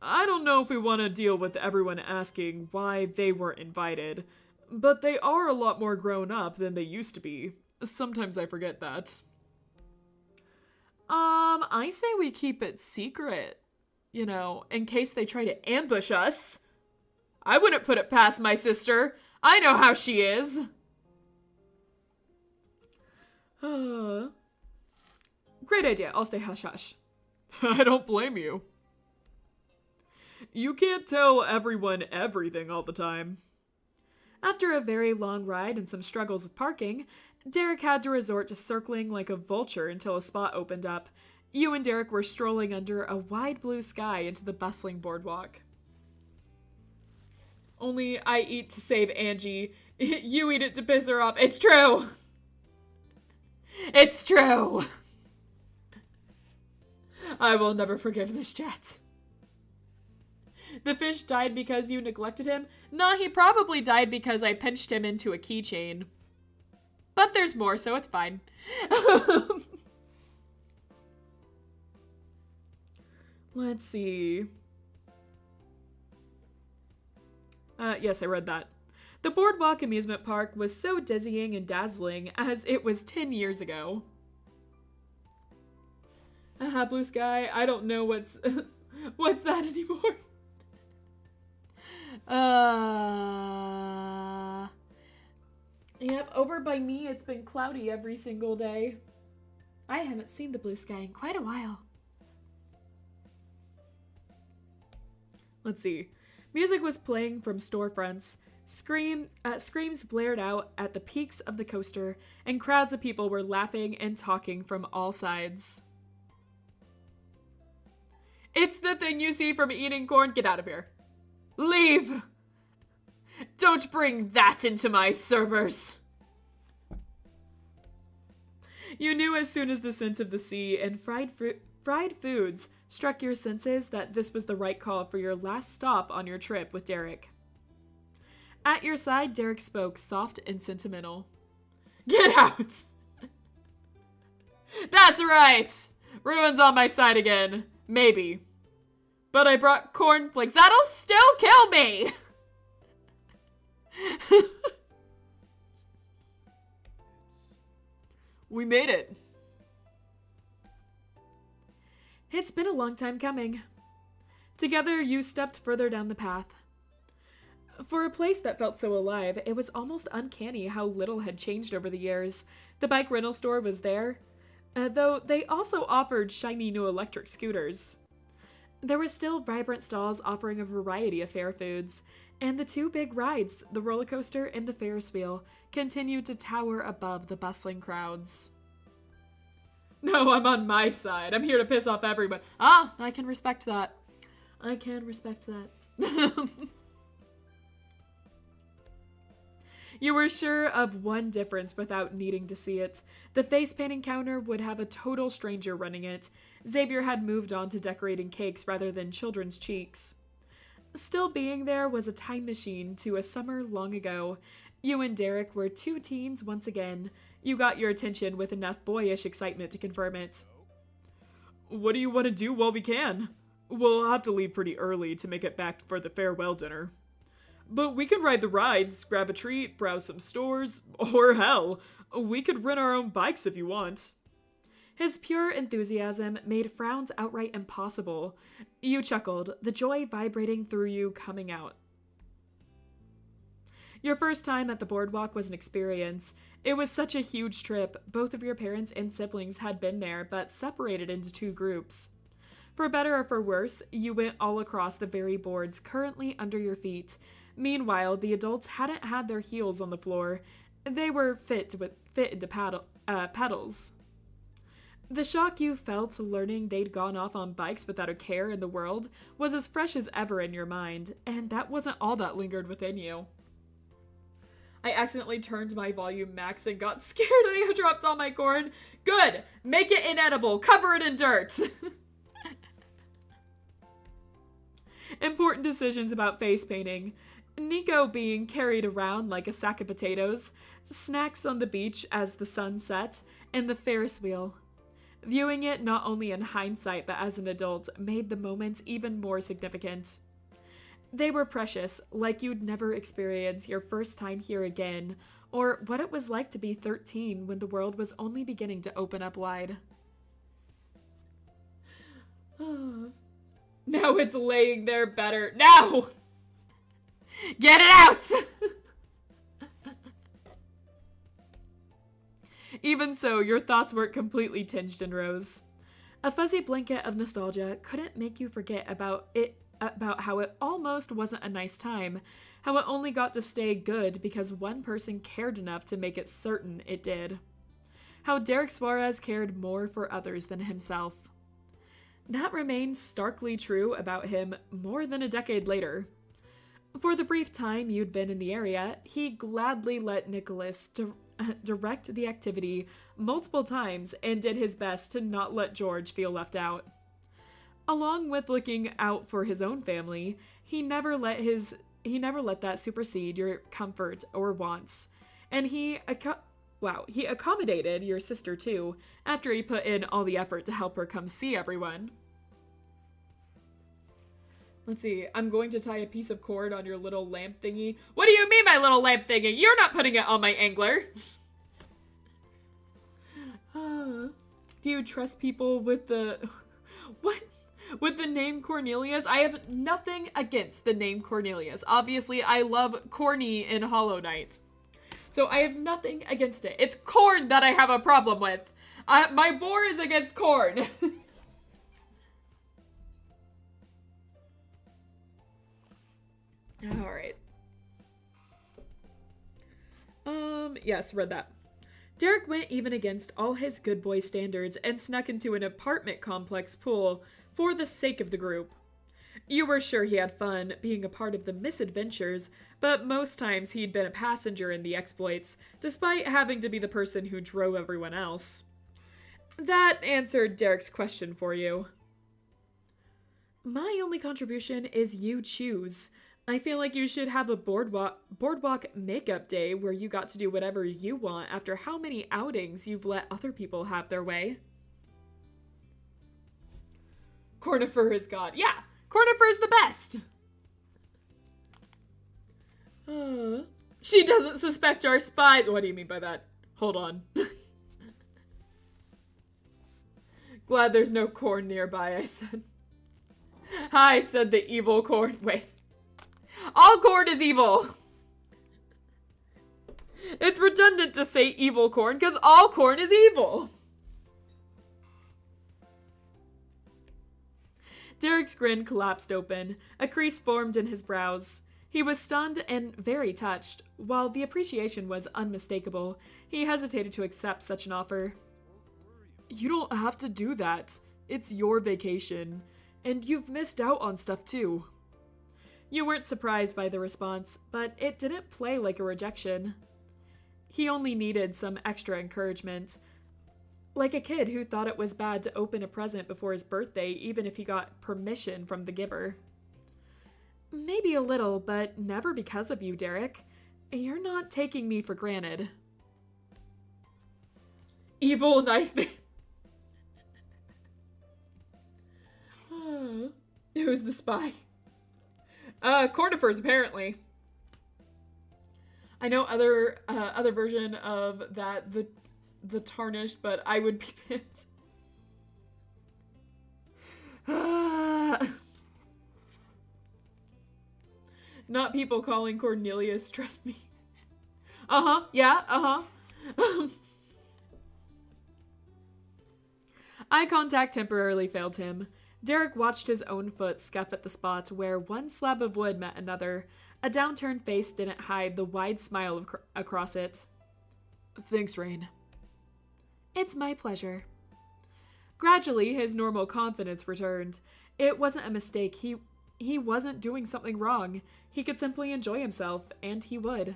I don't know if we want to deal with everyone asking why they weren't invited, but they are a lot more grown up than they used to be. Sometimes I forget that. I say we keep it secret. You know, in case they try to ambush us. I wouldn't put it past my sister. I know how she is. Great idea. I'll stay hush-hush. I don't blame you. You can't tell everyone everything all the time. After a very long ride and some struggles with parking, Derek had to resort to circling like a vulture until a spot opened up. You and Derek were strolling under a wide blue sky into the bustling boardwalk.
Only I eat to save Angie. You eat it to piss her off. It's true. It's true. I will never forgive this jet. The fish died because you neglected him? Nah, he probably died because I pinched him into a keychain. But there's more, so it's fine.
Let's see. Yes, I read that. The Boardwalk amusement park was so dizzying and dazzling as it was 10 years ago.
Blue sky. I don't know what's what's that anymore.
Yep, over by me it's been cloudy every single day. I haven't seen the blue sky in quite a while. Let's see. Music was playing from storefronts. Screams blared out at the peaks of the coaster, and crowds of people were laughing and talking from all sides.
It's the thing you see from eating corn. Get out of here. Leave. Don't bring that into my servers.
You knew as soon as the scent of the sea and fried foods struck your senses that this was the right call for your last stop on your trip with Derek. At your side, Derek spoke, soft and sentimental.
Get out! That's right! Ruin's on my side again. Maybe. But I brought cornflakes. That'll still kill me! We made it.
It's been a long time coming. Together, you stepped further down the path. For a place that felt so alive, it was almost uncanny how little had changed over the years. The bike rental store was there, though they also offered shiny new electric scooters. There were still vibrant stalls offering a variety of fair foods, and the two big rides, the roller coaster and the Ferris wheel, continued to tower above the bustling crowds.
No, I'm on my side. I'm here to piss off everyone. Ah, I can respect that.
I can respect that. You were sure of one difference without needing to see it. The face painting counter would have a total stranger running it. Xavier had moved on to decorating cakes rather than children's cheeks. Still being there was a time machine to a summer long ago. You and Derek were two teens once again. You got your attention with enough boyish excitement to confirm it.
What do you want to do while we can? We'll have to leave pretty early to make it back for the farewell dinner. But we can ride the rides, grab a treat, browse some stores, or hell, we could rent our own bikes if you want.
His pure enthusiasm made frowns outright impossible. You chuckled, the joy vibrating through you coming out. Your first time at the boardwalk was an experience. It was such a huge trip. Both of your parents and siblings had been there, but separated into two groups. For better or for worse, you went all across the very boards currently under your feet. Meanwhile, the adults hadn't had their heels on the floor. They were fit into pedals. The shock you felt learning they'd gone off on bikes without a care in the world was as fresh as ever in your mind, and that wasn't all that lingered within you.
I accidentally turned my volume max and got scared. I dropped all my corn. Good! Make it inedible. Cover it in dirt.
Important decisions about face painting. Nico being carried around like a sack of potatoes, snacks on the beach as the sun set, and the Ferris wheel. Viewing it not only in hindsight but as an adult made the moments even more significant. They were precious, like you'd never experience your first time here again, or what it was like to be 13 when the world was only beginning to open up wide.
Now it's laying there better. Now! Get it out!
Even so, your thoughts weren't completely tinged in rose. A fuzzy blanket of nostalgia couldn't make you forget about how it almost wasn't a nice time, how it only got to stay good because one person cared enough to make it certain it did. How Derek Suarez cared more for others than himself. That remains starkly true about him more than a decade later. For the brief time you'd been in the area, he gladly let Nicholas direct the activity multiple times and did his best to not let George feel left out. Along with looking out for his own family, he never let that supersede your comfort or wants. And he accommodated your sister too, after he put in all the effort to help her come see everyone. Let's see, I'm going to tie a piece of cord on your little lamp thingy. What do you mean, my little lamp thingy? You're not putting it on my angler. Do you trust people with the... What? With the name Cornelius? I have nothing against the name Cornelius. Obviously, I love Corny in Hollow Knight. So I have nothing against it. It's corn that I have a problem with. My boar is against corn. All right. Yes, read that. Derek went even against all his good boy standards and snuck into an apartment complex pool for the sake of the group. You were sure he had fun being a part of the misadventures, but most times he'd been a passenger in the exploits, despite having to be the person who drove everyone else. That answered Derek's question for you. My only contribution is you choose. I feel like you should have a boardwalk makeup day where you got to do whatever you want after how many outings you've let other people have their way. Cornifer is God. Yeah, Cornifer is the best. She doesn't suspect our spies. What do you mean by that? Hold on. Glad there's no corn nearby, I said. Hi, said the evil corn. Wait. All corn is evil. It's redundant to say evil corn because all corn is evil. Derek's grin collapsed open. A crease formed in his brows. He was stunned and very touched. While the appreciation was unmistakable, he hesitated to accept such an offer. You don't have to do that. It's your vacation. And you've missed out on stuff too. You weren't surprised by the response, but it didn't play like a rejection. He only needed some extra encouragement. Like a kid who thought it was bad to open a present before his birthday, even if he got permission from the giver. Maybe a little, but never because of you, Derek. You're not taking me for granted. Evil knife man. Who's the spy? Cornifers, apparently. I know other version of that, the tarnished, but I would be pissed. Not people calling Cornelius, trust me. Yeah, Eye contact temporarily failed him. Derek watched his own foot scuff at the spot where one slab of wood met another. A downturned face didn't hide the wide smile across it. Thanks, Rain. It's my pleasure. Gradually, his normal confidence returned. It wasn't a mistake. He wasn't doing something wrong. He could simply enjoy himself, and he would.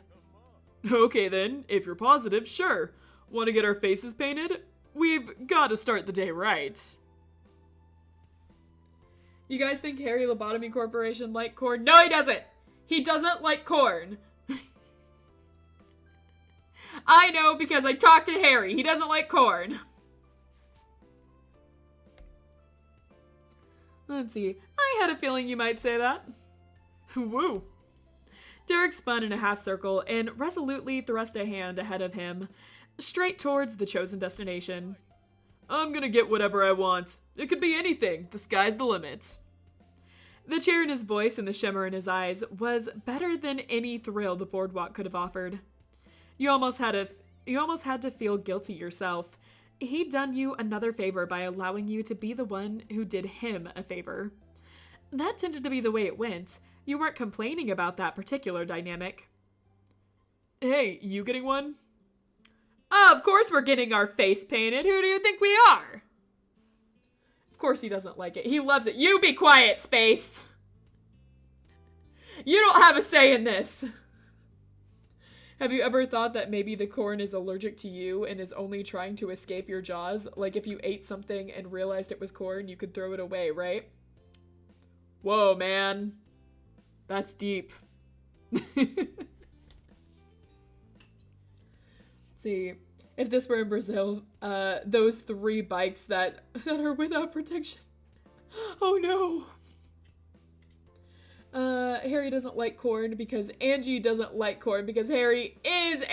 Okay then, if you're positive, sure. Want to get our faces painted? We've got to start the day right. You guys think Harry Lobotomy Corporation like corn? No, he doesn't! He doesn't like corn. I know because I talked to Harry. He doesn't like corn. Let's see. I had a feeling you might say that. Woo. Derek spun in a half circle and resolutely thrust a hand ahead of him, straight towards the chosen destination. I'm gonna get whatever I want. It could be anything. The sky's the limit. The cheer in his voice and the shimmer in his eyes was better than any thrill the boardwalk could have offered. You almost had to feel guilty yourself. He'd done you another favor by allowing you to be the one who did him a favor. That tended to be the way it went. You weren't complaining about that particular dynamic. Hey, you getting one? Of course we're getting our face painted. Who do you think we are?
course he doesn't like it. He loves it. You be quiet, Space. You don't have a say in this. Have you ever thought that maybe the corn is allergic to you and is only trying to escape your jaws? Like if you ate something and realized it was corn, you could throw it away, right? Whoa, man. That's deep. Let's see. If this were in Brazil, those 3 bikes that are without protection. Oh no. Harry doesn't like corn because Angie doesn't like corn because Harry is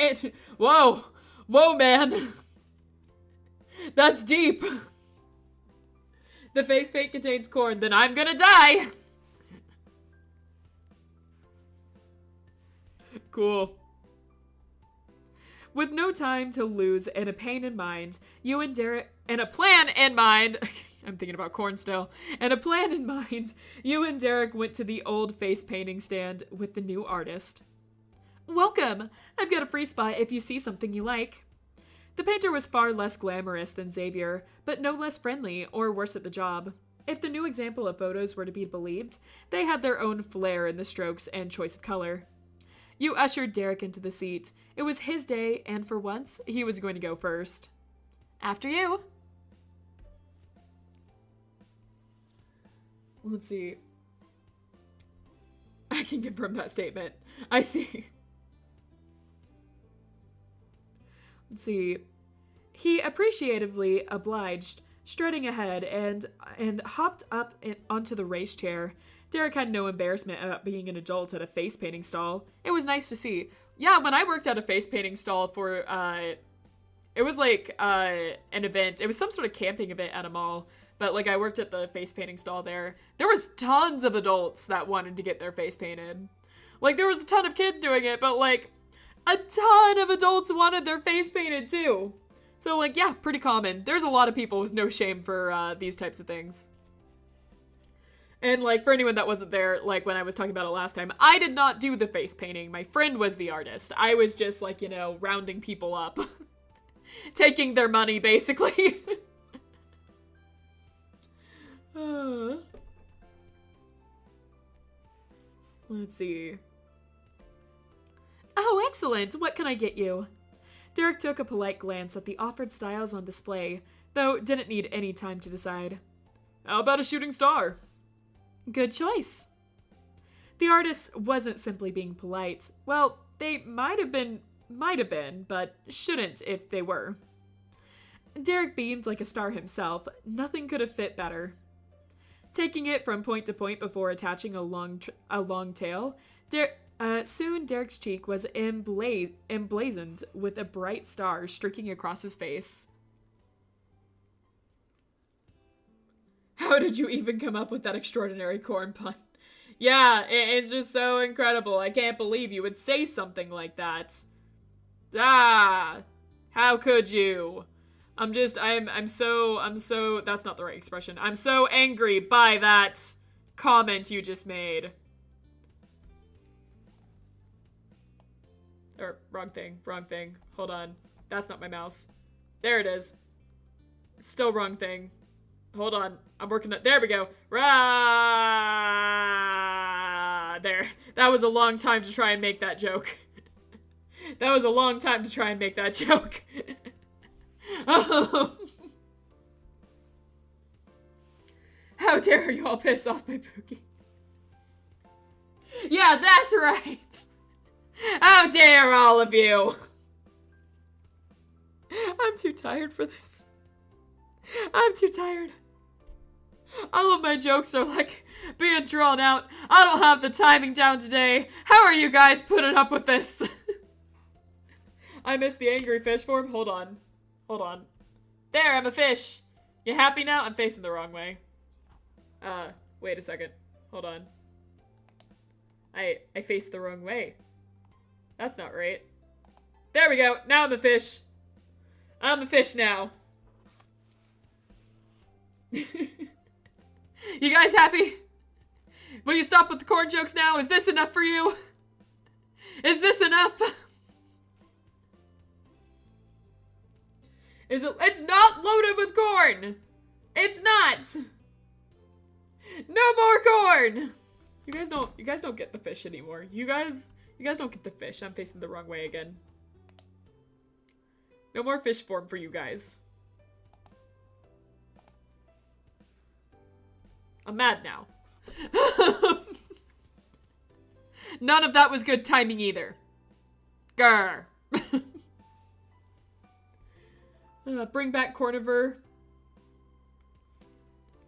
Whoa! Whoa, man! That's deep! The face paint contains corn, then I'm gonna die! Cool. With no time to lose and a pain in mind, you and Derek, and a plan in mind, I'm thinking about corn still, and a plan in mind, you and Derek went to the old face painting stand with the new artist. Welcome! I've got a free spot if you see something you like. The painter was far less glamorous than Xavier, but no less friendly or worse at the job. If the new example of photos were to be believed, they had their own flair in the strokes and choice of color. You ushered Derek into the seat. It was his day, and for once, he was going to go first. After you. Let's see. I can confirm that statement. I see. Let's see. He appreciatively obliged, strutting ahead, and hopped up onto the race chair. Derek had no embarrassment about being an adult at a face painting stall. It was nice to see. Yeah, when I worked at a face painting stall for, it was like an event. It was some sort of camping event at a mall. But like I worked at the face painting stall there. There was tons of adults that wanted to get their face painted. Like there was a ton of kids doing it, but like a ton of adults wanted their face painted too. So like, yeah, pretty common. There's a lot of people with no shame for these types of things. And like for anyone that wasn't there, like when I was talking about it last time, I did not do the face painting. My friend was the artist. I was just like, you know, rounding people up. Taking their money, basically. Let's see. Oh, excellent! What can I get you? Derek took a polite glance at the offered styles on display, though didn't need any time to decide. How about a shooting star? Good choice. The artist wasn't simply being polite. Well, they might have been, but shouldn't if they were. Derek beamed like a star himself. Nothing could have fit better. Taking it from point to point before attaching a long tail, soon Derek's cheek was emblazoned with a bright star streaking across his face. How did you even come up with that extraordinary corn pun? Yeah, it's just so incredible. I can't believe you would say something like that. Ah, how could you? I'm so, that's not the right expression. I'm so angry by that comment you just made. Or, wrong thing. Hold on. That's not my mouse. There it is. Still wrong thing. Hold on. I'm working on, there we go. Rah! There. That was a long time to try and make that joke. That was a long time to try and make that joke. How dare you all piss off my Pookie? Yeah, that's right. How dare all of you? I'm too tired for this. I'm too tired. All of my jokes are like being drawn out. I don't have the timing down today. How are you guys putting up with this? I missed the angry fish form. Hold on. There, I'm a fish. You happy now? I'm facing the wrong way. Wait a second. Hold on. I faced the wrong way. That's not right. There we go. Now I'm a fish. I'm a fish now. You guys happy? Will you stop with the corn jokes now? Is this enough for you? Is this enough? Is it? It's not loaded with corn. It's not. No more corn! You guys don't get the fish anymore. You guys don't get the fish. I'm facing the wrong way again. No more fish form for you guys. I'm mad now. None of that was good timing either. Grr. Bring back Corniver.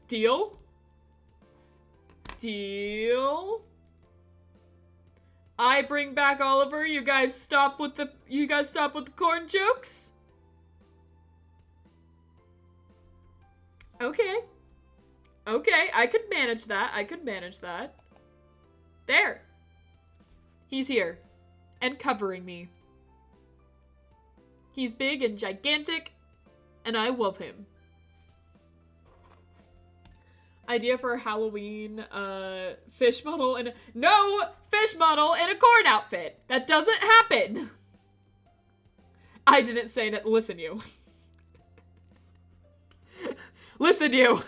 Deal? Deal? I bring back Oliver. You guys stop with the corn jokes? Okay. Okay, I could manage that. There. He's here. And covering me. He's big and gigantic, and I love him. Idea for a Halloween fish model and no fish model in a corn outfit. That doesn't happen. I didn't say that. Listen, you. Listen, you.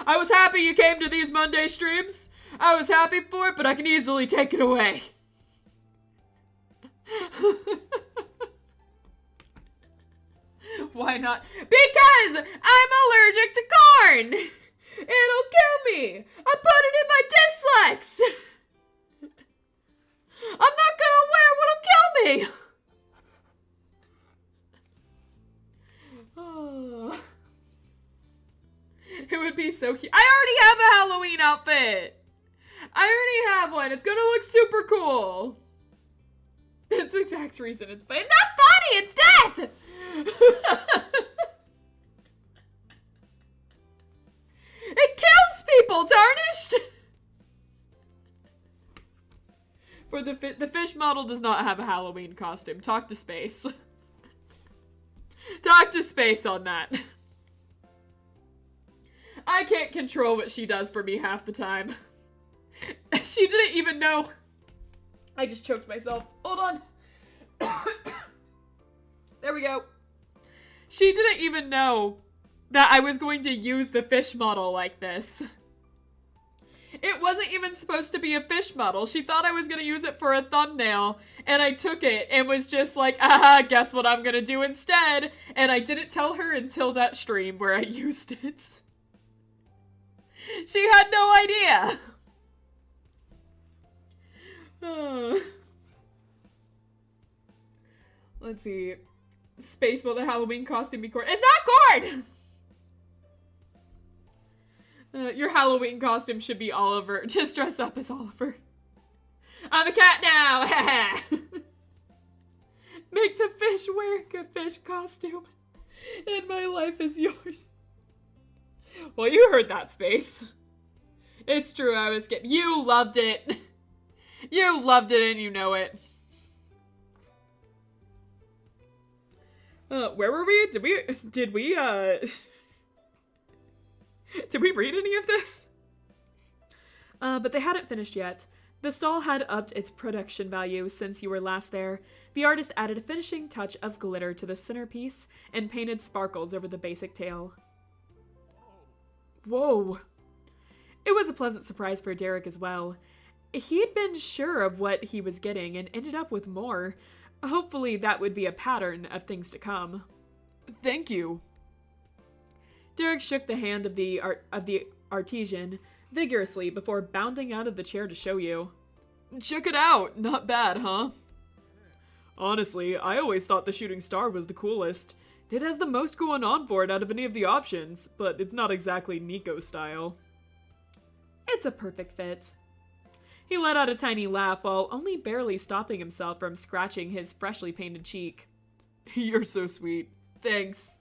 I was happy you came to these Monday streams. I was happy for it, but I can easily take it away. Why not? Because I'm allergic to corn! It'll kill me! I put it in my Dislex! I'm not gonna wear what'll kill me! Oh. It would be so cute. I already have a Halloween outfit! I already have one. It's gonna look super cool. That's the exact reason it's funny. It's not funny! It's death! It kills people, Tarnished! For the fish model does not have a Halloween costume. Talk to Space. Talk to Space on that. I can't control what she does for me half the time. She didn't even know. I just choked myself. Hold on. There we go. She didn't even know that I was going to use the fish model like this. It wasn't even supposed to be a fish model. She thought I was going to use it for a thumbnail, and I took it and was just like, guess what I'm going to do instead? And I didn't tell her until that stream where I used it. She had no idea. Let's see. Space will the Halloween costume be corn? It's not corn! Your Halloween costume should be Oliver. Just dress up as Oliver. I'm a cat now! Make the fish wearing a fish costume. And my life is yours. Well, you heard that, Space. It's true, I was kidding. You loved it. You loved it and you know it. Where were we? Did we read any of this? But they hadn't finished yet. The stall had upped its production value since you were last there. The artist added a finishing touch of glitter to the centerpiece and painted sparkles over the basic tail. Whoa. It was a pleasant surprise for Derek as well. He'd been sure of what he was getting and ended up with more. Hopefully that would be a pattern of things to come. Thank you. Derek shook the hand of the artisan vigorously before bounding out of the chair to show you. Check it out. Not bad, huh? Honestly, I always thought the shooting star was the coolest. It has the most going on for it out of any of the options, but it's not exactly Nico style. It's a perfect fit. He let out a tiny laugh while only barely stopping himself from scratching his freshly painted cheek. You're so sweet. Thanks.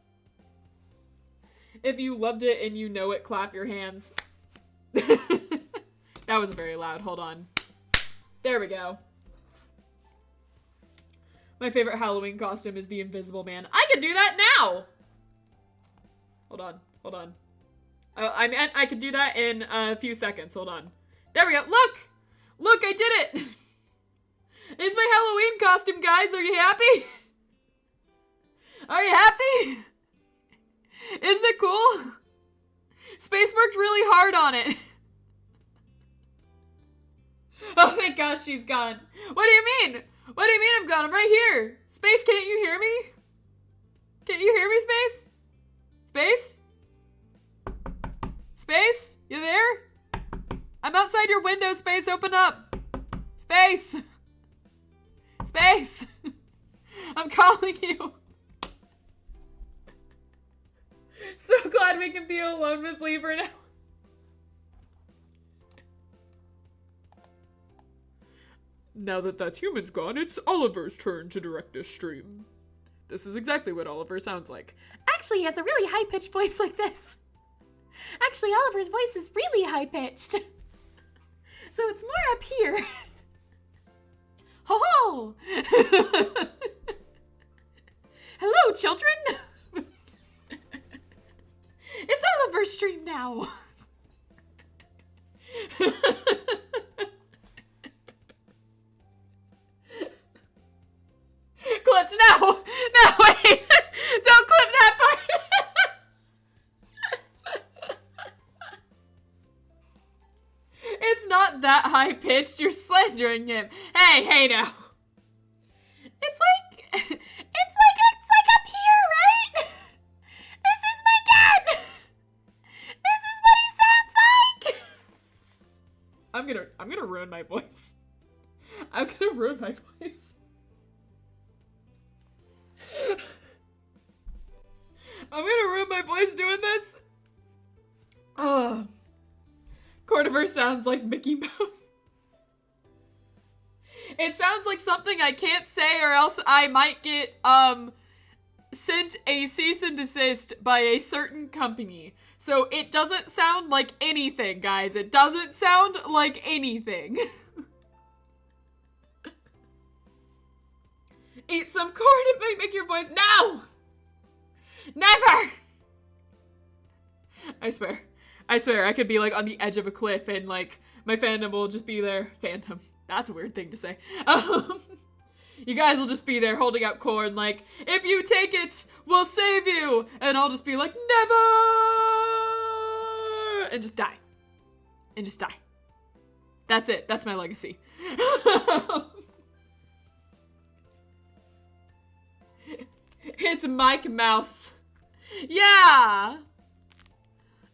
If you loved it and you know it, clap your hands. That wasn't very loud. Hold on. There we go. My favorite Halloween costume is the Invisible Man. I can do that now! Hold on. Hold on. I meant I could do that in a few seconds. Hold on. There we go. Look! Look, I did it! It's my Halloween costume, guys. Are you happy? Are you happy? Isn't it cool? Space worked really hard on it. Oh, thank God she's gone. What do you mean? What do you mean I'm gone? I'm right here. Space, can't you hear me? Can't you hear me, Space? Space? Space? You there? I'm outside your window, Space. Open up. Space. Space. I'm calling you. So glad we can be alone with Lieber now. Now that that human's gone, it's Oliver's turn to direct this stream. This is exactly what Oliver sounds like.
Actually, he has a really high-pitched voice like this. Actually, Oliver's voice is really high-pitched. So it's more up here. Ho ho! Hello, children! It's Oliver's stream now.
Clipped, no! No, wait! Don't clip that part! It's not that high-pitched, you're slandering him. Hey now. It's like up here, right? This is my cat! This is what he sounds like! I'm gonna ruin my voice. I'm gonna ruin my voice. I'm gonna ruin my voice doing this. Oh. Cordover sounds like Mickey Mouse. It sounds like something I can't say or else I might get, sent a cease and desist by a certain company. So it doesn't sound like anything, guys. It doesn't sound like anything. Eat some corn, it might make your voice. No! Never! I swear, I could be like on the edge of a cliff and like my fandom will just be there. Phantom. That's a weird thing to say. You guys will just be there holding out corn like, if you take it, we'll save you! And I'll just be like, never! And just die. And just die. That's it. That's my legacy. It's Mike Mouse. Yeah!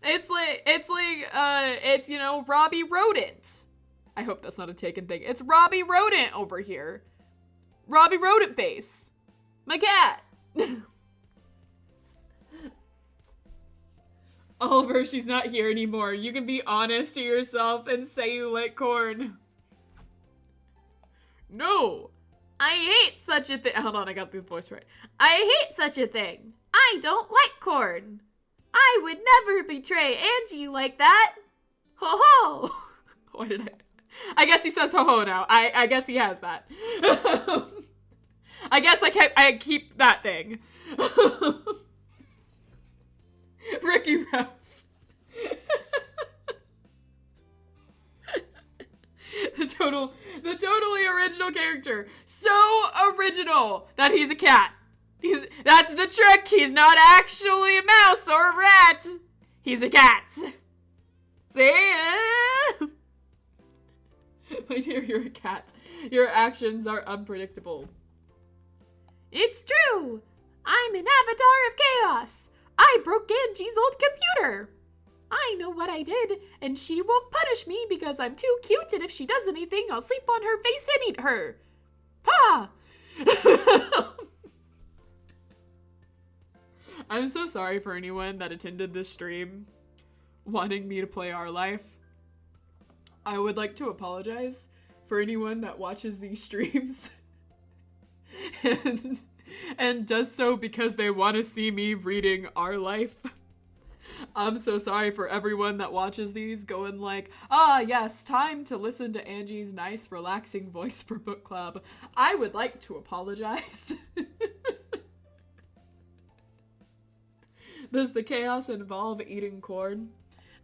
It's, you know, Robbie Rodent. I hope that's not a taken thing. It's Robbie Rodent over here. Robbie Rodent face. My cat. Oliver, she's not here anymore. You can be honest to yourself and say you like corn. No. I hate such a thing. Hold on, I got the voice right. I hate such a thing. I don't like corn. I would never betray Angie like that. Ho ho. Why did I guess he says ho ho now. I guess he has that. I guess I keep that thing. Ricky Rouse. The totally original character. So original that he's a cat. That's the trick. He's not actually a mouse or a rat. He's a cat. See? My dear, you're a cat. Your actions are unpredictable. It's true. I'm an avatar of chaos. I broke Angie's old computer. I know what I did, and she won't punish me because I'm too cute, and if she does anything, I'll sleep on her face and eat her. Pa! I'm so sorry for anyone that attended this stream wanting me to play Our Life. I would like to apologize for anyone that watches these streams and does so because they want to see me reading Our Life. I'm so sorry for everyone that watches these going like, yes, time to listen to Angie's nice, relaxing voice for book club. I would like to apologize. Does the chaos involve eating corn?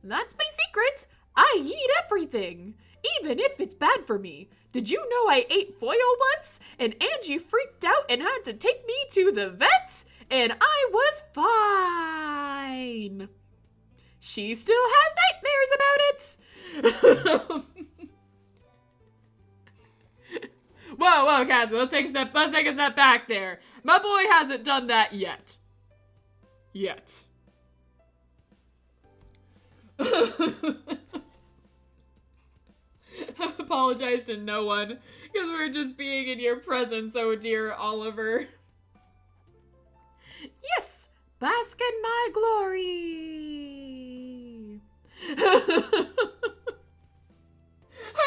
That's my secret. I eat everything, even if it's bad for me. Did you know I ate foil once? And Angie freaked out and had to take me to the vet, and I was fine. she still has nightmares about it. Whoa, Cassie, let's take a step back there. My boy hasn't done that yet. Apologize to no one, because we're just being in your presence, oh dear Oliver. Yes, bask in my glory. I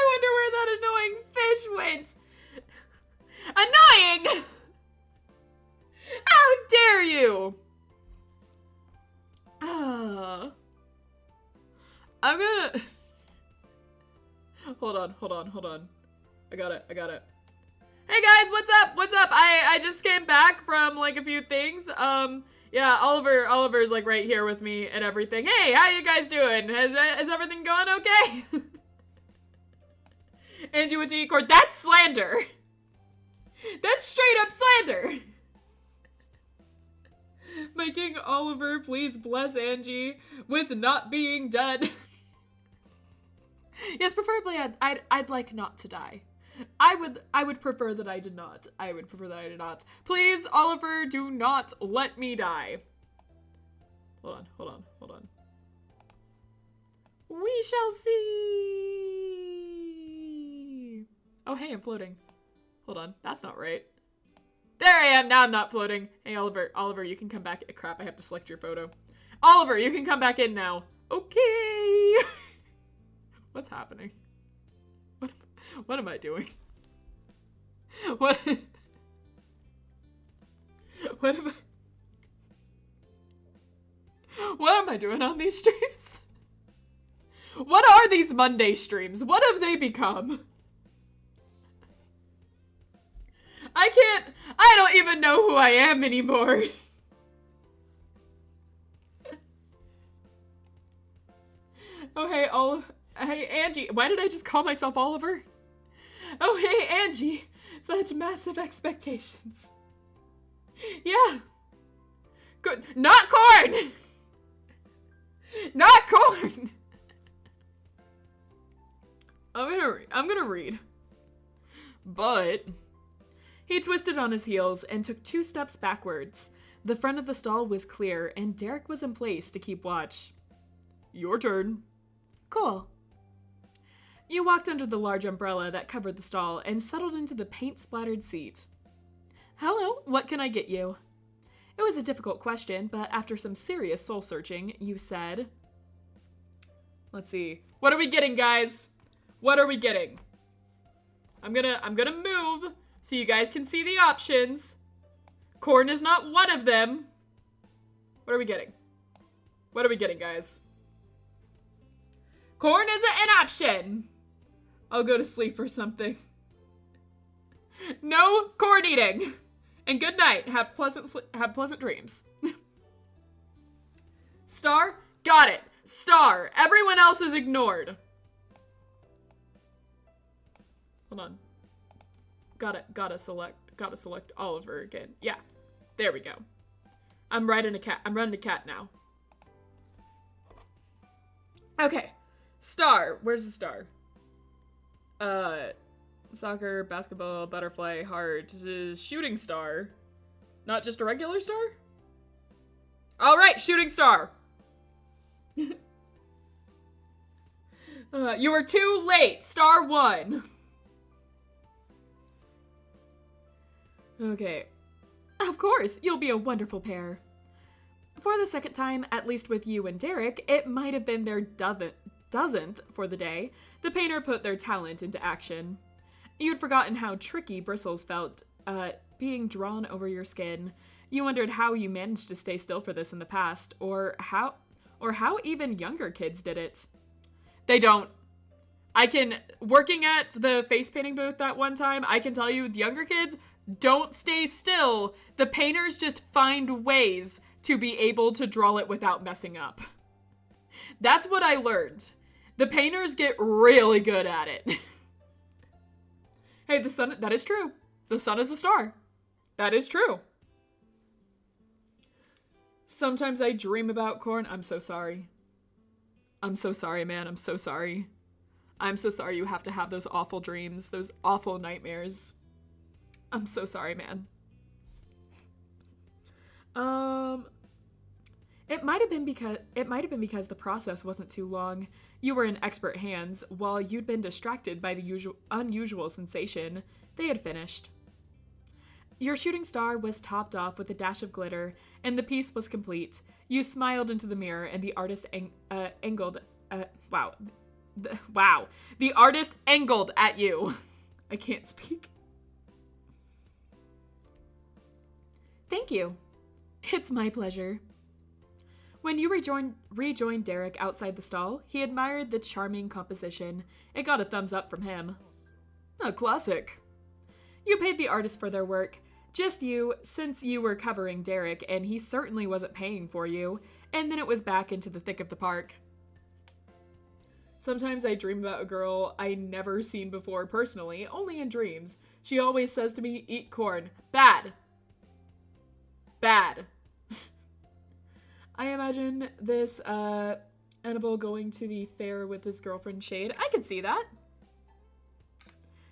wonder where that annoying fish went. Annoying! How dare you! I'm gonna... Hold on. I got it. Hey guys, what's up? I just came back from like a few things. Yeah, Oliver's like right here with me and everything. Hey, how you guys doing? Is everything going okay? Angie went to eat court. That's slander. That's straight up slander. Making Oliver please bless Angie with not being done. Yes, preferably I'd like not to die. I would prefer that I did not. Please, Oliver, do not let me die. Hold on. We shall see. Oh, hey, I'm floating. Hold on, that's not right. There I am, now I'm not floating. Hey, Oliver, you can come back. Crap, I have to select your photo. Oliver, you can come back in now. Okay. What's happening? What am I doing? What am I doing on these streams? What are these Monday streams? What have they become? I don't even know who I am anymore. Oh, hey, Angie. Why did I just call myself Oliver? Oh, hey, Angie. Such massive expectations. Yeah. Good. Not corn! Not corn! I'm gonna read. But... He twisted on his heels and took 2 steps backwards. The front of the stall was clear, and Derek was in place to keep watch. Your turn. Cool. You walked under the large umbrella that covered the stall and settled into the paint-splattered seat. Hello, what can I get you? It was a difficult question, but after some serious soul-searching, you said... Let's see. What are we getting, guys? What are we getting? I'm gonna move so you guys can see the options. Corn is not one of them. What are we getting? What are we getting, guys? Corn isn't an option. I'll go to sleep or something. No corn eating. And good night. Have pleasant dreams. Star? Got it. Star. Everyone else is ignored. Hold on. Gotta select Oliver again. Yeah. There we go. I'm running a cat now. Okay. Star. Where's the star? Soccer, basketball, butterfly, heart, shooting star. Not just a regular star? Alright, shooting star. You were too late. Star 1. Okay. Of course, you'll be a wonderful pair. For the second time, at least with you and Derek, it might have been their dozenth for the day, the painter put their talent into action. You'd forgotten how tricky bristles felt, being drawn over your skin. You wondered how you managed to stay still for this in the past, or how even younger kids did it. They don't. Working at the face painting booth that one time, I can tell you, the younger kids don't stay still. The painters just find ways to be able to draw it without messing up. That's what I learned. The painters get really good at it. Hey, the sun, that is true. The sun is a star. That is true. Sometimes I dream about corn. I'm so sorry. I'm so sorry, man. I'm so sorry. I'm so sorry you have to have those awful dreams, those awful nightmares. I'm so sorry, man.
It might have been because the process wasn't too long. You were in expert hands, while you'd been distracted by the unusual sensation. They had finished. Your shooting star was topped off with a dash of glitter, and the piece was complete. You smiled into the mirror, and the artist angled. Wow. The artist angled at you. I can't speak. Thank you. It's my pleasure. When you rejoined Derek outside the stall, he admired the charming composition. It got a thumbs up from him. A classic. You paid the artists for their work. Just you, since you were covering Derek, and he certainly wasn't paying for you. And then it was back into the thick of the park. Sometimes I dream about a girl I never seen before personally, only in dreams. She always says to me, eat corn. Bad. Bad. I imagine this Annabelle going to the fair with his girlfriend Shade. I could see that.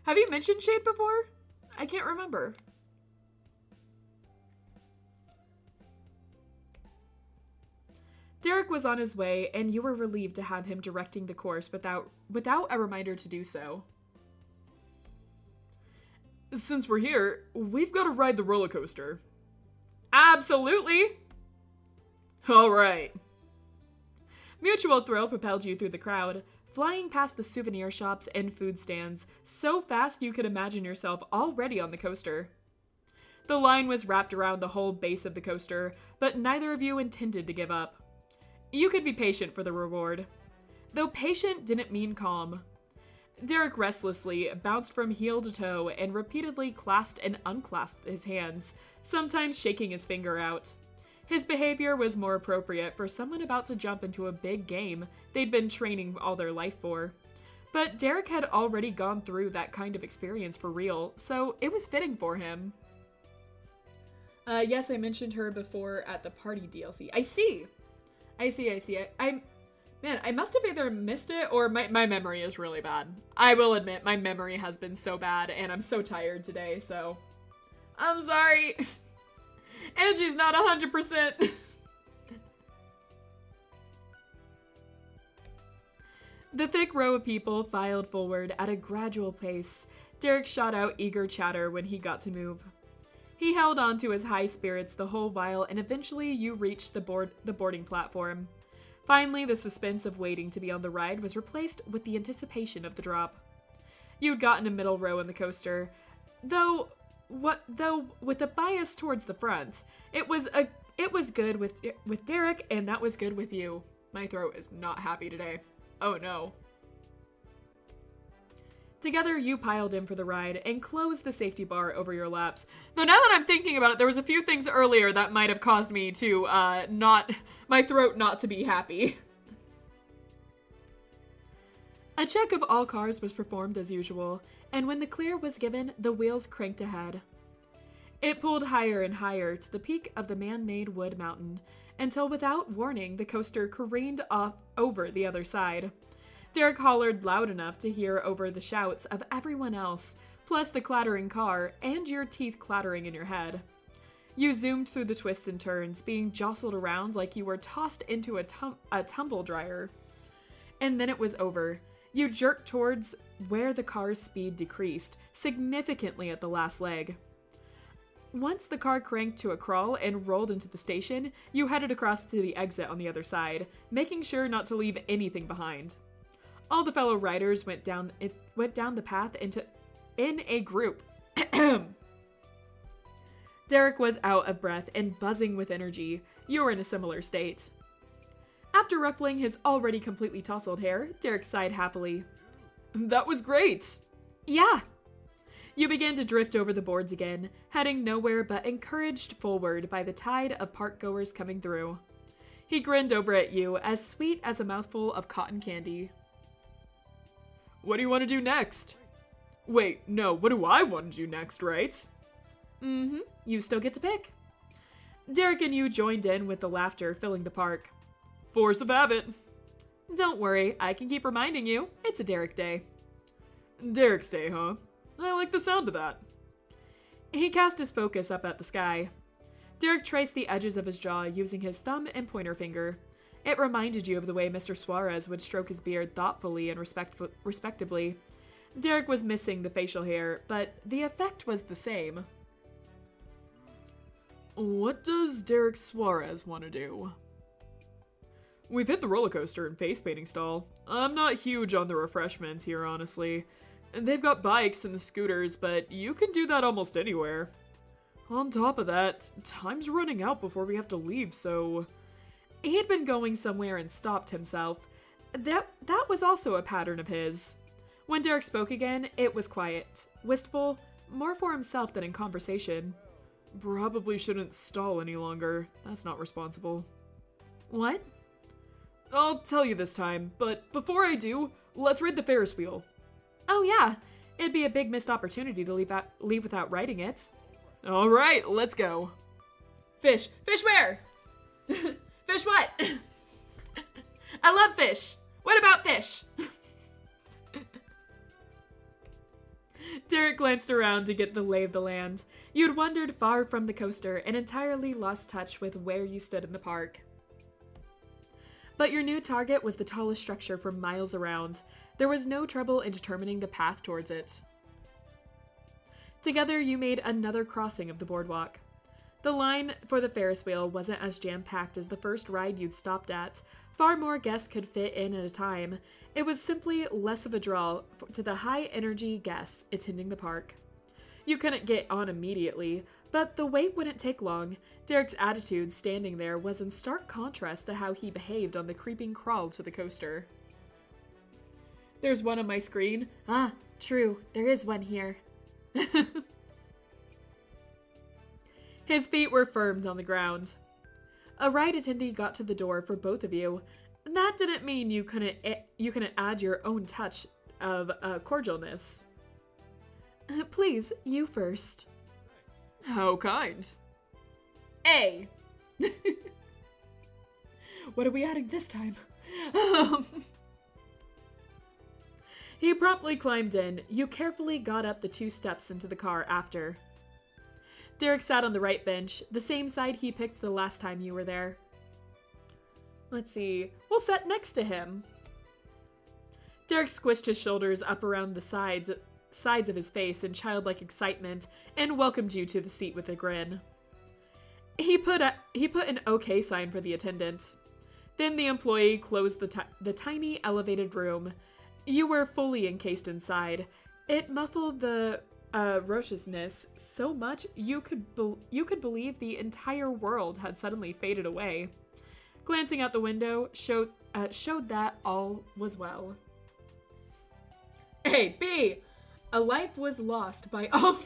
Have you mentioned Shade before? I can't remember. Derek was on his way, and you were relieved to have him directing the course without a reminder to do so. Since we're here, we've got to ride the roller coaster. Absolutely! All right. Mutual thrill propelled you through the crowd, flying past the souvenir shops and food stands, so fast you could imagine yourself already on the coaster. The line was wrapped around the whole base of the coaster, but neither of you intended to give up. You could be patient for the reward. Though patient didn't mean calm. Derek restlessly bounced from heel to toe and repeatedly clasped and unclasped his hands, sometimes shaking his finger out. His behavior was more appropriate for someone about to jump into a big game they'd been training all their life for. But Derek had already gone through that kind of experience for real, so it was fitting for him. Yes, I mentioned her before at the party DLC. I see. I must have either missed it or my memory is really bad. I will admit, my memory has been so bad and I'm so tired today, so I'm sorry. Energy's not 100%. The thick row of people filed forward at a gradual pace. Derek shot out eager chatter when he got to move. He held on to his high spirits the whole while, and eventually you reached the boarding platform. Finally, the suspense of waiting to be on the ride was replaced with the anticipation of the drop. You'd gotten a middle row in the coaster, though with a bias towards the front. It was good with Derek, and that was good with you. My throat is not happy today. Oh no. Together, you piled in for the ride and closed the safety bar over your laps. Though now that I'm thinking about it, there was a few things earlier that might have caused me to my throat not to be happy. A check of all cars was performed as usual, and when the clear was given, the wheels cranked ahead. It pulled higher and higher to the peak of the man-made wood mountain, until without warning, the coaster careened off over the other side. Derek hollered loud enough to hear over the shouts of everyone else, plus the clattering car and your teeth clattering in your head. You zoomed through the twists and turns, being jostled around like you were tossed into a tumble dryer. And then it was over. You jerked towards where the car's speed decreased, significantly at the last leg. Once the car cranked to a crawl and rolled into the station, you headed across to the exit on the other side, making sure not to leave anything behind. All the fellow riders went down the path in a group. Derek was out of breath and buzzing with energy. You were in a similar state. After ruffling his already completely tousled hair, Derek sighed happily. That was great! Yeah! You began to drift over the boards again, heading nowhere but encouraged forward by the tide of park-goers coming through. He grinned over at you, as sweet as a mouthful of cotton candy. What do you want to do next? Wait, no, what do I want to do next, right? Mm-hmm, you still get to pick. Derek and you joined in with the laughter filling the park. Force of habit. Don't worry, I can keep reminding you. It's a Derek day.
Derek's day, huh? I like the sound of that.
He cast his focus up at the sky. Derek traced the edges of his jaw using his thumb and pointer finger. It reminded you of the way Mr. Suarez would stroke his beard thoughtfully and respectably. Derek was missing the facial hair, but the effect was the same.
What does Derek Suarez want to do? We've hit the roller coaster and face painting stall. I'm not huge on the refreshments here, honestly. They've got bikes and scooters, but you can do that almost anywhere. On top of that, time's running out before we have to leave, so...
He'd been going somewhere and stopped himself. That was also a pattern of his. When Derek spoke again, it was quiet, wistful, more for himself than in conversation.
Probably shouldn't stall any longer. That's not responsible.
What?
I'll tell you this time, but before I do, let's ride the Ferris wheel.
Oh yeah, it'd be a big missed opportunity to leave without riding it.
All right, let's go.
Fish. Fish where? Fish what? I love fish. What about fish?
Derek glanced around to get the lay of the land. You'd wandered far from the coaster and entirely lost touch with where you stood in the park. But your new target was the tallest structure for miles around. There was no trouble in determining the path towards it. Together, you made another crossing of the boardwalk. The line for the Ferris wheel wasn't as jam-packed as the first ride you'd stopped at. Far more guests could fit in at a time. It was simply less of a draw to the high-energy guests attending the park. You couldn't get on immediately, but the wait wouldn't take long. Derek's attitude standing there was in stark contrast to how he behaved on the creeping crawl to the coaster.
There's one on my screen.
Ah, true. There is one here. His feet were firmed on the ground. A ride attendee got to the door for both of you. That didn't mean you couldn't add your own touch of cordialness. Please, you first.
How kind.
A. What are we adding this time?
He promptly climbed in. You carefully got up the 2 steps into the car after. Derek sat on the right bench, the same side he picked the last time you were there. Let's see, we'll sit next to him. Derek squished his shoulders up around the sides of his face in childlike excitement and welcomed you to the seat with a grin. He put an okay sign for the attendant. Then the employee closed the tiny elevated room. You were fully encased inside. It muffled the raucousness so much you could believe the entire world had suddenly faded away. Glancing out the window showed that all was well.
A. B. A life was lost by all.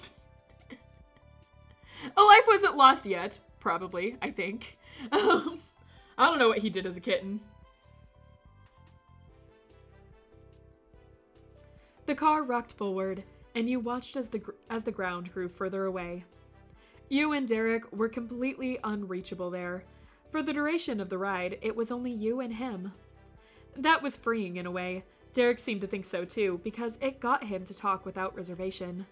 A life wasn't lost yet, probably, I think. I don't know what he did as a kitten.
The car rocked forward, and you watched as the ground grew further away. You and Derek were completely unreachable there. For the duration of the ride, it was only you and him. That was freeing in a way. Derek seemed to think so too, because it got him to talk without reservation.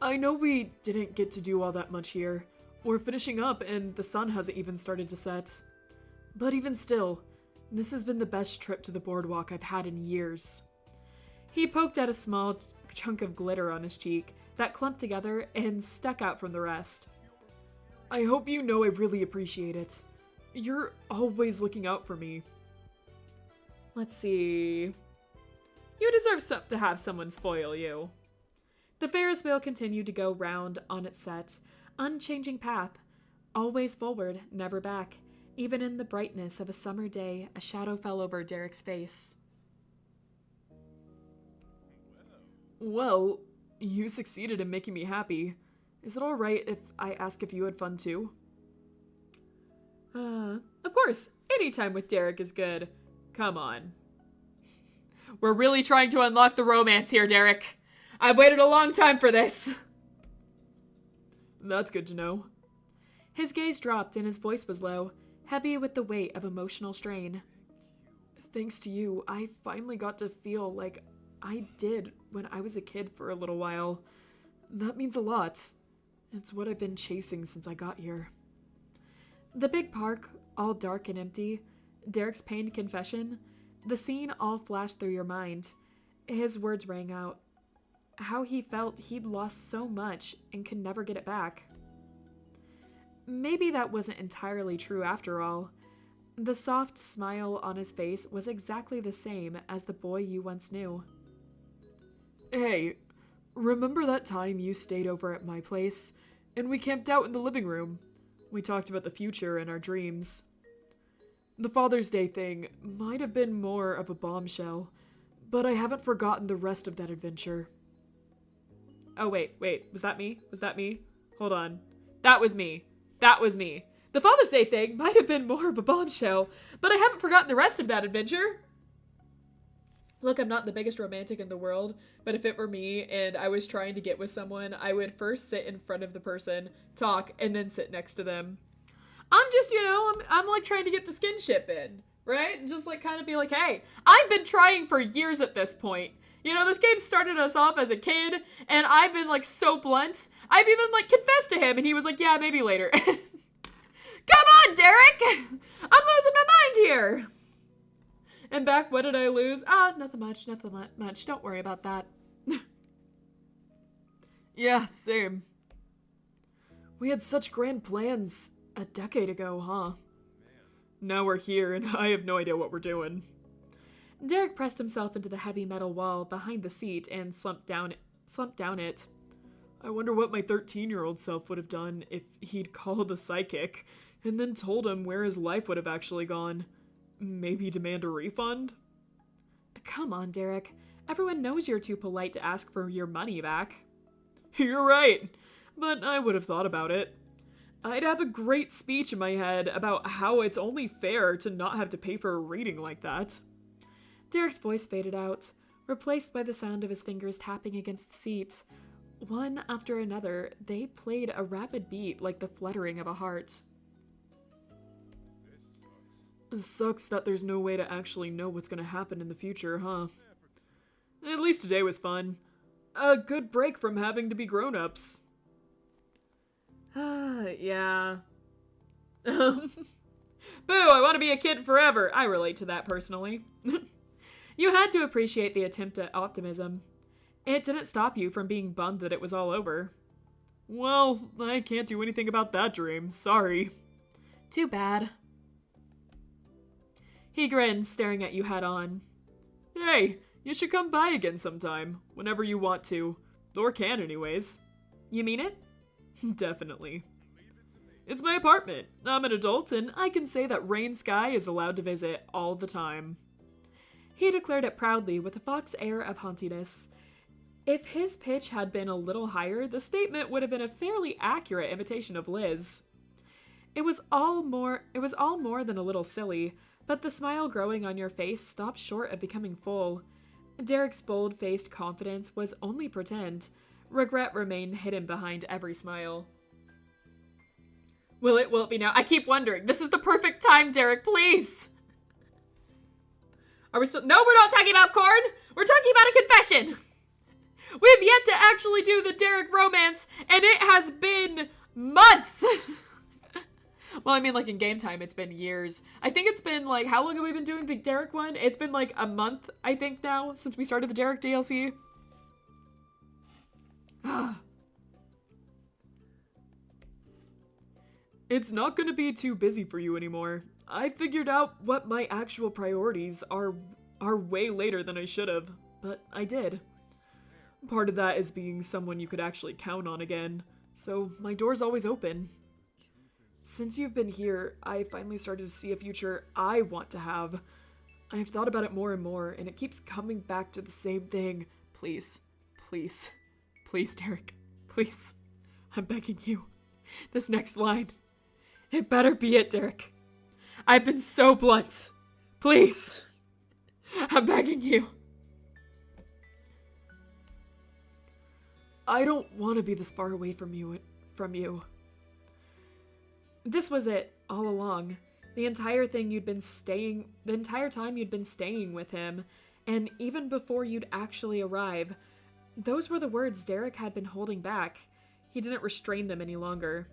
I know we didn't get to do all that much here. We're finishing up and the sun hasn't even started to set. But even still, this has been the best trip to the boardwalk I've had in years.
He poked at a small chunk of glitter on his cheek that clumped together and stuck out from the rest.
I hope you know I really appreciate it. You're always looking out for me.
Let's see. You deserve to have someone spoil you. The Ferris wheel continued to go round on its set, unchanging path, always forward, never back. Even in the brightness of a summer day, a shadow fell over Derek's face.
Well, you succeeded in making me happy. Is it alright if I ask if you had fun too?
Of course, any time with Derek is good. Come on.
We're really trying to unlock the romance here, Derek. I've waited a long time for this.
That's good to know.
His gaze dropped and his voice was low, heavy with the weight of emotional strain. Thanks to you, I finally got to feel like I did when I was a kid for a little while. That means a lot. It's what I've been chasing since I got here. The big park, all dark and empty, Derek's pained confession, the scene all flashed through your mind. His words rang out. How he felt he'd lost so much and could never get it back. Maybe that wasn't entirely true after all. The soft smile on his face was exactly the same as the boy you once knew.
Hey, remember that time you stayed over at my place, and we camped out in the living room? We talked about the future and our dreams. The Father's Day thing might have been more of a bombshell, but I haven't forgotten the rest of that adventure.
Oh, wait, was that me? Was that me? Hold on. That was me. The Father's Day thing might have been more of a bombshell, but I haven't forgotten the rest of that adventure. Look, I'm not the biggest romantic in the world, but if it were me and I was trying to get with someone, I would first sit in front of the person, talk, and then sit next to them. I'm just, I'm like trying to get the skinship in, right? And just like kind of be like, hey, I've been trying for years at this point. This game started us off as a kid, and I've been like so blunt. I've even like confessed to him, and he was like, yeah, maybe later. Come on, Derek! I'm losing my mind here! And back, what did I lose? Nothing much. Don't worry about that.
Yeah, same. We had such grand plans a decade ago, huh? Now we're here, and I have no idea what we're doing.
Derek pressed himself into the heavy metal wall behind the seat and slumped down it.
I wonder what my 13-year-old self would have done if he'd called a psychic and then told him where his life would have actually gone. Maybe demand a refund?
Come on, Derek. Everyone knows you're too polite to ask for your money back.
You're right, but I would have thought about it. I'd have a great speech in my head about how it's only fair to not have to pay for a reading like that.
Derek's voice faded out, replaced by the sound of his fingers tapping against the seat. One after another, they played a rapid beat like the fluttering of a heart.
It sucks that there's no way to actually know what's going to happen in the future, huh? At least today was fun. A good break from having to be grown-ups.
Yeah. Boo, I want to be a kid forever. I relate to that personally. You had to appreciate the attempt at optimism. It didn't stop you from being bummed that it was all over.
Well, I can't do anything about that dream. Sorry.
Too bad. He grinned, staring at you head on.
Hey, you should come by again sometime, whenever you want to. Or can, anyways.
You mean it?
Definitely. It's my apartment. I'm an adult, and I can say that Rain Sky is allowed to visit all the time.
He declared it proudly with a fox air of haughtiness. If his pitch had been a little higher, the statement would have been a fairly accurate imitation of Liz. It was all more than a little silly, but the smile growing on your face stopped short of becoming full. Derek's bold-faced confidence was only pretend. Regret remained hidden behind every smile. Will it be now? I keep wondering. This is the perfect time, Derek, please! Are we still— No, we're not talking about corn! We're talking about a confession! We've yet to actually do the Derek romance, and it has been months! Well, I mean, like, in game time, it's been years. I think it's been, like, how long have we been doing the Derek one? It's been, like, a month, I think, now, since we started the Derek DLC.
It's not gonna be too busy for you anymore. I figured out what my actual priorities are way later than I should have, but I did. Part of that is being someone you could actually count on again, so my door's always open. Since you've been here, I finally started to see a future I want to have. I've thought about it more and more, and it keeps coming back to the same thing.
Please, Derek, please. I'm begging you. This next line. It better be it, Derek. I've been so blunt. Please. I'm begging you.
I don't want to be this far away from you.
This was it, all along. The entire time you'd been staying with him, and even before you'd actually arrive. Those were the words Derek had been holding back. He didn't restrain them any longer.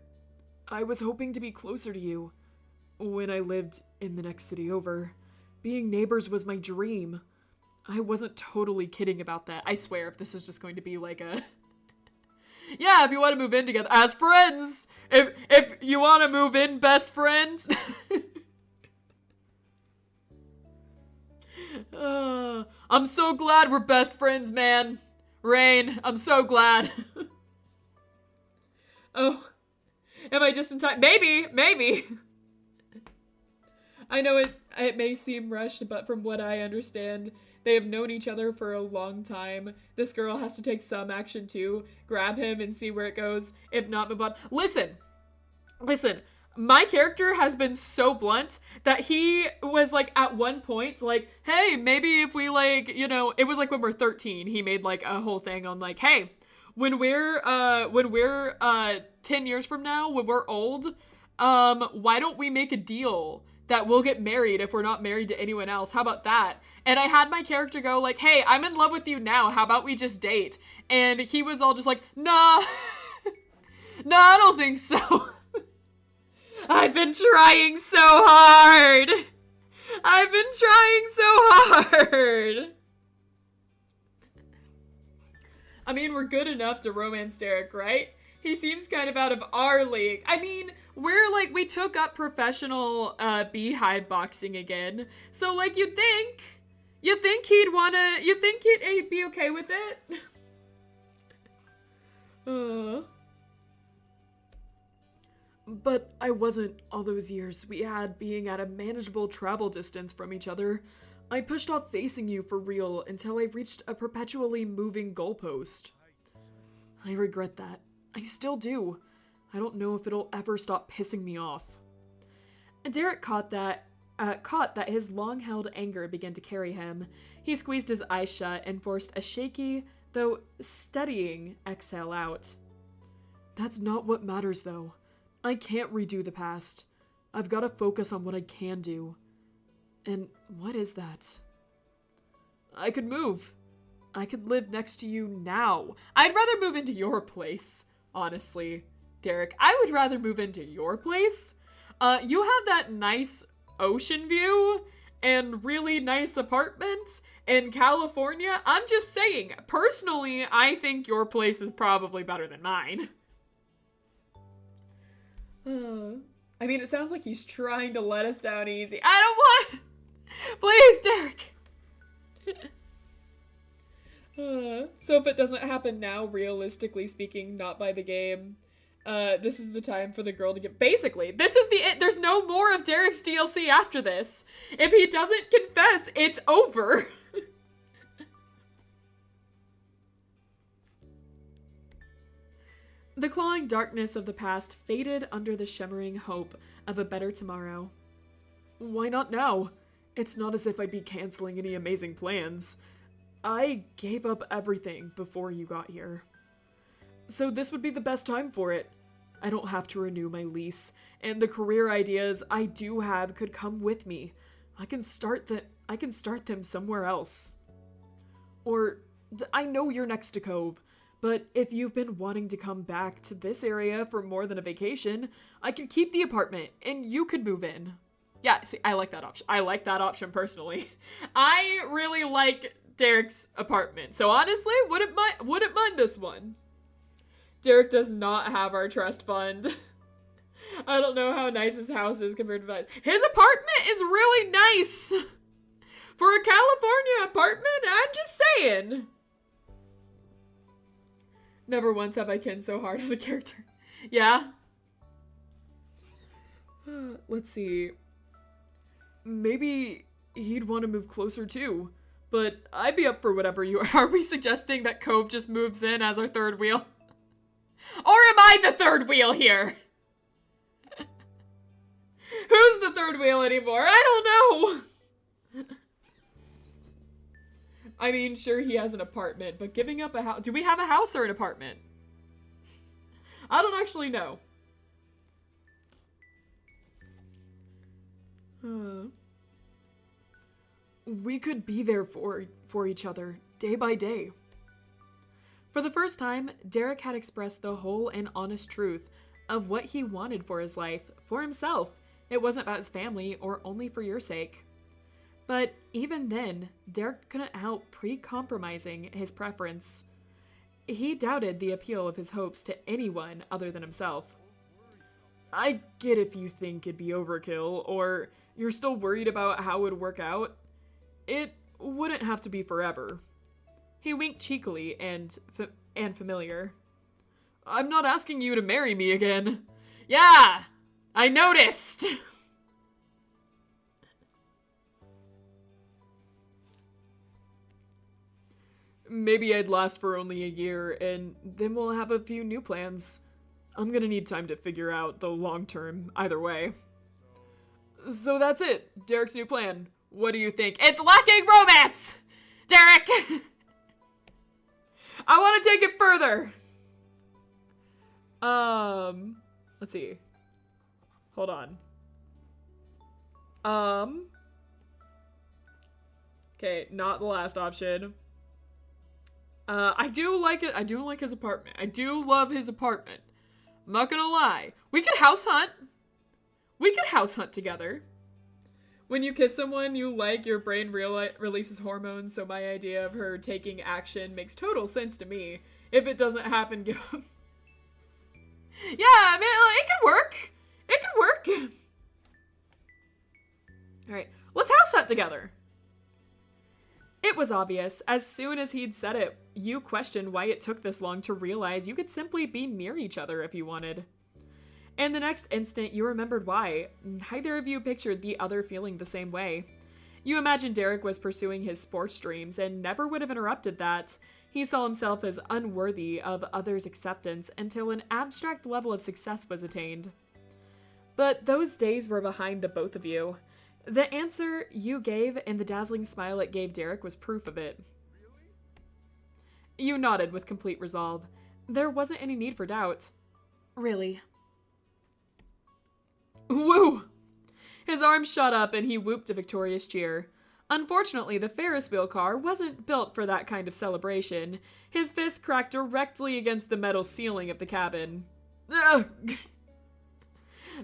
I was hoping to be closer to you when I lived in the next city over. Being neighbors was my dream. I wasn't totally kidding about that. I swear, if this is just going to be like a... yeah, if you want to move in together as friends. If you want to move in best friends. I'm so glad we're best friends, man. Rain, I'm so glad. Oh, am I just in time? Maybe. I know it may seem rushed, but from what I understand, they have known each other for a long time. This girl has to take some action too. Grab him and see where it goes. If not, move on. Listen. My character has been so blunt that he was like at one point like, hey, maybe if we like, you know, it was like when we're 13, he made like a whole thing on like, hey, when we're 10 years from now, when we're old, why don't we make a deal that we'll get married if we're not married to anyone else? How about that? And I had my character go like, hey, I'm in love with you now. How about we just date? And he was all just like, nah, nah, I don't think so. I've been trying so hard. I mean, we're good enough to romance Derek, right? He seems kind of out of our league. I mean, we took up professional beehive boxing again. So like you'd think he'd be okay with it. But I wasn't all those years we had being at a manageable travel distance from each other. I pushed off facing you for real until I reached a perpetually moving goalpost. I regret that. I still do. I don't know if it'll ever stop pissing me off. And Derek caught that his long-held anger began to carry him. He squeezed his eyes shut and forced a shaky, though steadying, exhale out. That's not what matters, though. I can't redo the past. I've got to focus on what I can do. And what is that? I could move. I could live next to you now. I'd rather move into your place, honestly, Derek. I would rather move into your place. You have that nice ocean view and really nice apartments in California. I'm just saying, personally, I think your place is probably better than mine. I mean, it sounds like he's trying to let us down easy. I don't want... Please, Derek. So if it doesn't happen now, realistically speaking, not by the game, this is the time for the girl to get... Basically, this is the... There's no more of Derek's DLC after this. If he doesn't confess, it's over. The clawing darkness of the past faded under the shimmering hope of a better tomorrow. Why not now? It's not as if I'd be canceling any amazing plans. I gave up everything before you got here. So this would be the best time for it. I don't have to renew my lease, and the career ideas I do have could come with me. I can start them somewhere else. Or, I know you're next to Cove, but if you've been wanting to come back to this area for more than a vacation, I could keep the apartment, and you could move in. Yeah, see, I like that option. I like that option personally. I really like Derek's apartment, so honestly, wouldn't mind this one. Derek does not have our trust fund. I don't know how nice his house is compared to mine. His apartment is really nice. For a California apartment, I'm just saying. Never once have I kenned so hard on a character. Yeah? Let's see. Maybe he'd want to move closer too. But I'd be up for whatever you are. Are we suggesting that Cove just moves in as our third wheel? Or am I the third wheel here? Who's the third wheel anymore? I don't know. I mean, sure, he has an apartment, but giving up a house... Do we have a house or an apartment? I don't actually know.
we could be there for each other, day by day.
For the first time, Derek had expressed the whole and honest truth of what he wanted for his life, for himself. It wasn't about his family or only for your sake. But even then, Derek couldn't help pre-compromising his preference. He doubted the appeal of his hopes to anyone other than himself.
I get if you think it'd be overkill, or you're still worried about how it would work out. It wouldn't have to be forever.
He winked cheekily and familiar.
I'm not asking you to marry me again. Yeah, I noticed. Maybe I'd last for only a year, and then we'll have a few new plans. I'm gonna need time to figure out the long term, either way. So that's it, Derek's new plan. What do you think?
It's lacking romance! Derek!
I want to take it further! Let's see. Hold on. Okay, not the last option. I do like it. I do like his apartment. I do love his apartment. I'm not gonna lie. We could house hunt. We could house hunt together. When you kiss someone you like, your brain releases hormones, so my idea of her taking action makes total sense to me. If it doesn't happen, give up. Yeah, I mean, it could work. It could work. Alright, let's house hunt together.
It was obvious. As soon as he'd said it, you questioned why it took this long to realize you could simply be near each other if you wanted. And the next instant, you remembered why. Neither of you pictured the other feeling the same way. You imagined Derek was pursuing his sports dreams and never would have interrupted that. He saw himself as unworthy of others' acceptance until an abstract level of success was attained. But those days were behind the both of you. The answer you gave and the dazzling smile it gave Derek was proof of it. You nodded with complete resolve. There wasn't any need for doubt. Really.
Woo! His arms shot up and he whooped a victorious cheer. Unfortunately, the Ferris wheel car wasn't built for that kind of celebration. His fist cracked directly against the metal ceiling of the cabin. Ugh.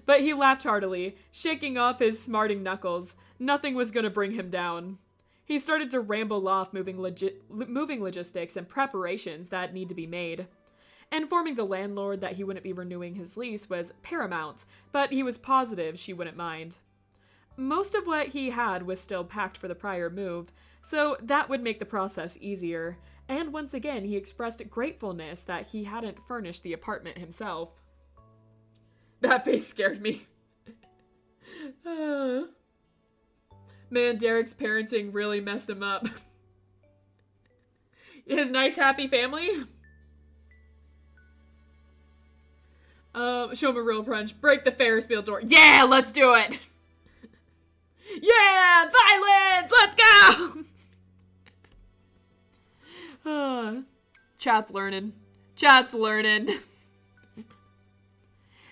But he laughed heartily, shaking off his smarting knuckles. Nothing was going to bring him down. He started to ramble off moving logistics and preparations that need to be made. Informing the landlord that he wouldn't be renewing his lease was paramount, but he was positive she wouldn't mind. Most of what he had was still packed for the prior move, so that would make the process easier, and once again he expressed gratefulness that he hadn't furnished the apartment himself. That face scared me. Man, Derek's parenting really messed him up. His nice, happy family? Show him a real punch. Break the Ferris wheel door. Yeah, let's do it! Yeah, violence! Let's go! Chat's learning. Chat's learning.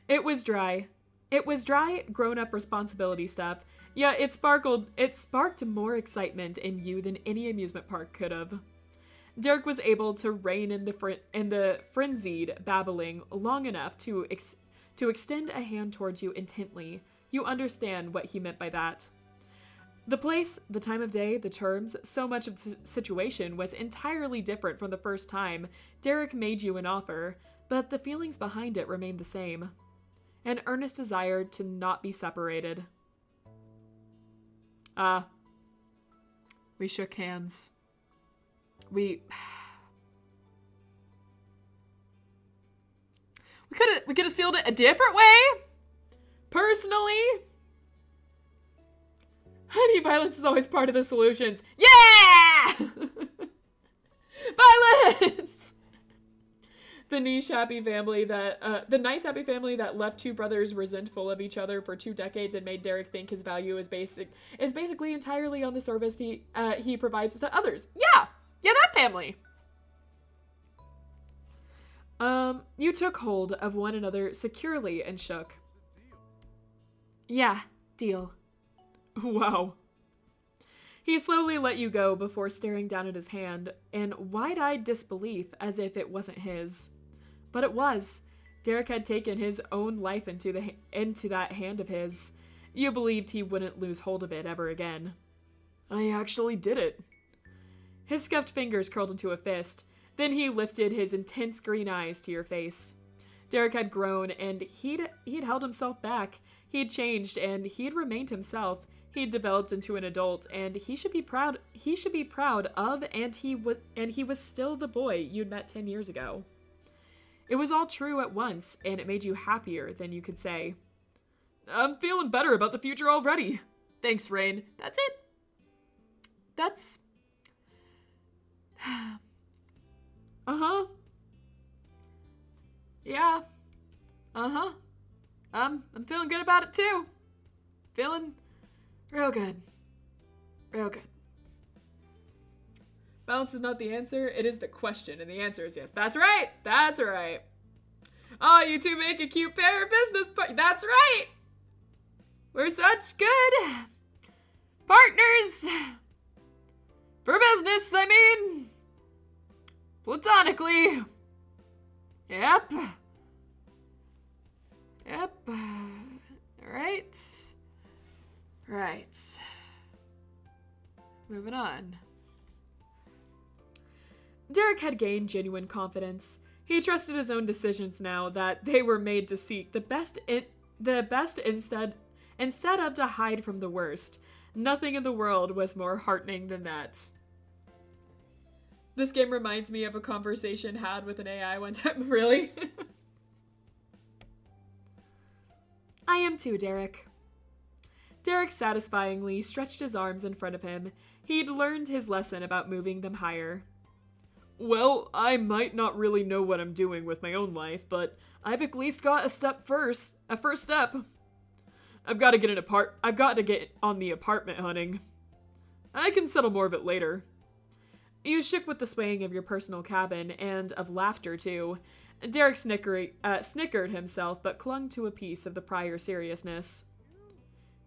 It was dry. It was dry, grown-up responsibility stuff. Yeah, it sparked more excitement in you than any amusement park could have. Derek was able to rein in the frenzied babbling long enough to extend a hand towards you intently. You understand what he meant by that. The place, the time of day, the terms, so much of the situation was entirely different from the first time Derek made you an offer, but the feelings behind it remained the same. An earnest desire to not be separated. We shook hands. We could have sealed it a different way. Personally, honey, violence is always part of the solutions. Yeah! Violence! The nice happy family that left two brothers resentful of each other for 2 decades and made Derek think his value is basically entirely on the service he provides to others. Yeah, that family. You took hold of one another securely and shook. Yeah, deal. Wow.
He slowly let you go before staring down at his hand in wide-eyed disbelief as if it wasn't his. But it was. Derek had taken his own life into that hand of his. You believed he wouldn't lose hold of it ever again.
I actually did it.
His scuffed fingers curled into a fist. Then he lifted his intense green eyes to your face. Derek had grown, and he'd held himself back. He'd changed, and he'd remained himself. He'd developed into an adult, and he should be proud. He should be proud of, and he was still the boy you'd met 10 years ago. It was all true at once, and it made you happier than you could say.
I'm feeling better about the future already. Thanks, Rain.
That's it. That's...
Uh-huh.
Yeah. Uh-huh. I'm feeling good about it too. Feeling real good. Real good. Balance is not the answer, it is the question, and the answer is yes. That's right. That's right. Oh, you two make a cute pair of business That's right. We're such good partners. For business, I mean. Platonically. Yep. Alright. Right. Moving on.
Derek had gained genuine confidence. He trusted his own decisions now that they were made to seek the best instead of to hide from the worst. Nothing in the world was more heartening than that.
This game reminds me of a conversation had with an AI one time. Really?
I am too, Derek. Derek satisfyingly stretched his arms in front of him. He'd learned his lesson about moving them higher.
Well, I might not really know what I'm doing with my own life, but I've at least got a first step. I've got to get on the apartment hunting. I can settle more of it later.
You shook with the swaying of your personal cabin, and of laughter, too. Derek snickered himself, but clung to a piece of the prior seriousness.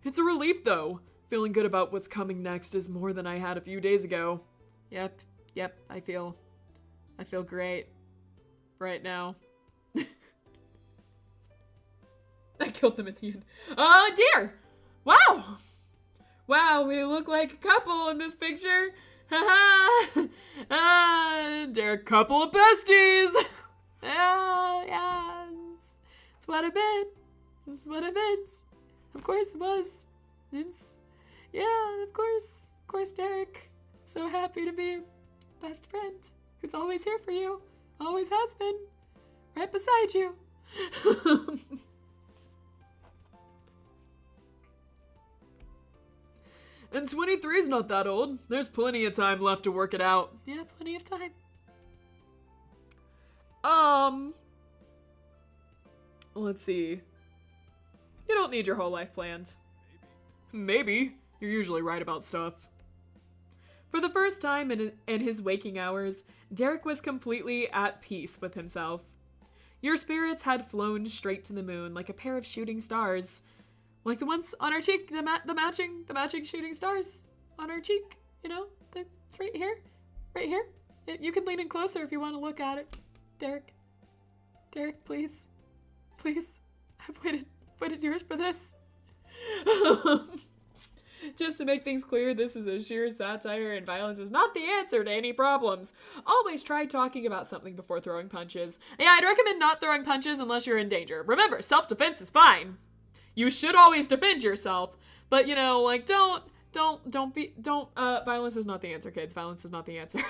It's a relief, though. Feeling good about what's coming next is more than I had a few days ago.
Yep, I feel great. Right now. I killed them at the end. Oh, dear! Wow! Wow, we look like a couple in this picture. Haha! They're a couple of besties! Yeah, it's what I meant. It's what I meant. Of course it was. Of course, Derek. So happy to be your best friend, who's always here for you. Always has been. Right beside you.
And 23 is not that old. There's plenty of time left to work it out.
Yeah, plenty of time.
Let's see. You don't need your whole life planned. Maybe. You're usually right about stuff.
For the first time in his waking hours, Derek was completely at peace with himself. Your spirits had flown straight to the moon like a pair of shooting stars.
Like the ones on our cheek, the matching shooting stars on our cheek. You know, it's right here. Right here. You can lean in closer if you want to look at it. Derek, please. Please. I've waited years for this. Just to make things clear, this is a sheer satire, and violence is not the answer to any problems. Always try talking about something before throwing punches. Yeah, I'd recommend not throwing punches unless you're in danger. Remember, self-defense is fine. You should always defend yourself, but, you know, like, violence is not the answer, kids. Violence is not the answer.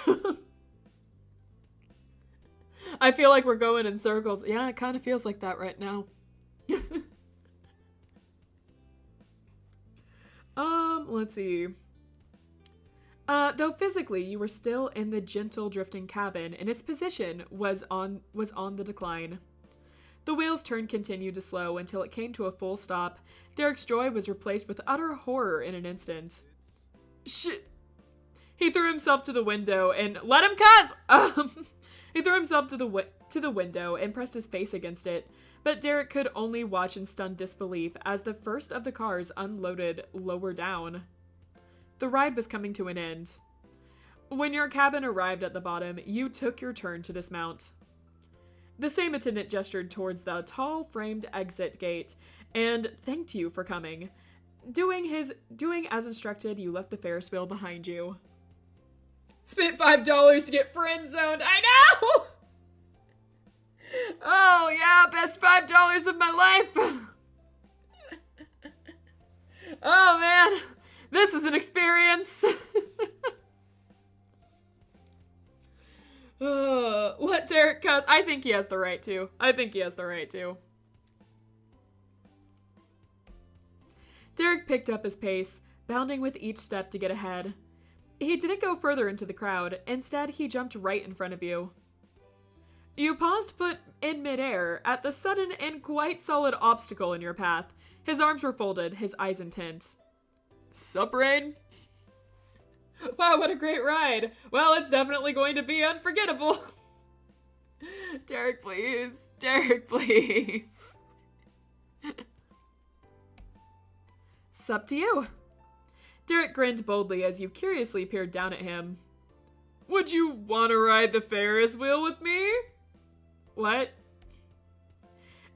I feel like we're going in circles. Yeah, it kind of feels like that right now.
Let's see. Though physically you were still in the gentle drifting cabin, and its position was on the decline. The wheel's turn continued to slow until it came to a full stop. Derek's joy was replaced with utter horror in an instant. Shit! He threw himself to the window and let him cuss. He threw himself to the window and pressed his face against it. But Derek could only watch in stunned disbelief as the first of the cars unloaded lower down. The ride was coming to an end. When your cabin arrived at the bottom, you took your turn to dismount. The same attendant gestured towards the tall framed exit gate and thanked you for coming. Doing as instructed, you left the Ferris wheel behind you.
Spent $5 to get friend zoned. I know! Oh, yeah, best $5 of my life. Oh, man. This is an experience. Let Derek cuss. I think he has the right to.
Derek picked up his pace, bounding with each step to get ahead. He didn't go further into the crowd. Instead, he jumped right in front of you. You paused foot in midair at the sudden and quite solid obstacle in your path. His arms were folded, his eyes intent.
Sup, Rain? Wow, what a great ride. Well, it's definitely going to be unforgettable. Derek, please. Derek, please.
Sup to you. Derek grinned boldly as you curiously peered down at him.
Would you want to ride the Ferris wheel with me?
What?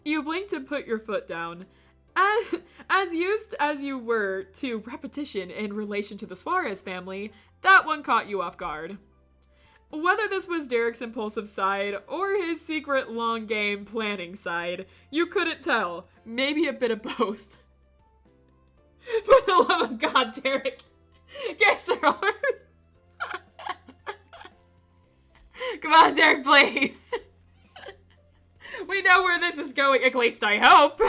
You blinked and put your foot down. As used as you were to repetition in relation to the Suarez family, that one caught you off guard. Whether this was Derek's impulsive side or his secret long game planning side, you couldn't tell. Maybe a bit of both.
For the love of God, Derek. Get her arm. Come on, Derek, please. We know where this is going, at least I hope.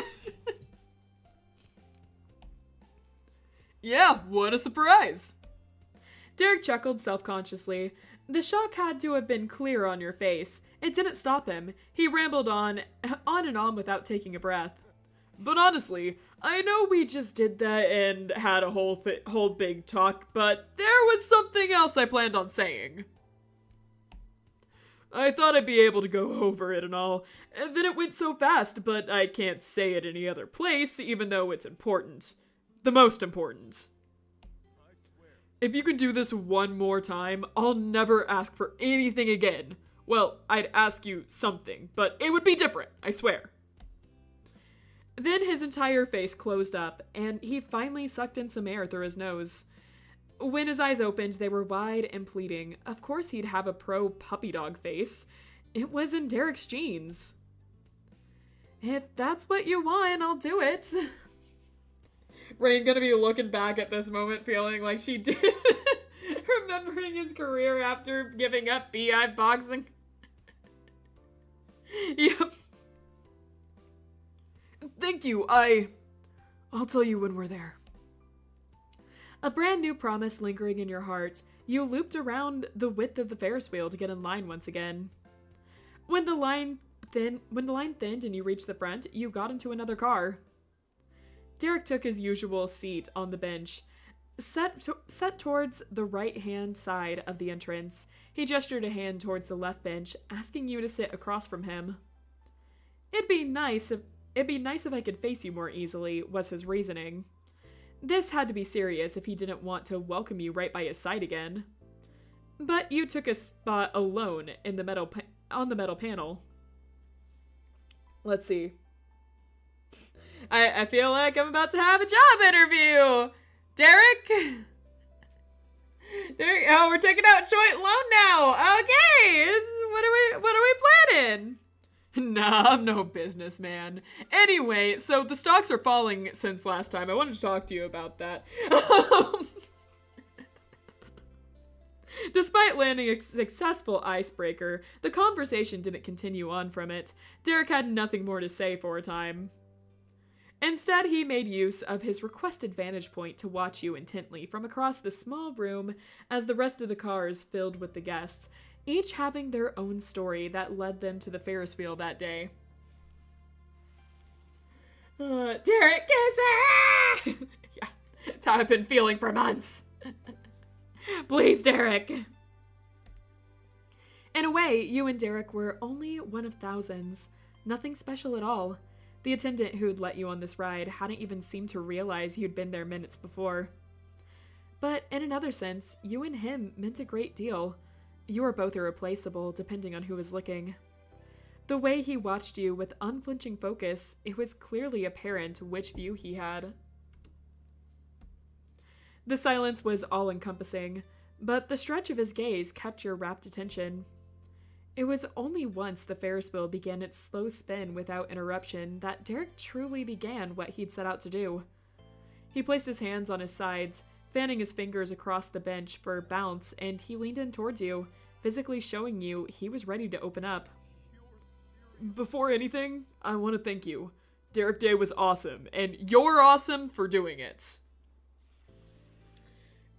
Yeah, what a surprise.
Derek chuckled self-consciously. The shock had to have been clear on your face. It didn't stop him. He rambled on and on without taking a breath.
But honestly, I know we just did that and had a whole big talk, but there was something else I planned on saying. I thought I'd be able to go over it and all, and then it went so fast, but I can't say it any other place, even though it's important. The most important. If you can do this one more time, I'll never ask for anything again. Well, I'd ask you something, but it would be different, I swear.
Then his entire face closed up, and he finally sucked in some air through his nose. When his eyes opened, they were wide and pleading. Of course he'd have a pro puppy dog face. It was in Derek's genes. If that's what you want, I'll do it.
Rain gonna be looking back at this moment feeling like she did. Remembering his career after giving up beehive boxing.
Yep.
Thank you, I'll tell you when we're there.
A brand new promise lingering in your heart, you looped around the width of the Ferris wheel to get in line once again. When the line thinned and you reached the front, you got into another car. Derek took his usual seat on the bench, set towards the right-hand side of the entrance. He gestured a hand towards the left bench, asking you to sit across from him. It'd be nice if I could face you more easily, was his reasoning. This had to be serious if he didn't want to welcome you right by his side again. But you took a spot alone in the on the metal panel.
Let's see. I feel like I'm about to have a job interview. Derek? Oh, we're taking out joint loan now. Okay. What are we planning?
Nah, I'm no businessman. Anyway, so the stocks are falling since last time. I wanted to talk to you about that.
Despite landing a successful icebreaker, the conversation didn't continue on from it. Derek had nothing more to say for a time. Instead, he made use of his requested vantage point to watch you intently from across the small room as the rest of the cars filled with the guests, each having their own story that led them to the Ferris wheel that day.
Derek, kiss her! Yeah, it's how I've been feeling for months. Please, Derek.
In a way, you and Derek were only one of thousands. Nothing special at all. The attendant who'd let you on this ride hadn't even seemed to realize you'd been there minutes before. But in another sense, you and him meant a great deal. You were both irreplaceable, depending on who was looking. The way he watched you with unflinching focus, it was clearly apparent which view he had. The silence was all-encompassing, but the stretch of his gaze kept your rapt attention. It was only once the Ferris wheel began its slow spin without interruption that Derek truly began what he'd set out to do. He placed his hands on his sides, fanning his fingers across the bench for bounce, and he leaned in towards you, physically showing you he was ready to open up.
Before anything, I want to thank you. Derek Day was awesome, and you're awesome for doing it.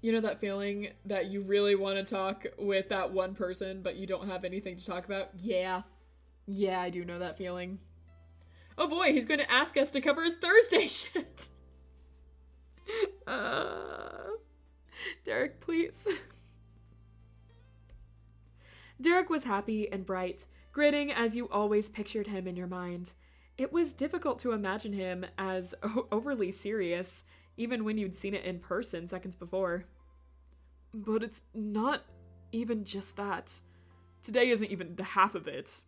You know that feeling that you really want to talk with that one person, but you don't have anything to talk about? Yeah. Yeah, I do know that feeling. Oh boy, he's going to ask us to cover his Thursday shit. Derek, please.
Derek was happy and bright, grinning as you always pictured him in your mind. It was difficult to imagine him as overly serious, even when you'd seen it in person seconds before.
But it's not even just that. Today isn't even the half of it.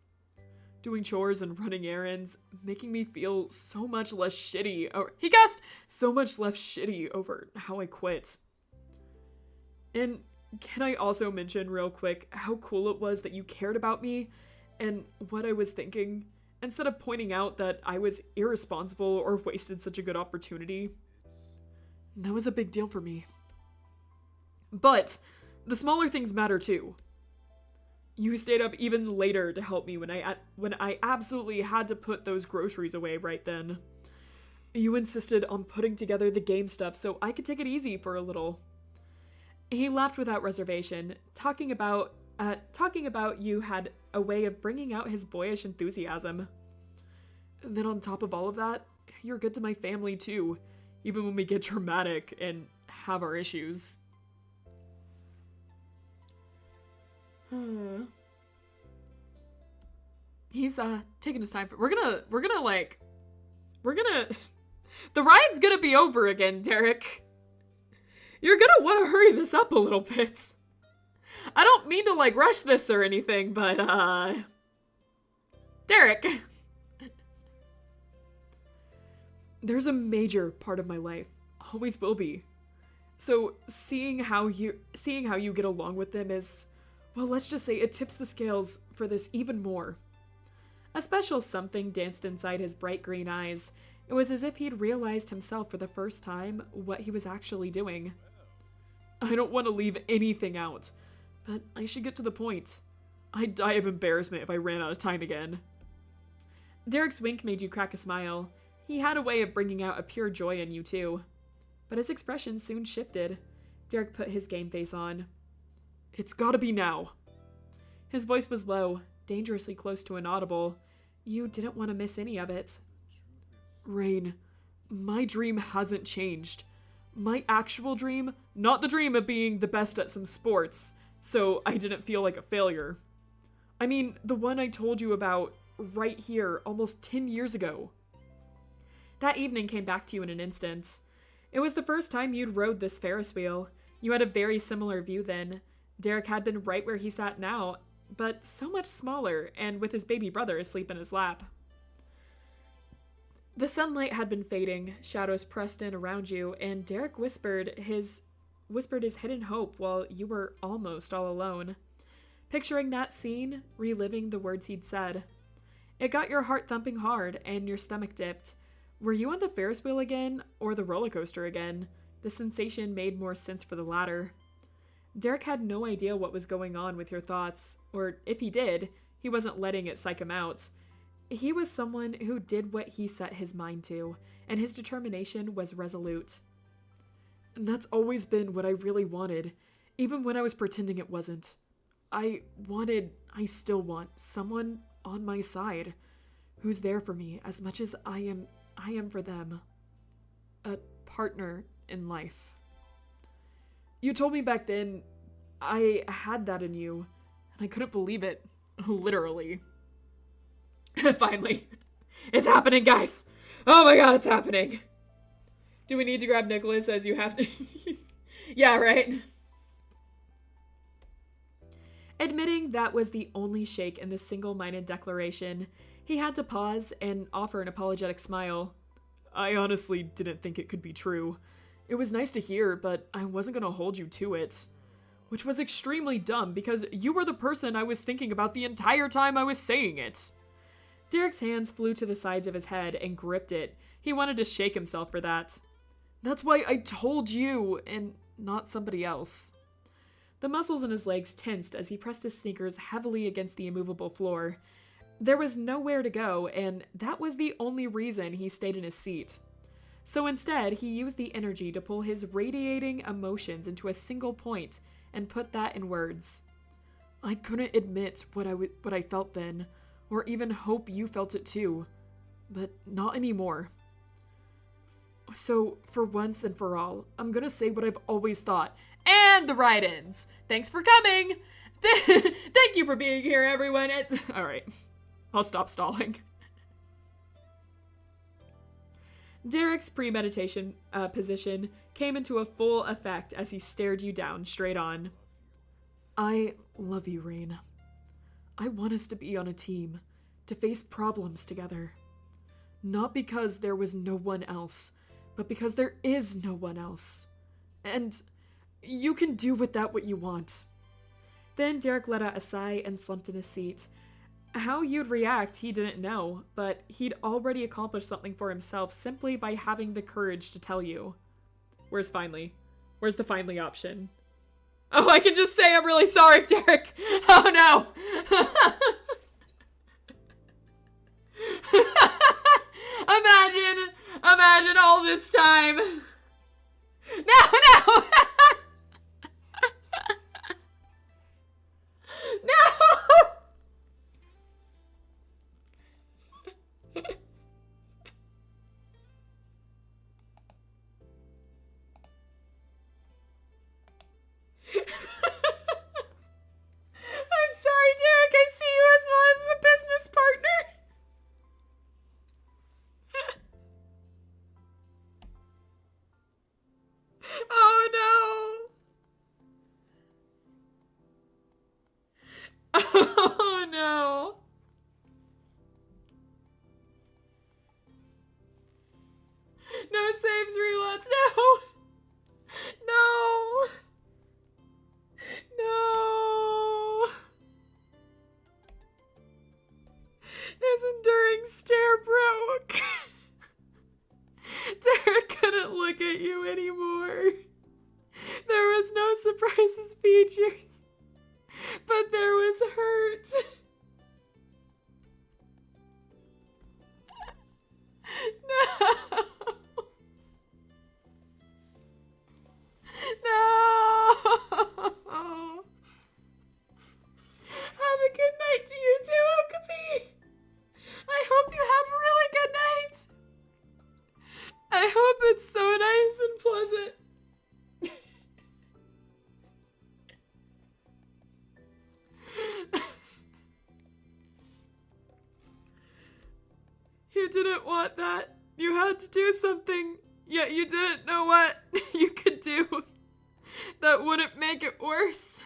Doing chores and running errands, making me feel so much less shitty, or he guessed so much less shitty over how I quit. And can I also mention real quick how cool it was that you cared about me and what I was thinking, instead of pointing out that I was irresponsible or wasted such a good opportunity? That was a big deal for me. But the smaller things matter too. You stayed up even later to help me when I absolutely had to put those groceries away right then. You insisted on putting together the game stuff so I could take it easy for a little. He laughed without reservation, talking about you had a way of bringing out his boyish enthusiasm. And then on top of all of that, you're good to my family too, even when we get dramatic and have our issues.
He's taking his time. We're gonna the ride's gonna be over again, Derek. You're gonna want to hurry this up a little bit. I don't mean to rush this or anything, but Derek.
There's a major part of my life, always will be. So seeing how you get along with them is, well, let's just say it tips the scales for this even more.
A special something danced inside his bright green eyes. It was as if he'd realized himself for the first time what he was actually doing.
I don't want to leave anything out, but I should get to the point. I'd die of embarrassment if I ran out of time again.
Derek's wink made you crack a smile. He had a way of bringing out a pure joy in you too. But his expression soon shifted. Derek put his game face on.
It's gotta be now.
His voice was low, dangerously close to inaudible. You didn't want to miss any of it.
Rain, my dream hasn't changed. My actual dream, not the dream of being the best at some sports, so I didn't feel like a failure. I mean, the one I told you about right here almost 10 years ago.
That evening came back to you in an instant. It was the first time you'd rode this Ferris wheel. You had a very similar view then. Derek had been right where he sat now, but so much smaller, and with his baby brother asleep in his lap. The sunlight had been fading, shadows pressed in around you, and Derek whispered his hidden hope while you were almost all alone. Picturing that scene, reliving the words he'd said. It got your heart thumping hard, and your stomach dipped. Were you on the Ferris wheel again, or the roller coaster again? The sensation made more sense for the latter. Derek had no idea what was going on with your thoughts, or if he did, he wasn't letting it psych him out. He was someone who did what he set his mind to, and his determination was resolute.
And that's always been what I really wanted, even when I was pretending it wasn't. I still want someone on my side, who's there for me as much as I am for them. A partner in life. You told me back then I had that in you, and I couldn't believe it. Literally.
Finally. It's happening, guys. Oh my god, it's happening. Do we need to grab Nicholas as you have to... Yeah, right?
Admitting that was the only shake in the single-minded declaration, he had to pause and offer an apologetic smile.
I honestly didn't think it could be true. It was nice to hear, but I wasn't gonna hold you to it. Which was extremely dumb because you were the person I was thinking about the entire time I was saying it.
Derek's hands flew to the sides of his head and gripped it. He wanted to shake himself for that.
That's why I told you, and not somebody else.
The muscles in his legs tensed as he pressed his sneakers heavily against the immovable floor. There was nowhere to go, and that was the only reason he stayed in his seat. So instead, he used the energy to pull his radiating emotions into a single point and put that in words.
I couldn't admit what I felt then, or even hope you felt it too. But not anymore. So, for once and for all, I'm gonna say what I've always thought.
And the write-ins. Thanks for coming. Thank you for being here, everyone. It's all right. I'll stop stalling.
Derek's premeditation position came into a full effect as he stared you down straight on.
I love you, Rain. I want us to be on a team, to face problems together. Not because there was no one else, but because there is no one else. And you can do with that what you want.
Then Derek let out a sigh and slumped in his seat. How you'd react, he didn't know, but he'd already accomplished something for himself simply by having the courage to tell you.
Where's finally? Where's the finally option? Oh, I can just say I'm really sorry, Derek. Oh, no. Imagine all this time. No. No. I'm sorry, Derek. I see you as a business partner. Oh, no. Oh, no. No saves, reloads. No. No. No. His enduring stare broke. Derek couldn't look at you anymore. There was no surprises features, but there was hurt. No. No. Have a good night to you too, Okapi. I hope you have a really good night. I hope it's so nice and pleasant. You didn't want that. You had to do something, yet you didn't know what you could do that wouldn't make it worse.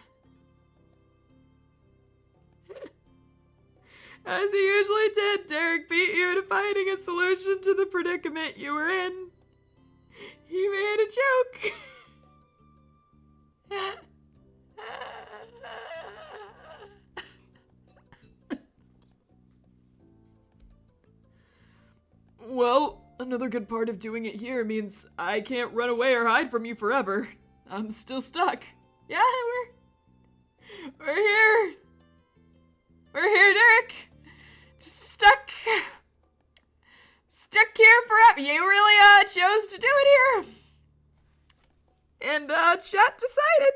As he usually did, Derek beat you to finding a solution to the predicament you were in. He made a joke.
Well, another good part of doing it here means I can't run away or hide from you forever. I'm still stuck.
Yeah, we're here. We're here, Derek. Just stuck here forever. You really chose to do it here. And chat decided.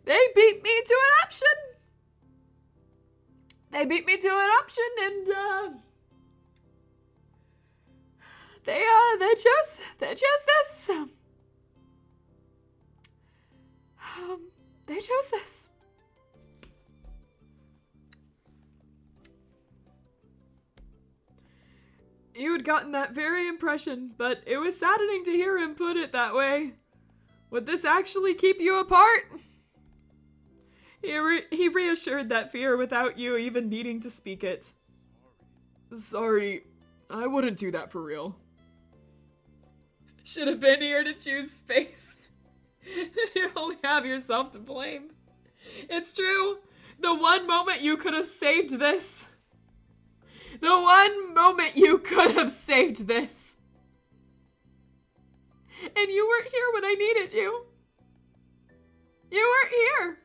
They beat me to an option. And they chose this. They chose this.
You had gotten that very impression, but it was saddening to hear him put it that way. Would this actually keep you apart? He reassured that fear without you even needing to speak it. Sorry, I wouldn't do that for real.
Should have been here to choose space. You only have yourself to blame. It's true. The one moment you could have saved this. The one moment you could have saved this. And you weren't here when I needed you. You weren't here.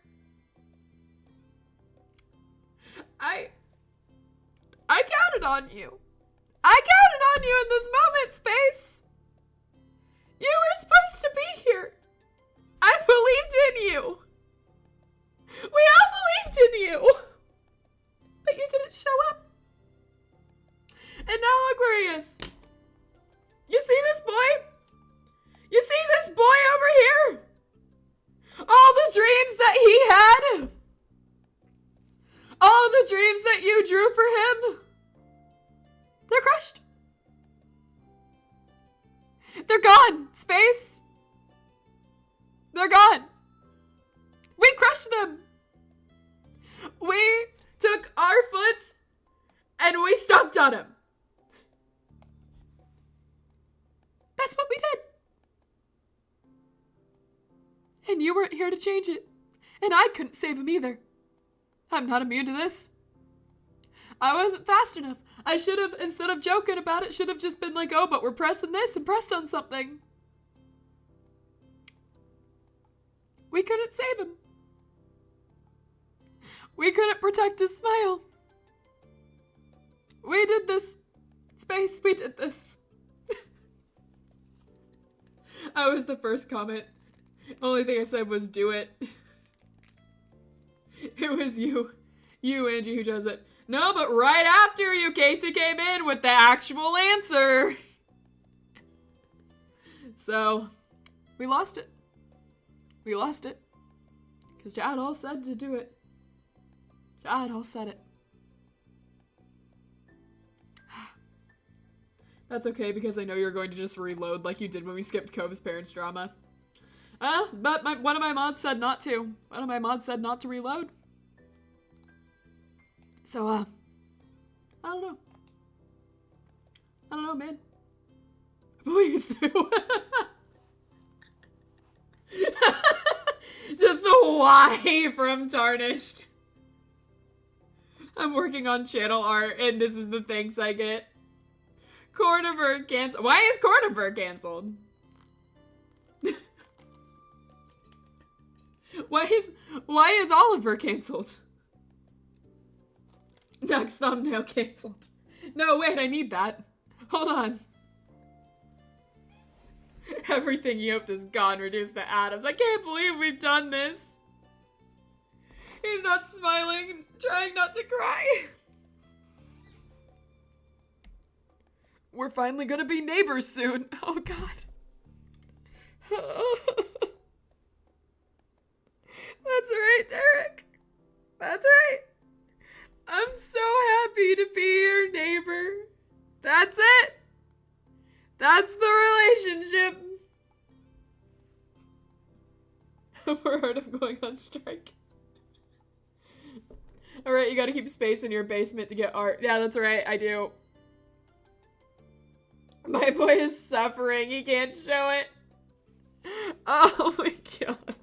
I counted on you. I counted on you in this moment, Space. You were supposed to be here. I believed in you. We all believed in you. But you didn't show up. And now look where he is. You see this boy? You see this boy over here? All the dreams that he had. All the dreams that you drew for him. They're crushed. They're gone, Space. They're gone. We crushed them. We took our foot and we stomped on him. That's what we did. And you weren't here to change it. And I couldn't save him either. I'm not immune to this. I wasn't fast enough. I should have, instead of joking about it, should have just been like, oh, but we're pressing this and pressed on something. We couldn't save him. We couldn't protect his smile. We did this. Space, we did this. I was the first comment. Only thing I said was do it. It was you, Angie, who does it. No, but right after you, Casey came in with the actual answer. So, we lost it. We lost it. Because Chad all said to do it. Chad all said it. That's okay, because I know you're going to just reload like you did when we skipped Cove's parents' drama. But one of my mods said not to. One of my mods said not to reload. So, I don't know. I don't know, man. Please do. Just the why from Tarnished. I'm working on channel art, and this is the thanks I get. Corniver canceled. Why is Corniver canceled? Why is Oliver canceled? Next thumbnail canceled. No, wait, I need that. Hold on. Everything yoked is gone, reduced to atoms. I can't believe we've done this. He's not smiling, trying not to cry. We're finally gonna be neighbors soon. Oh, God. That's right, Derek. That's right. I'm so happy to be your neighbor. That's it. That's the relationship. We're heard of going on strike. Alright, you gotta keep space in your basement to get art. Yeah, that's right, I do. My boy is suffering. He can't show it. Oh my God.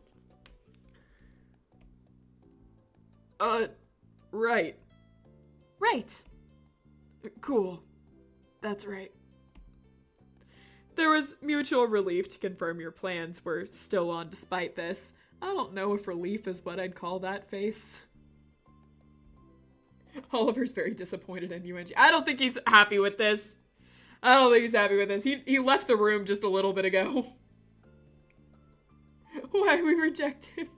Right. Right. Cool. That's right. There was mutual relief to confirm your plans were still on despite this. I don't know if relief is what I'd call that face. Oliver's very disappointed in you, Angie. I don't think he's happy with this. I don't think he's happy with this. He left the room just a little bit ago. Why we reject him?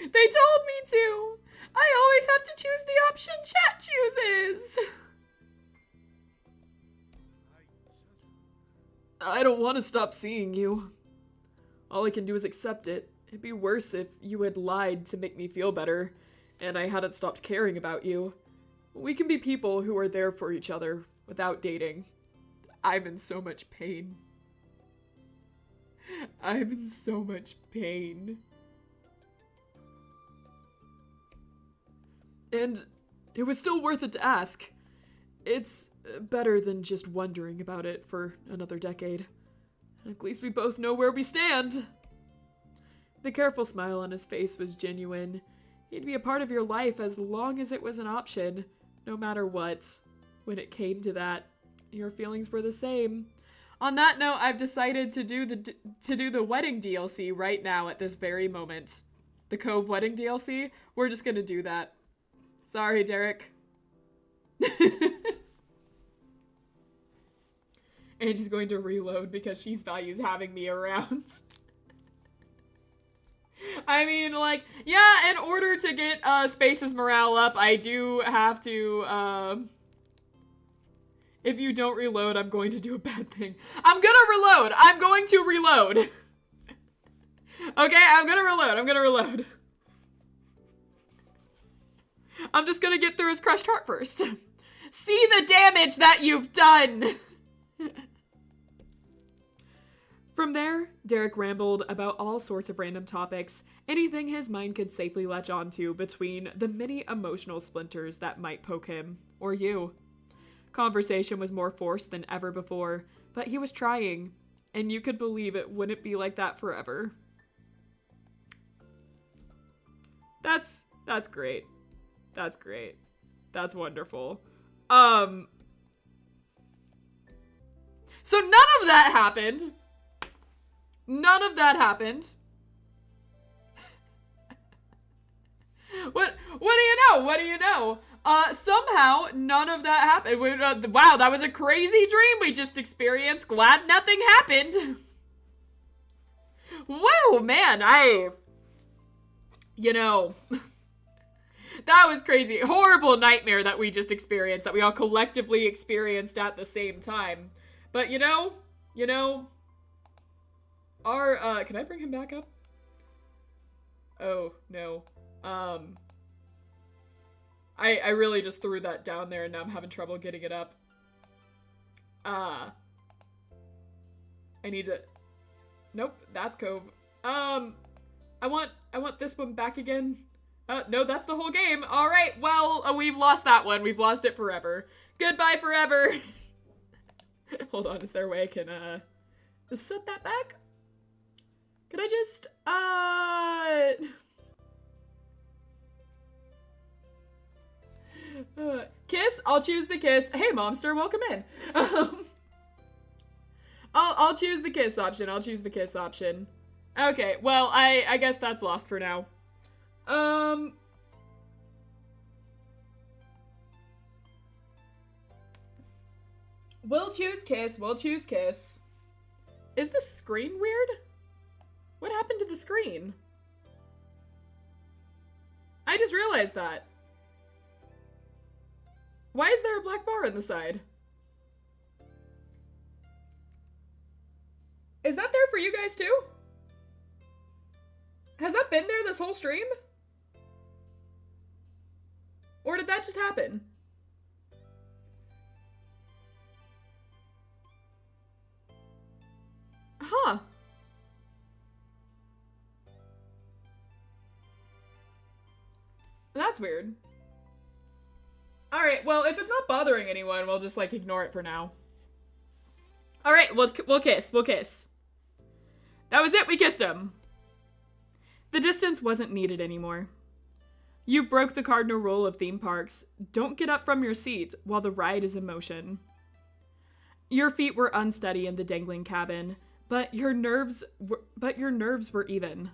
They told me to. I always have to choose the option chat chooses. I don't want to stop seeing you. All I can do is accept it. It'd be worse if you had lied to make me feel better, and I hadn't stopped caring about you. We can be people who are there for each other,
without dating. I'm in so much pain. I'm in so much pain. And it was still worth it to ask. It's better than just wondering about it for another decade. At least we both know where we stand. The careful smile on his face was genuine. He'd be a part of your life as long as it was an option, no matter what. When it came to that, your feelings were the same. On that note, I've decided to do the wedding DLC right now at this very moment. The Cove wedding DLC. We're just gonna do that. Sorry, Derek. Angie's going to reload because she values having me around. I mean, like, yeah, in order to get Space's morale up, I do have to, if you don't reload, I'm going to do a bad thing. I'm gonna reload! I'm going to reload! Okay, I'm gonna reload. I'm just gonna get through his crushed heart first. See the damage that you've done! From there, Derek rambled about all sorts of random topics, anything his mind could safely latch onto between the many emotional splinters that might poke him, or you. Conversation was more forced than ever before, but he was trying, and you could believe it wouldn't be like that forever. That's great. That's great. That's wonderful. So none of that happened. None of that happened. What do you know? What do you know? Somehow none of that happened. Wow, that was a crazy dream we just experienced. Glad nothing happened. Whoa, man, that was crazy. Horrible nightmare that we just experienced, that we all collectively experienced at the same time. But can I bring him back up? Oh, no. I really just threw that down there and now I'm having trouble getting it up. I need to... Nope, that's Cove. I want this one back again. No, that's the whole game. All right, well, we've lost that one. We've lost it forever. Goodbye forever. Hold on, is there a way I can, set that back? Could I just, kiss? I'll choose the kiss. Hey, Momster, welcome in. I'll choose the kiss option. I'll choose the kiss option. Okay, well, I guess that's lost for now. We'll choose kiss. We'll choose kiss. Is the screen weird? What happened to the screen? I just realized that. Why is there a black bar on the side? Is that there for you guys too? Has that been there this whole stream? Or did that just happen? Huh. That's weird. Alright, well, if it's not bothering anyone, we'll just, ignore it for now. Alright, we'll kiss. We'll kiss. That was it. We kissed him. The distance wasn't needed anymore. You broke the cardinal rule of theme parks. Don't get up from your seat while the ride is in motion. Your feet were unsteady in the dangling cabin, but your nerves were even.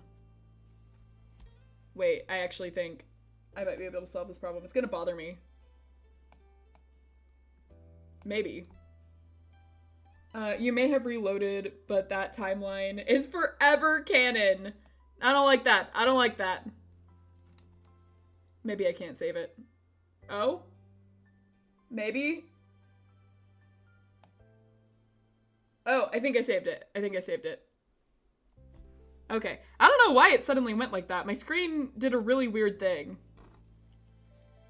Wait, I actually think I might be able to solve this problem. It's gonna bother me. Maybe. You may have reloaded, but that timeline is forever canon. I don't like that. I don't like that. Maybe I can't save it. Oh? Maybe? Oh, I think I saved it. I think I saved it. Okay. I don't know why it suddenly went like that. My screen did a really weird thing.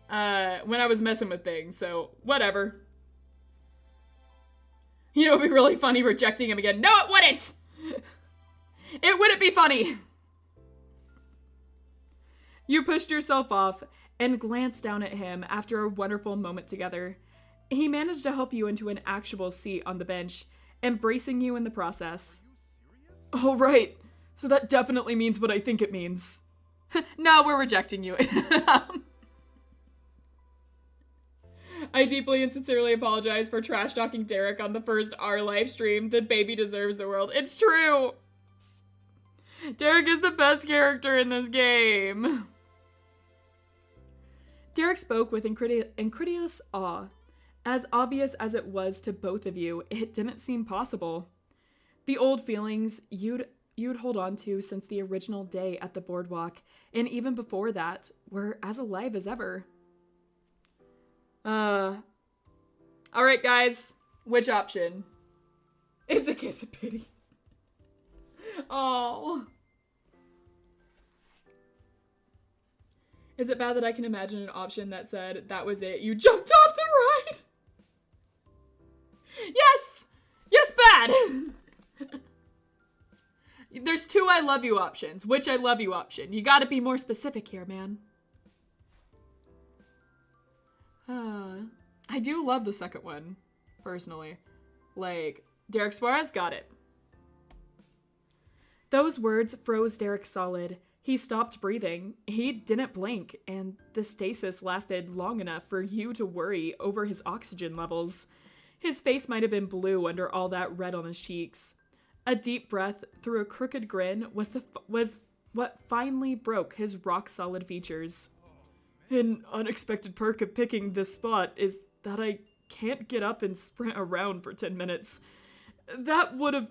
When I was messing with things, so whatever.
You know, it'd be really funny rejecting him again. No, it wouldn't! It wouldn't be funny!
You pushed yourself off and glanced down at him after a wonderful moment together. He managed to help you into an actual seat on the bench, embracing you in the process.
Oh, right. So that definitely means what I think it means.
No, we're rejecting you. I deeply and sincerely apologize for trash talking Derek on the first R live stream. The baby deserves the world. It's true. Derek is the best character in this game.
Derek spoke with incredulous awe. As obvious as it was to both of you, it didn't seem possible. The old feelings you'd hold on to since the original day at the boardwalk, and even before that, were as alive as ever.
Alright, guys. Which option? It's a kiss of pity. Oh. Is it bad that I can imagine an option that said, that was it, you jumped off the ride? Yes! Yes, bad! There's two I love you options. Which I love you option? You gotta be more specific here, man. I do love the second one, personally. Like, Derek Suarez got it.
Those words froze Derek solid. He stopped breathing. He didn't blink, and the stasis lasted long enough for you to worry over his oxygen levels. His face might have been blue under all that red on his cheeks. A deep breath through a crooked grin was what finally broke his rock-solid features.
An unexpected perk of picking this spot is that I can't get up and sprint around for 10 minutes. That wouldn't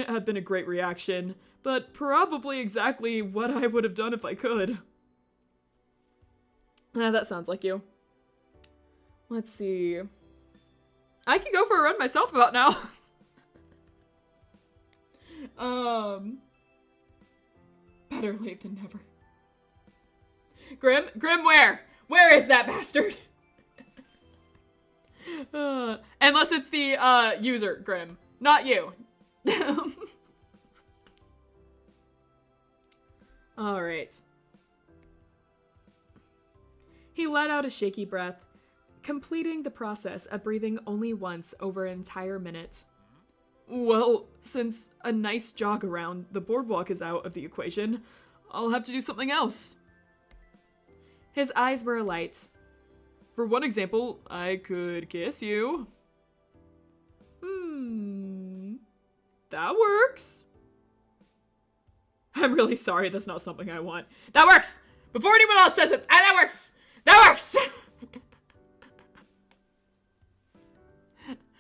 have been a great reaction, but probably exactly what I would have done if I could.
That sounds like you. Let's see. I can go for a run myself about now. Better late than never. Grim, where? Where is that bastard? Unless it's the user, Grim, not you.
All right. He let out a shaky breath, completing the process of breathing only once over an entire minute.
Well, since a nice jog around the boardwalk is out of the equation, I'll have to do something else.
His eyes were alight.
For one example, I could kiss you. That works.
I'm really sorry, that's not something I want. That works! Before anyone else says it, that works! That works!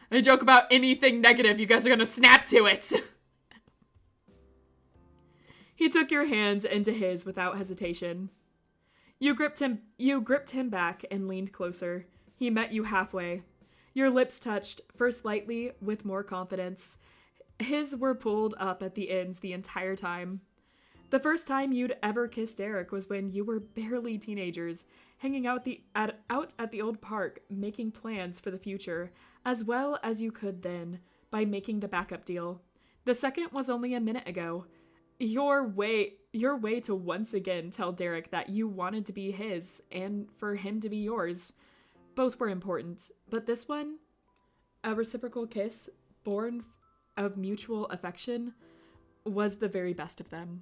I joke about anything negative, you guys are gonna snap to it.
He took your hands into his without hesitation. You gripped him back and leaned closer. He met you halfway. Your lips touched, first lightly, with more confidence. His were pulled up at the ends the entire time. The first time you'd ever kissed Derek was when you were barely teenagers, hanging out at the old park, making plans for the future, as well as you could then, by making the backup deal. The second was only a minute ago. Your way to once again tell Derek that you wanted to be his, and for him to be yours. Both were important, but this one, a reciprocal kiss, born of mutual affection, was the very best of them.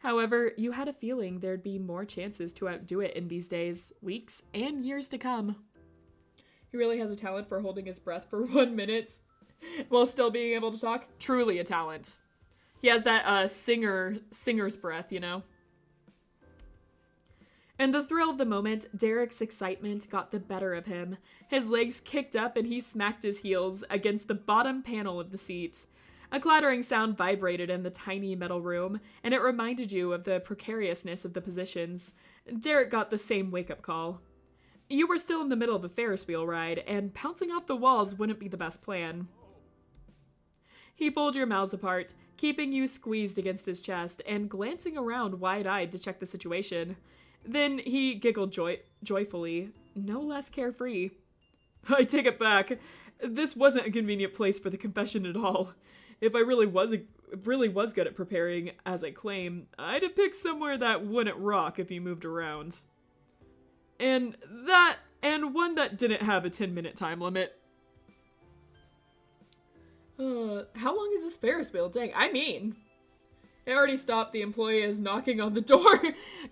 However, you had a feeling there'd be more chances to outdo it in these days, weeks, and years to come.
He really has a talent for holding his breath for 1 minute while still being able to talk. Truly a talent. He has that singer's breath, you know?
In the thrill of the moment, Derek's excitement got the better of him. His legs kicked up and he smacked his heels against the bottom panel of the seat. A clattering sound vibrated in the tiny metal room, and it reminded you of the precariousness of the positions. Derek got the same wake-up call. You were still in the middle of a Ferris wheel ride, and pouncing off the walls wouldn't be the best plan. He pulled your mouths apart, keeping you squeezed against his chest, and glancing around wide-eyed to check the situation. Then he giggled joyfully, no less carefree.
I take it back. This wasn't a convenient place for the confession at all. If I really was good at preparing, as I claim, I'd have picked somewhere that wouldn't rock if you moved around. And one that didn't have a 10-minute time limit.
How long is this Ferris wheel? Dang, I mean. It already stopped. The employee is knocking on the door.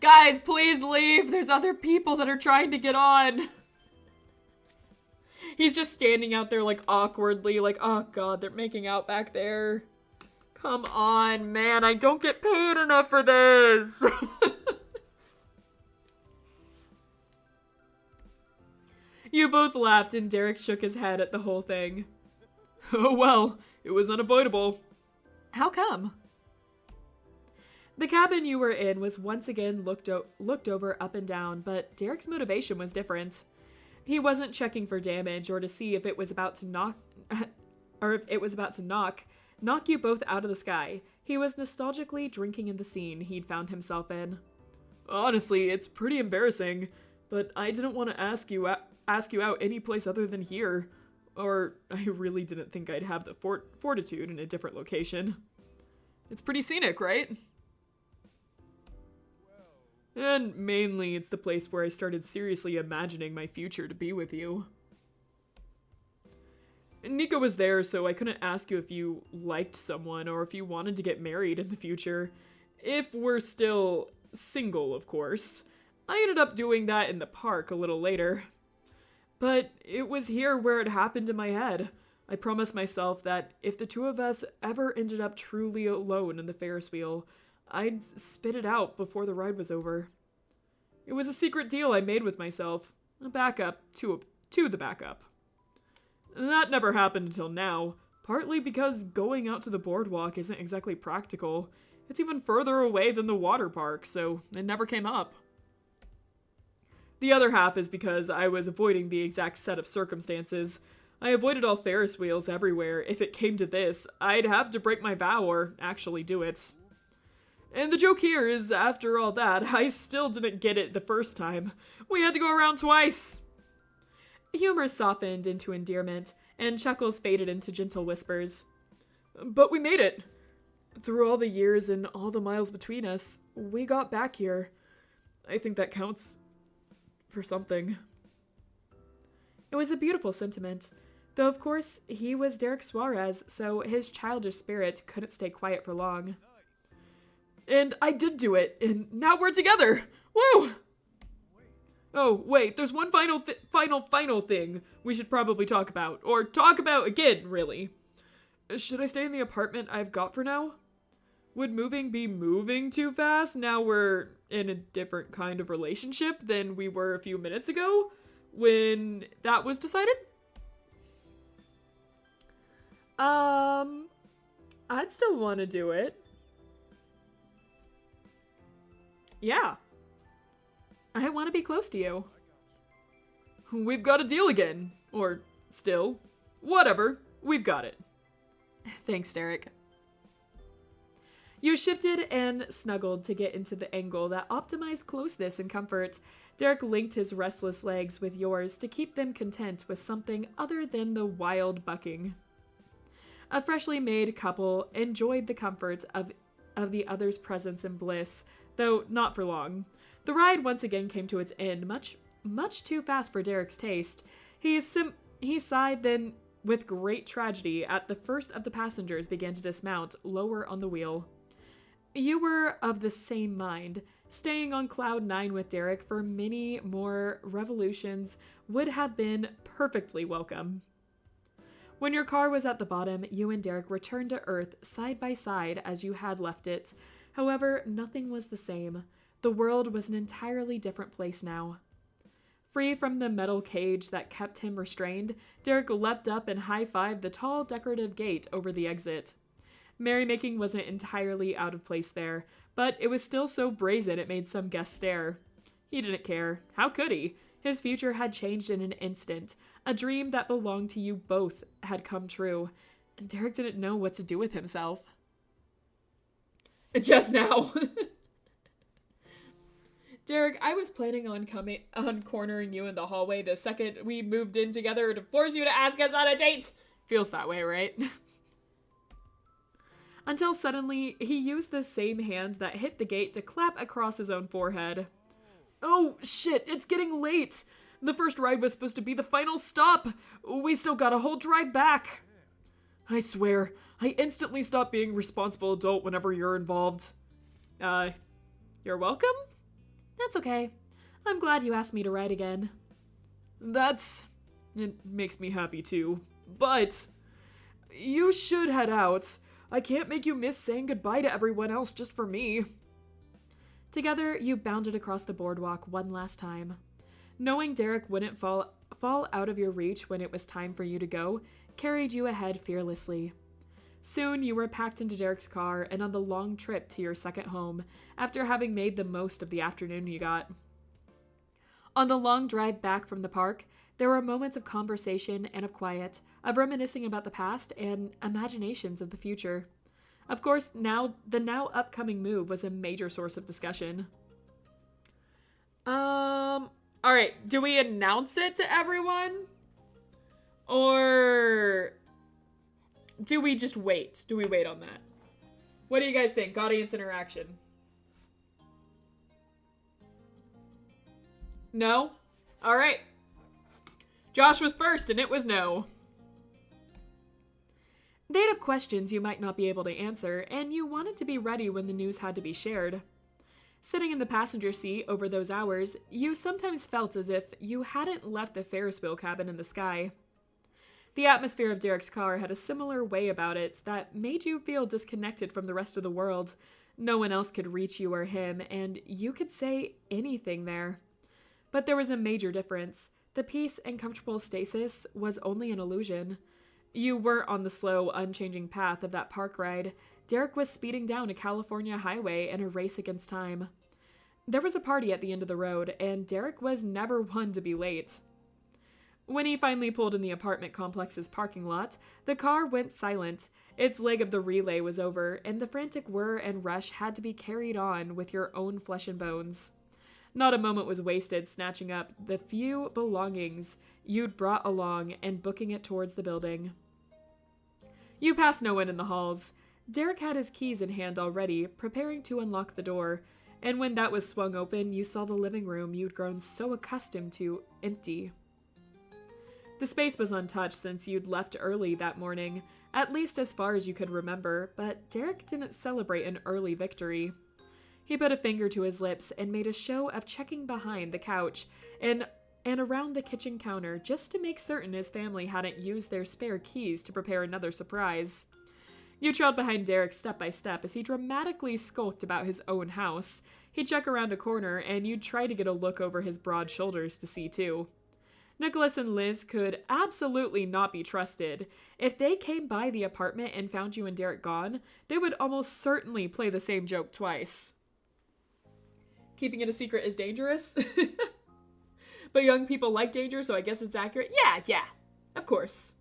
Guys, please leave. There's other people that are trying to get on. He's just standing out there like awkwardly, like, oh god, they're making out back there. Come on, man, I don't get paid enough for this.
You both laughed and Derek shook his head at the whole thing. Oh well, it was unavoidable.
How come? The cabin you were in was once again looked over up and down, but Derek's motivation was different. He wasn't checking for damage or to see if it was about to knock you both out of the sky. He was nostalgically drinking in the scene he'd found himself in.
Honestly, it's pretty embarrassing, but I didn't want to ask you out any place other than here. Or I really didn't think I'd have the fortitude in a different location. It's pretty scenic, right? And mainly, it's the place where I started seriously imagining my future to be with you. Nico was there, so I couldn't ask you if you liked someone or if you wanted to get married in the future. If we're still single, of course. I ended up doing that in the park a little later. But it was here where it happened in my head. I promised myself that if the two of us ever ended up truly alone in the Ferris wheel, I'd spit it out before the ride was over. It was a secret deal I made with myself. A backup to the backup. That never happened until now, partly because going out to the boardwalk isn't exactly practical. It's even further away than the water park, so it never came up. The other half is because I was avoiding the exact set of circumstances. I avoided all Ferris wheels everywhere. If it came to this, I'd have to break my vow or actually do it. And the joke here is, after all that, I still didn't get it the first time. We had to go around twice.
Humor softened into endearment, and chuckles faded into gentle whispers.
But we made it. Through all the years and all the miles between us, we got back here. I think that counts for something.
It was a beautiful sentiment, though of course he was Derek Suarez, so his childish spirit couldn't stay quiet for long.
And I did do it, and now we're together! Woo! Oh, wait, there's one final thing we should probably talk about. Or talk about again, really. Should I stay in the apartment I've got for now? Would moving be moving too fast now we're in a different kind of relationship than we were a few minutes ago when that was decided?
I'd still want to do it.
Yeah.
I want to be close to you.
We've got a deal again. Or still. Whatever. We've got it.
Thanks, Derek. You shifted and snuggled to get into the angle that optimized closeness and comfort. Derek linked his restless legs with yours to keep them content with something other than the wild bucking. A freshly made couple enjoyed the comfort of the other's presence and bliss, though not for long. The ride once again came to its end, much too fast for Derek's taste. He sighed then, with great tragedy, at the first of the passengers began to dismount lower on the wheel. You were of the same mind. Staying on cloud 9 with Derek for many more revolutions would have been perfectly welcome. When your car was at the bottom, you and Derek returned to Earth side by side as you had left it. However, nothing was the same. The world was an entirely different place now. Free from the metal cage that kept him restrained, Derek leapt up and high-fived the tall decorative gate over the exit. Merrymaking wasn't entirely out of place there, but it was still so brazen it made some guests stare. He didn't care. How could he? His future had changed in an instant. A dream that belonged to you both had come true, and Derek didn't know what to do with himself.
Just now. Derek, I was planning on cornering you in the hallway the second we moved in together to force you to ask us on a date. Feels that way, right?
Until suddenly, he used the same hand that hit the gate to clap across his own forehead.
Oh, shit, it's getting late. The first ride was supposed to be the final stop. We still got a whole drive back. I swear, I instantly stop being responsible adult whenever you're involved.
You're welcome? That's okay. I'm glad you asked me to ride again.
It makes me happy too. But you should head out. I can't make you miss saying goodbye to everyone else just for me.
Together, you bounded across the boardwalk one last time. Knowing Derek wouldn't fall out of your reach when it was time for you to go, carried you ahead fearlessly. Soon, you were packed into Derek's car and on the long trip to your second home, after having made the most of the afternoon you got. On the long drive back from the park, there were moments of conversation and of quiet, of reminiscing about the past and imaginations of the future. Of course, the now upcoming move was a major source of discussion.
Alright, do we announce it to everyone? Or do we just wait? Do we wait on that? What do you guys think? Audience interaction. No? Alright. Josh was first, and it was no.
They'd have questions you might not be able to answer, and you wanted to be ready when the news had to be shared. Sitting in the passenger seat over those hours, you sometimes felt as if you hadn't left the Ferris wheel cabin in the sky. The atmosphere of Derek's car had a similar way about it that made you feel disconnected from the rest of the world. No one else could reach you or him, and you could say anything there. But there was a major difference. The peace and comfortable stasis was only an illusion. You weren't on the slow, unchanging path of that park ride. Derek was speeding down a California highway in a race against time. There was a party at the end of the road, and Derek was never one to be late. When he finally pulled in the apartment complex's parking lot, the car went silent. Its leg of the relay was over, and the frantic whir and rush had to be carried on with your own flesh and bones. Not a moment was wasted snatching up the few belongings you'd brought along and booking it towards the building. You passed no one in the halls. Derek had his keys in hand already, preparing to unlock the door, and when that was swung open, you saw the living room you'd grown so accustomed to empty. The space was untouched since you'd left early that morning, at least as far as you could remember, but Derek didn't celebrate an early victory. He put a finger to his lips and made a show of checking behind the couch and around the kitchen counter just to make certain his family hadn't used their spare keys to prepare another surprise. You trailed behind Derek step by step as he dramatically skulked about his own house. He'd check around a corner, and you'd try to get a look over his broad shoulders to see too. Nicholas and Liz could absolutely not be trusted. If they came by the apartment and found you and Derek gone, they would almost certainly play the same joke twice. Keeping it a secret is dangerous. But young people like danger, so I guess it's accurate. Yeah, of course.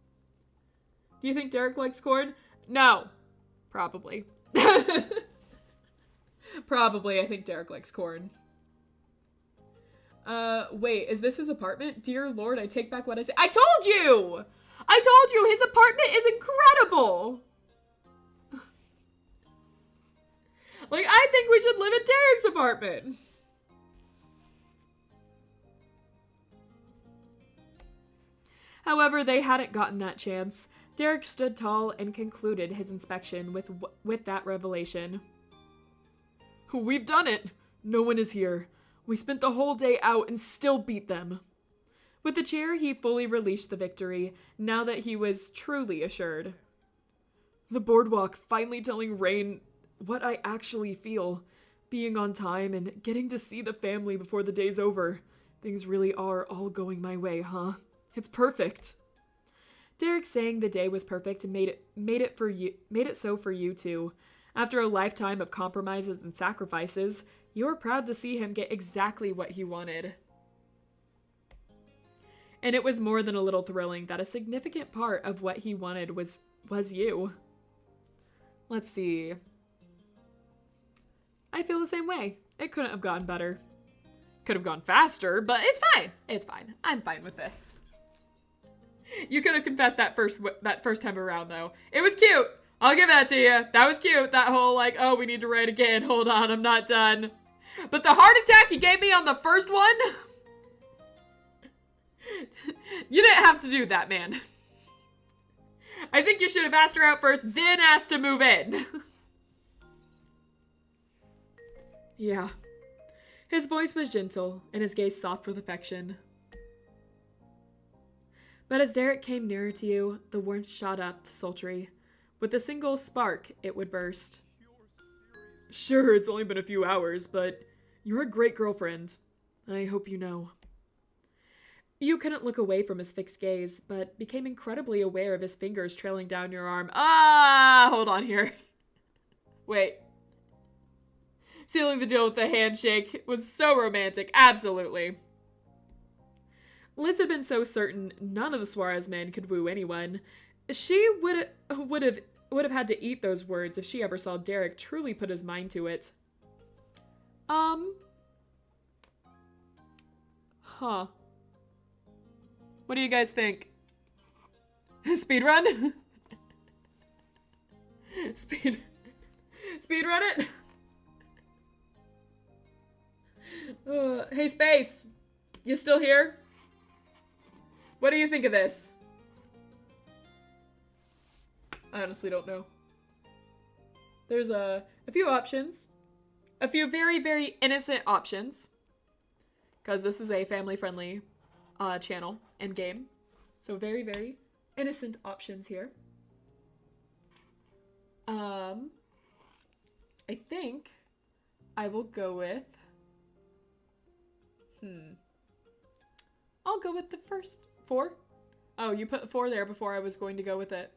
Do you think Derek likes corn? No. Probably. Probably, I think Derek likes corn. Wait, is this his apartment? Dear Lord, I take back what I said. I told you! His apartment is incredible! Like, I think we should live in Derek's apartment. However, they hadn't gotten that chance. Derek stood tall and concluded his inspection with that revelation.
We've done it! No one is here. We spent the whole day out and still beat them.
With the cheer, he fully released the victory, now that he was truly assured.
The boardwalk finally telling Rain what I actually feel. Being on time and getting to see the family before the day's over. Things really are all going my way, huh? It's perfect.
Derek saying the day was perfect made it so for you too. After a lifetime of compromises and sacrifices, you were proud to see him get exactly what he wanted. And it was more than a little thrilling that a significant part of what he wanted was you. Let's see. I feel the same way. It couldn't have gotten better. Could have gone faster, but it's fine. It's fine. I'm fine with this. You could have confessed that first time around, though. It was cute. I'll give that to you. That was cute. That whole, like, oh, we need to write again. Hold on, I'm not done. But the heart attack you gave me on the first one? You didn't have to do that, man. I think you should have asked her out first, then asked to move in.
Yeah. His voice was gentle, and his gaze soft with affection. But as Derek came nearer to you, the warmth shot up to sultry. With a single spark, it would burst. Sure, it's only been a few hours, but you're a great girlfriend. I hope you know. You couldn't look away from his fixed gaze, but became incredibly aware of his fingers trailing down your arm.
Ah, hold on here. Wait. Sealing the deal with the handshake was so romantic. Absolutely.
Liz had been so certain none of the Suarez men could woo anyone. She would have had to eat those words if she ever saw Derek truly put his mind to it.
Huh. What do you guys think? Speedrun? Speedrun it? Hey, Space. You still here? What do you think of this? I honestly don't know. There's a few options. A few very, very innocent options. Because this is a family-friendly channel and game. So very, very innocent options here. I think I will go with... I'll go with the first 4. Oh, you put 4 there before I was going to go with it.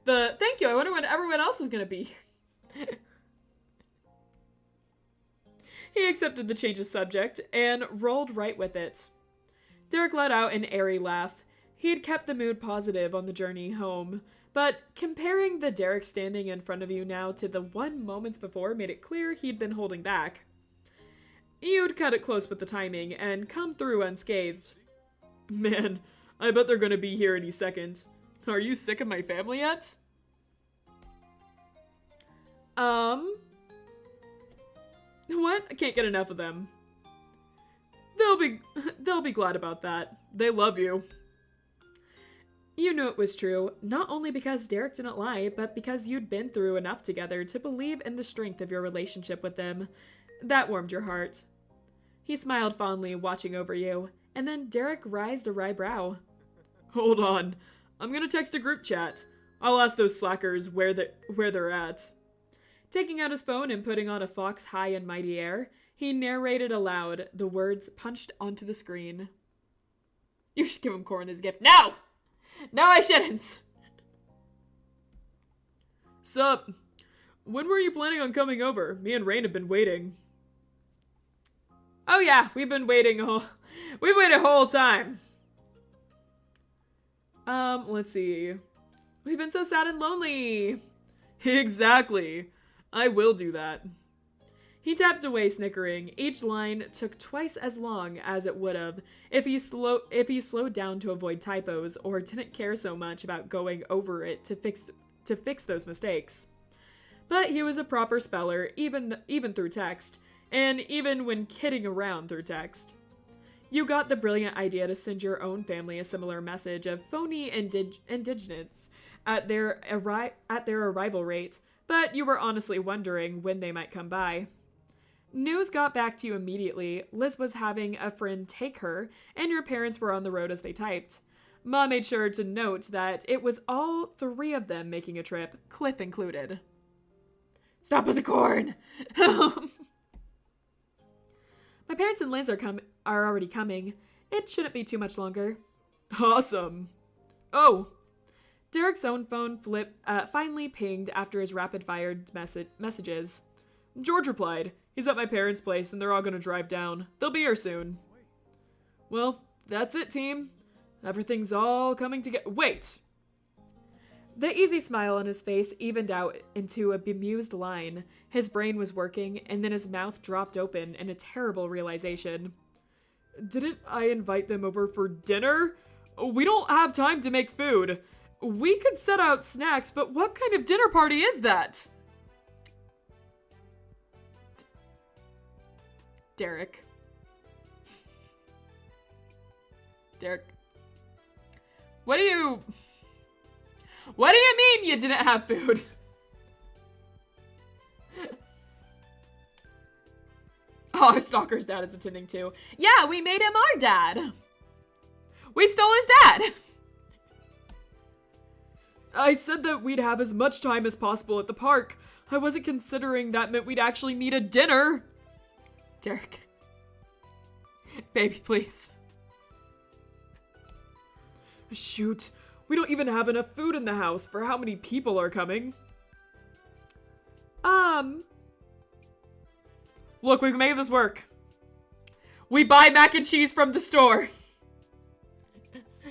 Thank you, I wonder what everyone else is going to be. He accepted the change of subject and rolled right with it. Derek let out an airy laugh. He had kept the mood positive on the journey home, but comparing the Derek standing in front of you now to the one moments before made it clear he'd been holding back. You'd cut it close with the timing and come through unscathed. Man, I bet they're gonna be here any second. Are you sick of my family yet? What? I can't get enough of them. They'll be glad about that. They love you. You knew it was true, not only because Derek didn't lie, but because you'd been through enough together to believe in the strength of your relationship with them. That warmed your heart. He smiled fondly, watching over you, and then Derek raised a wry brow. Hold on. I'm gonna text a group chat. I'll ask those slackers where they're at. Taking out his phone and putting on a Fox high and mighty air, he narrated aloud, the words punched onto the screen. You should give him Corin as a gift. No! No, I shouldn't! Sup? When were you planning on coming over? Me and Rain have been waiting. Oh yeah, we've waited a whole time. Let's see. We've been so sad and lonely. Exactly. I will do that. He tapped away, snickering. Each line took twice as long as it would have if he slowed down to avoid typos or didn't care so much about going over it to fix those mistakes. But he was a proper speller, even through text, and even when kidding around through text. You got the brilliant idea to send your own family a similar message of phony indigence at their arrival rate, but you were honestly wondering when they might come by. News got back to you immediately. Liz was having a friend take her, and your parents were on the road as they typed. Mom made sure to note that it was all 3 of them making a trip, Cliff included. Stop with the corn! My parents and Liz are already coming. It shouldn't be too much longer. Awesome. Oh. Derek's own phone finally pinged after his rapid-fired messages. George replied. He's at my parents' place and they're all gonna drive down. They'll be here soon. Well, that's it, team. Everything's all coming together. Wait! The easy smile on his face evened out into a bemused line. His brain was working, and then his mouth dropped open in a terrible realization.
Didn't I invite them over for dinner? We don't have time to make food. We could set out snacks, but what kind of dinner party is that?
Derek. What do you mean you didn't have food? Oh, our stalker's dad is attending too. Yeah, we made him our dad. We stole his dad.
I said that we'd have as much time as possible at the park. I wasn't considering that meant we'd actually need a dinner.
Derek. Baby, please.
Shoot, we don't even have enough food in the house for how many people are coming.
Look, we can make this work. We buy mac and cheese from the store.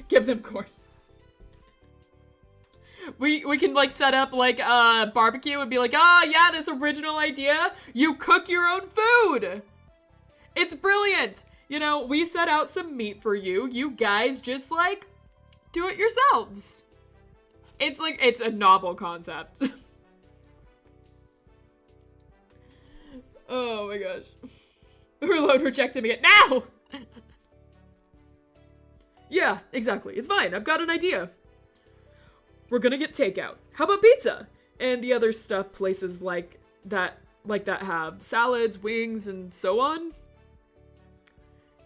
Give them corn. We can like set up like a barbecue and be like, oh yeah, this original idea. You cook your own food. It's brilliant. You know, we set out some meat for you. You guys just like do it yourselves. It's like, it's a novel concept. Oh my gosh. Reload rejected me now!
Yeah, exactly. It's fine. I've got an idea. We're gonna get takeout. How about pizza? And the other stuff places like that have salads, wings, and so on?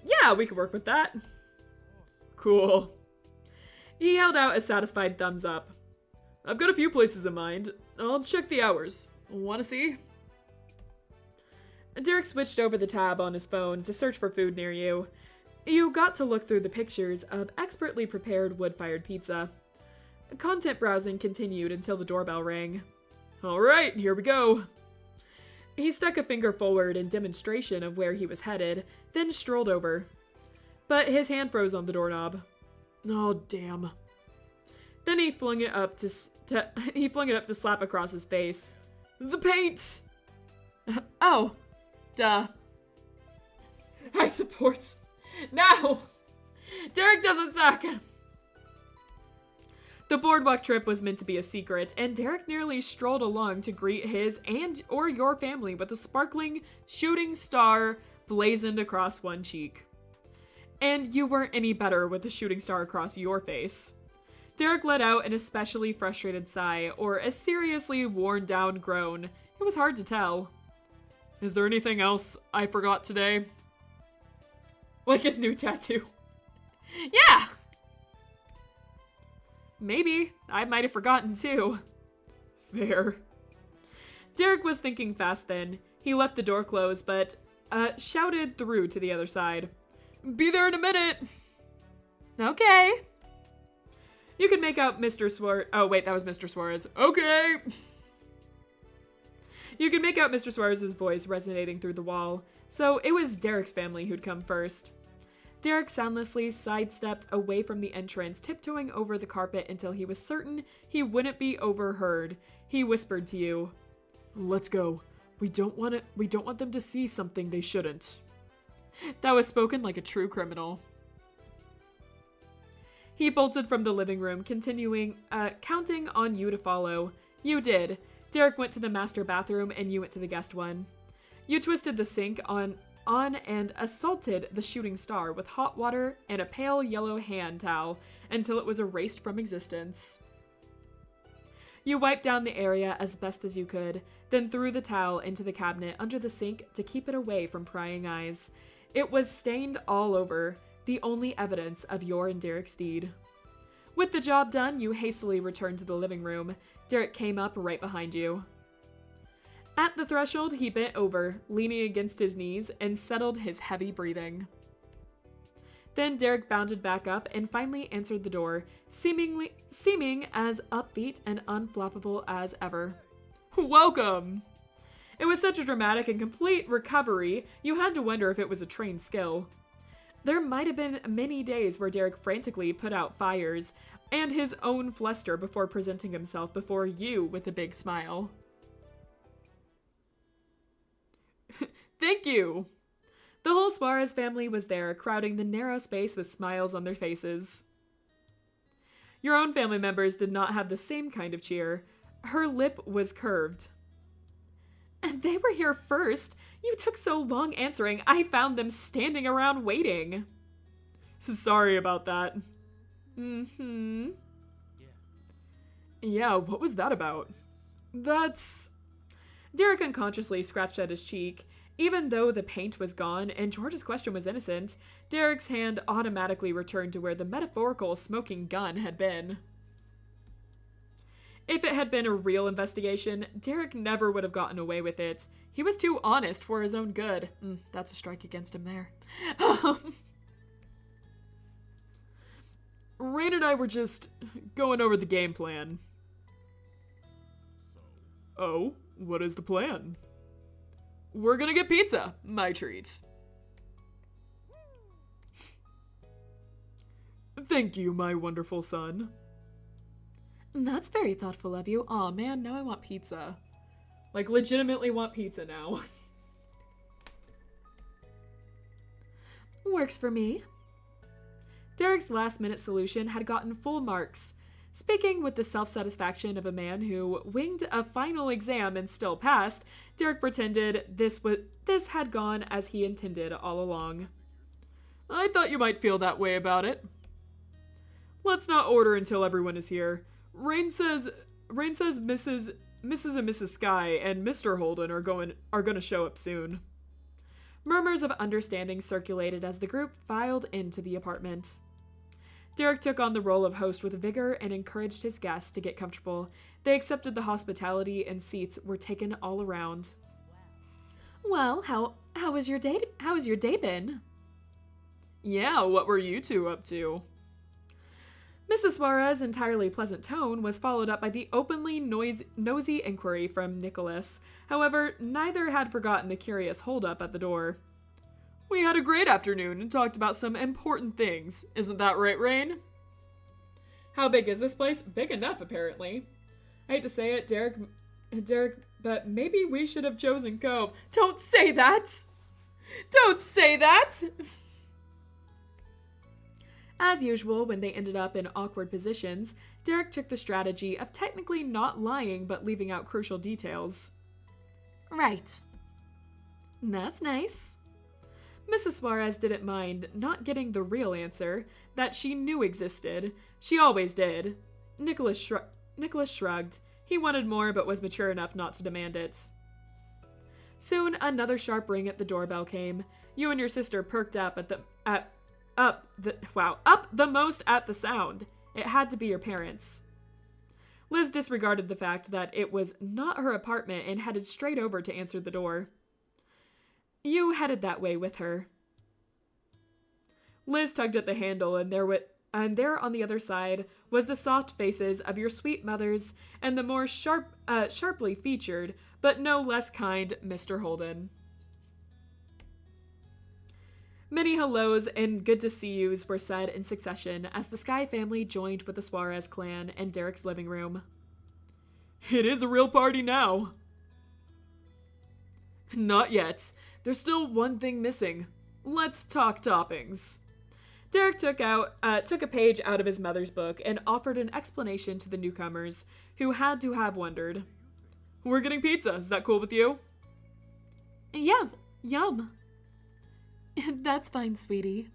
Yeah, we could work with that. Cool. He held out a satisfied thumbs up. I've got a few places in mind. I'll check the hours. Wanna see? Derek switched over the tab on his phone to search for food near you. You got to look through the pictures of expertly prepared wood-fired pizza. Content browsing continued until the doorbell rang. Alright, here we go. He stuck a finger forward in demonstration of where he was headed, then strolled over. But his hand froze on the doorknob. Oh, damn. Then he flung it up to slap across his face. The paint!
Oh. Duh. I support. No! Derek doesn't suck!
The boardwalk trip was meant to be a secret, and Derek nearly strolled along to greet his and or your family with a sparkling shooting star blazoned across one cheek. And you weren't any better with a shooting star across your face. Derek let out an especially frustrated sigh, or a seriously worn-down groan. It was hard to tell.
Is there anything else I forgot today?
Like his new tattoo. Yeah!
Maybe. I might have forgotten too.
Fair.
Derek was thinking fast then. He left the door closed, but shouted through to the other side.
Be there in a minute!
Okay.
You can make out Mr. Suarez. Oh, wait, that was Mr. Suarez.
Okay!
You could make out Mr. Suarez's voice resonating through the wall, so it was Derek's family who'd come first. Derek soundlessly sidestepped away from the entrance, tiptoeing over the carpet until he was certain he wouldn't be overheard. He whispered to you,
Let's go. We don't want them to see something they shouldn't.
That was spoken like a true criminal.
He bolted from the living room, counting on you to follow. You did. Derek went to the master bathroom and you went to the guest one. You twisted the sink on and assaulted the shooting star with hot water and a pale yellow hand towel until it was erased from existence. You wiped down the area as best as you could, then threw the towel into the cabinet under the sink to keep it away from prying eyes. It was stained all over, the only evidence of your and Derek's deed. With the job done, you hastily returned to the living room. Derek came up right behind you. At the threshold, he bent over, leaning against his knees, and settled his heavy breathing. Then Derek bounded back up and finally answered the door, seeming as upbeat and unflappable as ever.
Welcome!
It was such a dramatic and complete recovery, you had to wonder if it was a trained skill. There might have been many days where Derek frantically put out fires, and his own fluster before presenting himself before you with a big smile.
Thank you.
The whole Suarez family was there, crowding the narrow space with smiles on their faces. Your own family members did not have the same kind of cheer. Her lip was curved. And they were here first. You took so long answering, I found them standing around waiting.
Sorry about that.
Mm-hmm.
Yeah, what was that about?
That's... Derek unconsciously scratched at his cheek. Even though the paint was gone and George's question was innocent, Derek's hand automatically returned to where the metaphorical smoking gun had been. If it had been a real investigation, Derek never would have gotten away with it. He was too honest for his own good. That's a strike against him there.
Rain and I were just going over the game plan. Oh, what is the plan? We're gonna get pizza, my treat. Thank you, my wonderful son.
That's very thoughtful of you.
Aw, man, now I want pizza. Like, legitimately want pizza now.
Works for me. Derek's last-minute solution had gotten full marks. Speaking with the self-satisfaction of a man who winged a final exam and still passed, Derek pretended this had gone as he intended all along.
I thought you might feel that way about it. Let's not order until everyone is here. Rain says Mrs. and Mrs. Sky and Mr. Holden are going to show up soon.
Murmurs of understanding circulated as the group filed into the apartment. Derek took on the role of host with vigor and encouraged his guests to get comfortable. They accepted the hospitality and seats were taken all around. Well, how was your day? How has your day been?
Yeah, what were you two up to?
Mrs. Suarez's entirely pleasant tone was followed up by the openly nosy inquiry from Nicholas. However, neither had forgotten the curious holdup at the door.
We had a great afternoon and talked about some important things. Isn't that right, Rain?
How big is this place? Big enough, apparently. I hate to say it, Derek, but maybe we should have chosen Cove. Don't say that! Don't say that!
As usual, when they ended up in awkward positions, Derek took the strategy of technically not lying but leaving out crucial details. Right. That's nice. Mrs. Suarez didn't mind not getting the real answer that she knew existed. She always did. Nicholas shrugged. He wanted more but was mature enough not to demand it. Soon, another sharp ring at the doorbell came. You and your sister perked up up the most at the sound. It had to be your parents. Liz disregarded the fact that it was not her apartment and headed straight over to answer the door. You headed that way with her. Liz tugged at the handle, and there on the other side was the soft faces of your sweet mothers and the more sharply featured, but no less kind, Mr. Holden. Many hellos and good to see yous were said in succession as the Sky family joined with the Suarez clan in Derek's living room.
It is a real party now. Not yet. There's still one thing missing. Let's talk toppings.
Derek took a page out of his mother's book and offered an explanation to the newcomers, who had to have wondered.
We're getting pizza. Is that cool with you?
Yeah, yum. That's fine, sweetie.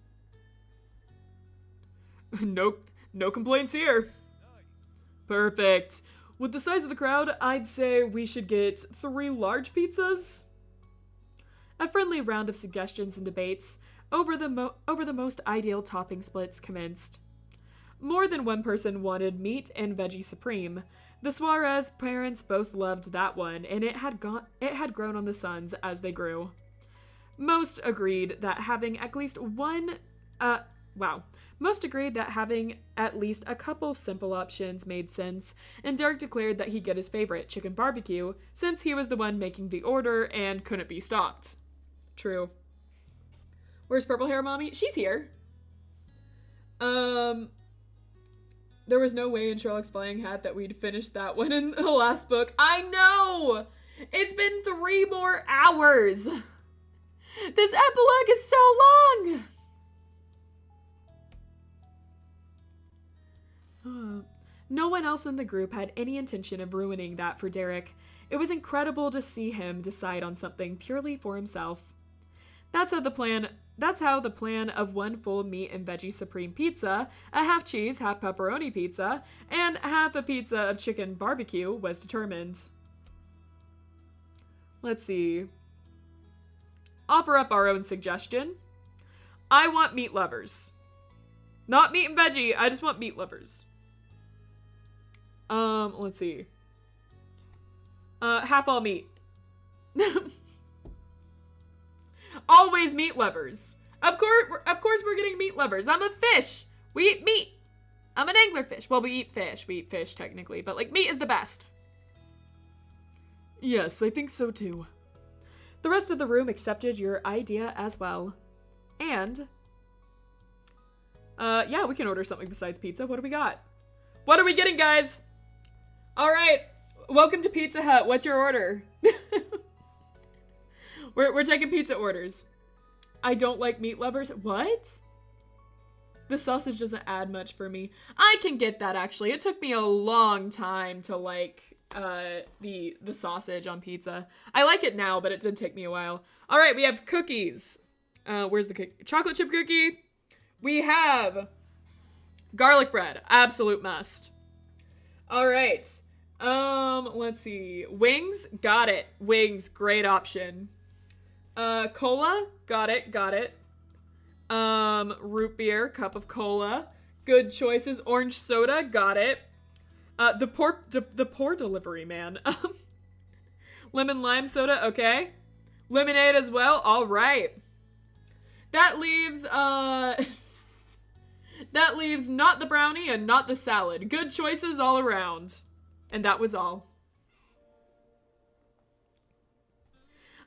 No complaints here. Perfect. With the size of the crowd, I'd say we should get 3 large pizzas.
A friendly round of suggestions and debates over the most ideal topping splits commenced. More than one person wanted meat and veggie supreme. The Suarez parents both loved that one, and it had grown on the sons as they grew. Most agreed that having at least a couple simple options made sense, and Derek declared that he'd get his favorite, chicken barbecue, since he was the one making the order and couldn't be stopped.
True. Where's purple hair mommy? She's here. There was no way in Sherlock's Flying Hat that we'd finish that one in the last book. I know! It's been 3 more hours! This epilogue is so long!
No one else in the group had any intention of ruining that for Derek. It was incredible to see him decide on something purely for himself. That's how the plan of 1 full meat and veggie supreme pizza, a half cheese, half pepperoni pizza, and half a pizza of chicken barbecue was determined. Let's see. Offer up our own suggestion. I want meat lovers. Not meat and veggie, I just want meat lovers. Let's see. Half all meat.
Always meat lovers. Of course we're getting meat lovers. I'm a fish. We eat meat. I'm an anglerfish. Well, we eat fish. We eat fish technically, but like meat is the best.
Yes, I think so too. The rest of the room accepted your idea as well. And yeah, we can order something besides pizza. What do we got?
What are we getting, guys? All right. Welcome to Pizza Hut. What's your order? We're taking pizza orders. I don't like meat lovers. What? The sausage doesn't add much for me. I can get that, actually. It took me a long time to like the sausage on pizza. I like it now, but it did take me a while. All right, we have cookies. Where's the cookie? Chocolate chip cookie. We have garlic bread. Absolute must. All right. Let's see. Wings. Got it. Wings. Great option. Cola. Got it. Root beer. Cup of cola. Good choices. Orange soda. Got it. The poor delivery man. Lemon lime soda. Okay. Lemonade as well. All right. That leaves, that leaves not the brownie and not the salad. Good choices all around. And that was all.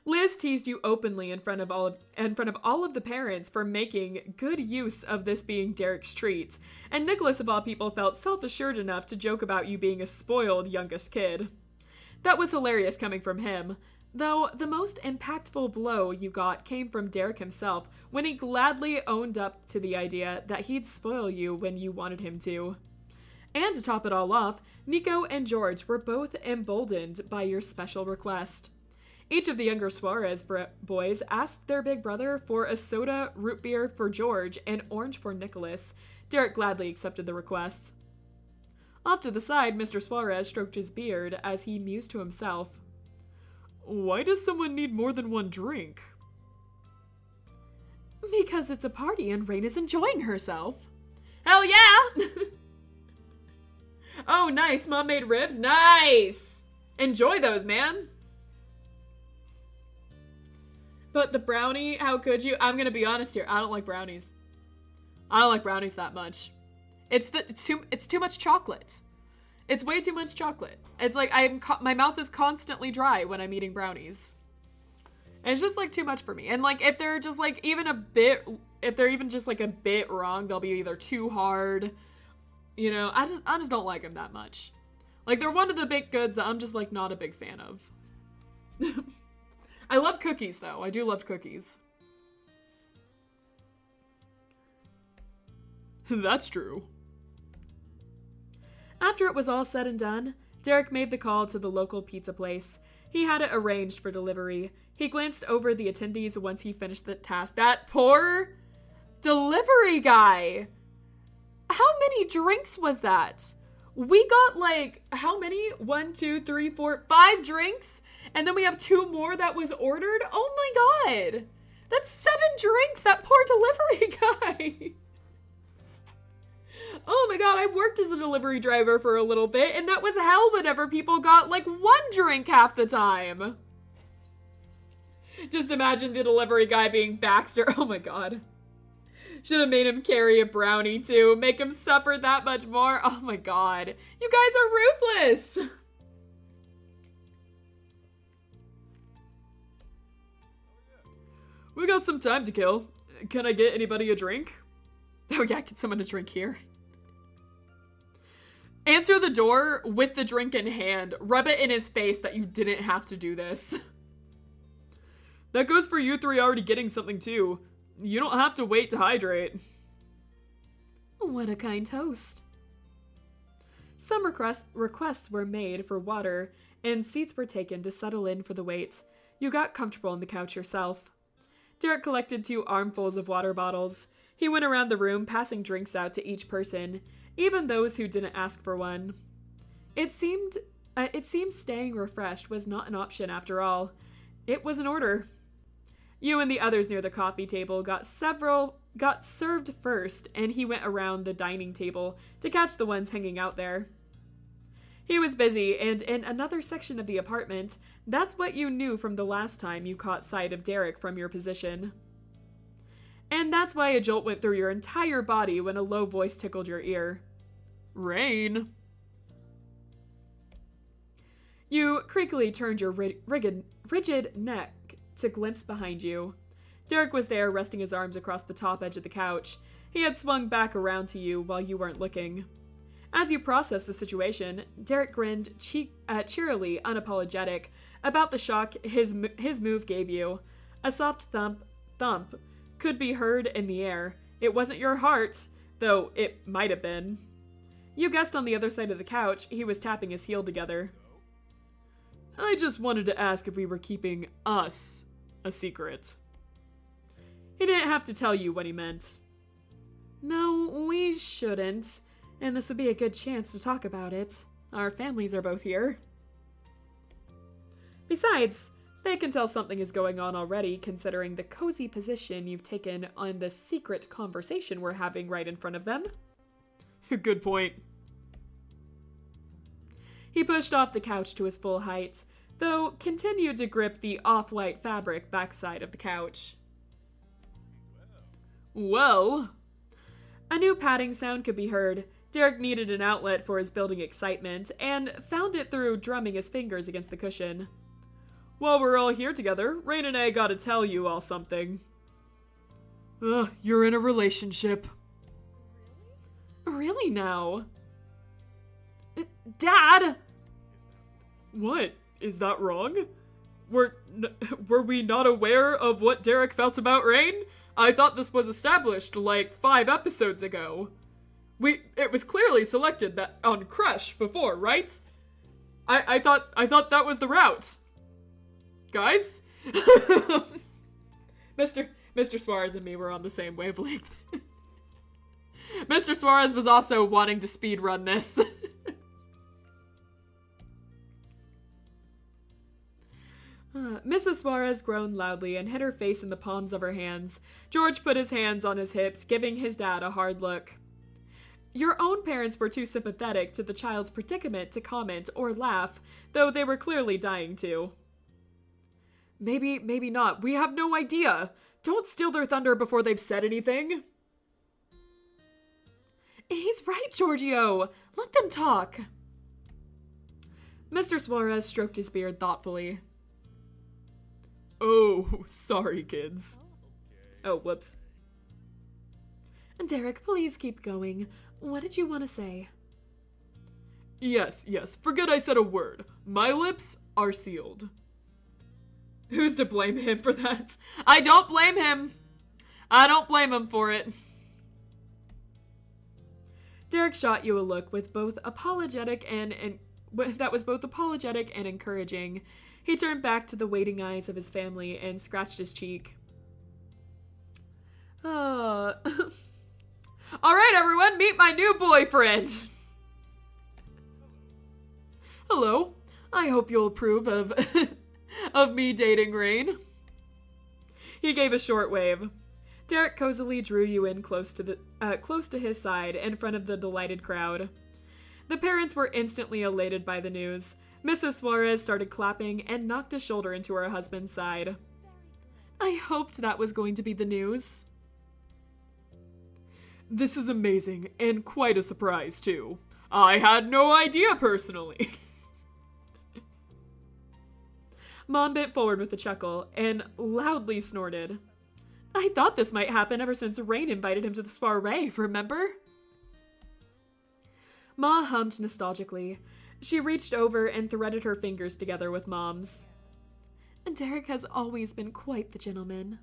Liz teased you openly in front of all of the parents for making good use of this being Derek's treat, and Nicholas of all people felt self-assured enough to joke about you being a spoiled youngest kid. That was hilarious coming from him, though the most impactful blow you got came from Derek himself when he gladly owned up to the idea that he'd spoil you when you wanted him to. And to top it all off, Nico and George were both emboldened by your special request. Each of the younger Suarez boys asked their big brother for a soda, root beer for George, and orange for Nicholas. Derek gladly accepted the requests. Off to the side, Mr. Suarez stroked his beard as he mused to himself. Why does someone need more than one drink? Because it's a party and Rain is enjoying herself. Hell yeah! Oh, nice. Mom made ribs. Nice! Enjoy those, man. But the brownie, how could you? I'm gonna be honest here. I don't like brownies. I don't like brownies that much. It's too much chocolate. It's way too much chocolate. It's like my mouth is constantly dry when I'm eating brownies. And it's just like too much for me. And like if they're just like if they're even just like a bit wrong, they'll be either too hard. You know, I just don't like them that much. Like they're one of the baked goods that I'm just like not a big fan of. I love cookies though. I do love cookies. That's true.
After it was all said and done, Derek made the call to the local pizza place. He had it arranged for delivery. He glanced over the attendees once he finished the task. That poor delivery guy! How many drinks was that? We got like, how many? 1, 2, 3, 4, 5 drinks? And then we have 2 more that was ordered? Oh my god! That's 7 drinks, that poor delivery guy! Oh my god, I worked as a delivery driver for a little bit, and that was hell whenever people got like 1 drink half the time. Just imagine the delivery guy being Baxter. Oh my god. Should have made him carry a brownie too. Make him suffer that much more. Oh my god. You guys are ruthless.
We got some time to kill. Can I get anybody a drink?
Oh yeah, get someone a drink here. Answer the door with the drink in hand. Rub it in his face that you didn't have to do this.
That goes for you three already getting something too. You don't have to wait to hydrate.
What a kind host. Some requests were made for water, and seats were taken to settle in for the wait. You got comfortable on the couch yourself. Derek collected 2 armfuls of water bottles. He went around the room passing drinks out to each person, even those who didn't ask for one. It seemed staying refreshed was not an option after all. It was an order. You and the others near the coffee table got served first, and he went around the dining table to catch the ones hanging out there. He was busy, and in another section of the apartment, that's what you knew from the last time you caught sight of Derek from your position. And that's why a jolt went through your entire body when a low voice tickled your ear.
Rain.
You creakily turned your rigid neck to glimpse behind you. Derek was there, resting his arms across the top edge of the couch. He had swung back around to you while you weren't looking. As you processed the situation, Derek grinned cheerily unapologetic about the shock his move gave you. A soft thump could be heard in the air. It wasn't your heart, though it might have been. You guessed on the other side of the couch he was tapping his heel together.
I just wanted to ask if we were keeping us a secret.
He didn't have to tell you what he meant. No, we shouldn't. And this would be a good chance to talk about it. Our families are both here. Besides, they can tell something is going on already, considering the cozy position you've taken on the secret conversation we're having right in front of them.
Good point.
He pushed off the couch to his full height, though continued to grip the off-white fabric backside of the couch.
Well,
a new patting sound could be heard. Derek needed an outlet for his building excitement, and found it through drumming his fingers against the cushion.
While we're all here together, Rain and I gotta tell you all something. You're in a relationship.
Really now? Dad!
What? Is that wrong? Were we not aware of what Derek felt about Rain? I thought this was established like 5 episodes ago. It was clearly selected that on Crush before, right? I thought that was the route. Guys?
Mr. Suarez and me were on the same wavelength. Mr. Suarez was also wanting to speedrun this.
Mrs. Suarez groaned loudly and hid her face in the palms of her hands. George put his hands on his hips, giving his dad a hard look. Your own parents were too sympathetic to the child's predicament to comment or laugh, though they were clearly dying to.
Maybe not. We have no idea. Don't steal their thunder before they've said anything.
He's right, Giorgio. Let them talk. Mr. Suarez stroked his beard thoughtfully.
Oh, sorry, kids.
Oh, whoops. Derek, please keep going. What did you want to say?
Yes. Forget I said a word. My lips are sealed.
Who's to blame him for that? I don't blame him. I don't blame him for it.
Derek shot you a look with both apologetic and that was both apologetic and encouraging. He turned back to the waiting eyes of his family and scratched his cheek.
All right, everyone, meet my new boyfriend.
Hello. I hope you'll approve of of me dating Rain.
He gave a short wave. Derek cozily drew you in close to his side in front of the delighted crowd. The parents were instantly elated by the news. Mrs. Suarez started clapping and knocked a shoulder into her husband's side. I hoped that was going to be the news.
This is amazing, and quite a surprise, too. I had no idea, personally.
Mom bent forward with a chuckle and loudly snorted. I thought this might happen ever since Rain invited him to the soiree, remember? Ma hummed nostalgically. She reached over and threaded her fingers together with Mom's. Derek has always been quite the gentleman.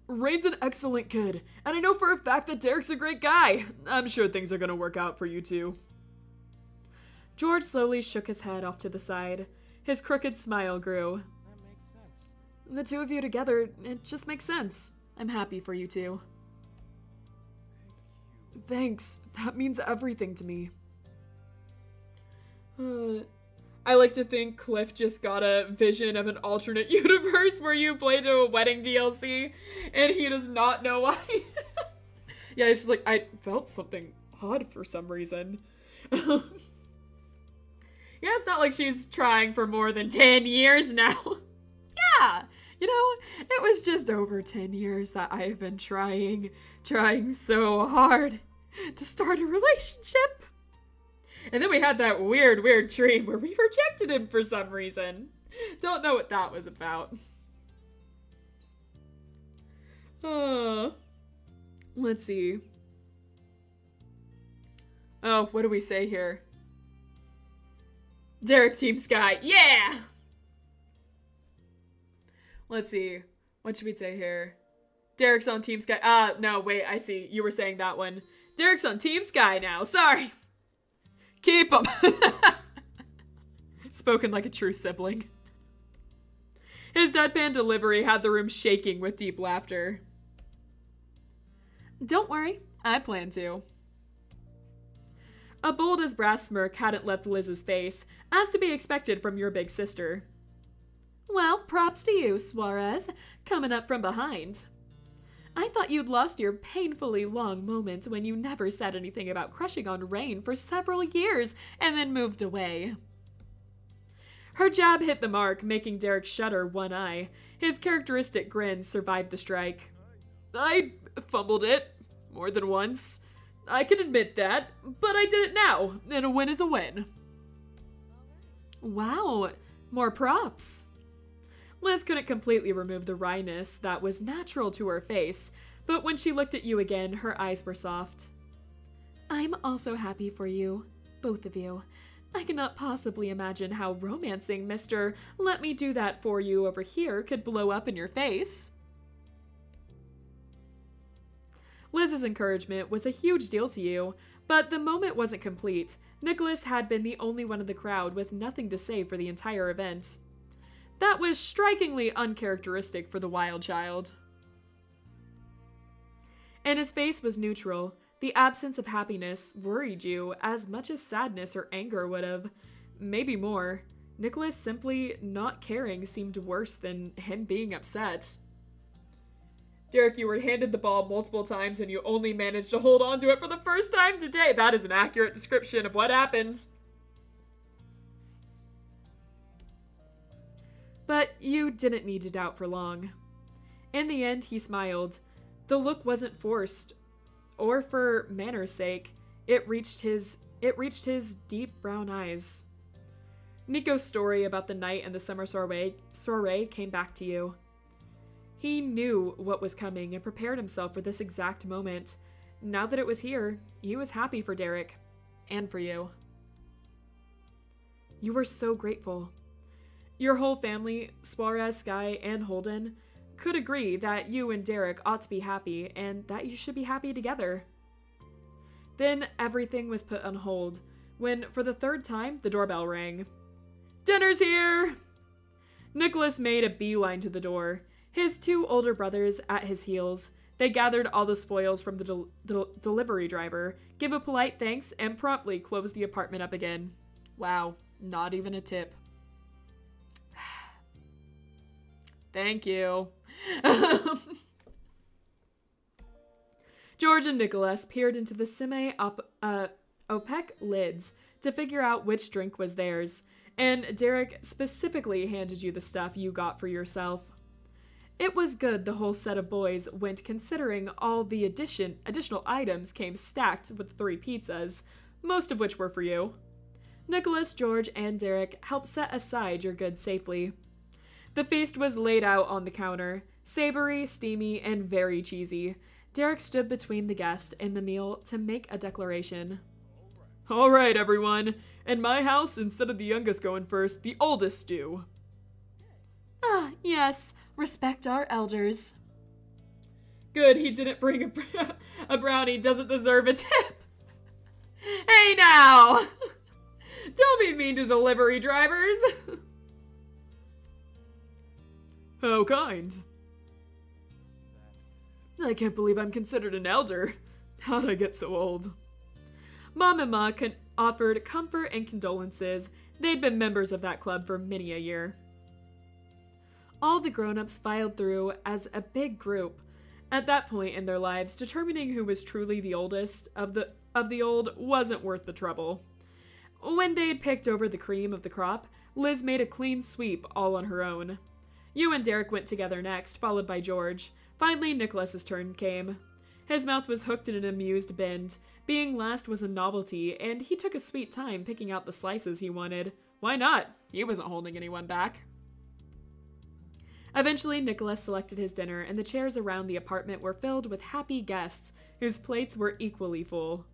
Rain's an excellent kid, and I know for a fact that Derek's a great guy. I'm sure things are gonna work out for you two.
George slowly shook his head off to the side. His crooked smile grew.
That makes sense.
The two of you together, it just makes sense. I'm happy for you two.
Thanks. That means everything to me.
I like to think Cliff just got a vision of an alternate universe where you play to a wedding DLC and he does not know why. Yeah, it's just like, I felt something odd for some reason. Yeah, it's not like she's trying for more than 10 years now. Yeah, you know, it was just over 10 years that I have been trying so hard to start a relationship. And then we had that weird dream where we rejected him for some reason. Don't know what that was about. Let's see. Oh, what do we say here? Derek Team Sky. Yeah! Let's see. What should we say here? Derek's on Team Sky. No, wait, I see. You were saying that one. Derek's on Team Sky now. Sorry. Keep him. Spoken like a true sibling. His deadpan delivery had the room shaking with deep laughter. Don't worry, I plan to. A bold as brass smirk hadn't left Liz's face, as to be expected from your big sister. Well, props to you, Suarez, coming up from behind. I thought you'd lost your painfully long moment when you never said anything about crushing on Rain for several years and then moved away. Her jab hit the mark, making Derek shudder one eye. His characteristic grin survived the strike. I fumbled it more than once. I can admit that, but I did it now, and a win is a win. Wow, more props. Liz couldn't completely remove the wryness that was natural to her face, but when she looked at you again, her eyes were soft. I'm also happy for you, both of you. I cannot possibly imagine how romancing Mr. Let me do that for you over here could blow up in your face. Liz's encouragement was a huge deal to you, but the moment wasn't complete. Nicholas had been the only one in the crowd with nothing to say for the entire event. That was strikingly uncharacteristic for the wild child. And his face was neutral. The absence of happiness worried you as much as sadness or anger would have. Maybe more. Nicholas simply not caring seemed worse than him being upset. Derek, you were handed the ball multiple times and you only managed to hold on to it for the first time today. That is an accurate description of what happened. But you didn't need to doubt for long. In the end, he smiled. The look wasn't forced, or for manner's sake. It reached his deep brown eyes. Nico's story about the night and the summer soiree came back to you. He knew what was coming and prepared himself for this exact moment. Now that it was here, he was happy for Derek. And for you. You were so grateful. Your whole family, Suarez, Sky, and Holden, could agree that you and Derek ought to be happy and that you should be happy together. Then everything was put on hold when, for the third time, the doorbell rang. Dinner's here! Nicholas made a beeline to the door, his two older brothers at his heels. They gathered all the spoils from the delivery driver, gave a polite thanks, and promptly closed the apartment up again. Wow, not even a tip. Thank you. George and Nicholas peered into the semi-opaque lids to figure out which drink was theirs, and Derek specifically handed you the stuff you got for yourself. It was good the whole set of boys went, considering all the additional items came stacked with 3 pizzas, most of which were for you. Nicholas, George, and Derek helped set aside your goods safely. The feast was laid out on the counter, savory, steamy, and very cheesy.
Derek stood between the guest and the meal to make a declaration.
All right, everyone. In my house, instead of the youngest going first, the oldest do.
Ah, yes. Respect our elders.
Good, he didn't bring a brownie. Doesn't deserve a tip. Hey now! Don't be mean to delivery drivers.
How kind. I can't believe I'm considered an elder. How'd I get so old?
Mom and Ma offered comfort and condolences. They'd been members of that club for many a year. All the grown-ups filed through as a big group. At that point in their lives, determining who was truly the oldest of the old wasn't worth the trouble. When they had picked over the cream of the crop, Liz made a clean sweep all on her own. You and Derek went together next, followed by George. Finally, Nicholas's turn came. His mouth was hooked in an amused bend. Being last was a novelty, and he took a sweet time picking out the slices he wanted.
Why not? He wasn't holding anyone back.
Eventually, Nicholas selected his dinner, and the chairs around the apartment were filled with happy guests whose plates were equally full.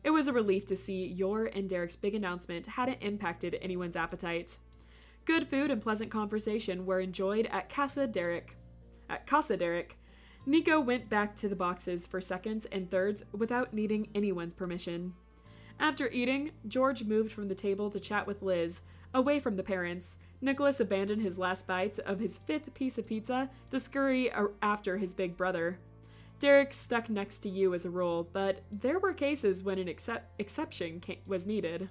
It was a relief to see your and Derek's big announcement hadn't impacted anyone's appetite. Good food and pleasant conversation were enjoyed at Casa Derek. Nico went back to the boxes for seconds and thirds without needing anyone's permission. After eating, George moved from the table to chat with Liz, away from the parents. Nicholas abandoned his last bite of his 5th piece of pizza to scurry after his big brother. Derek stuck next to you as a rule, but there were cases when an exception was needed.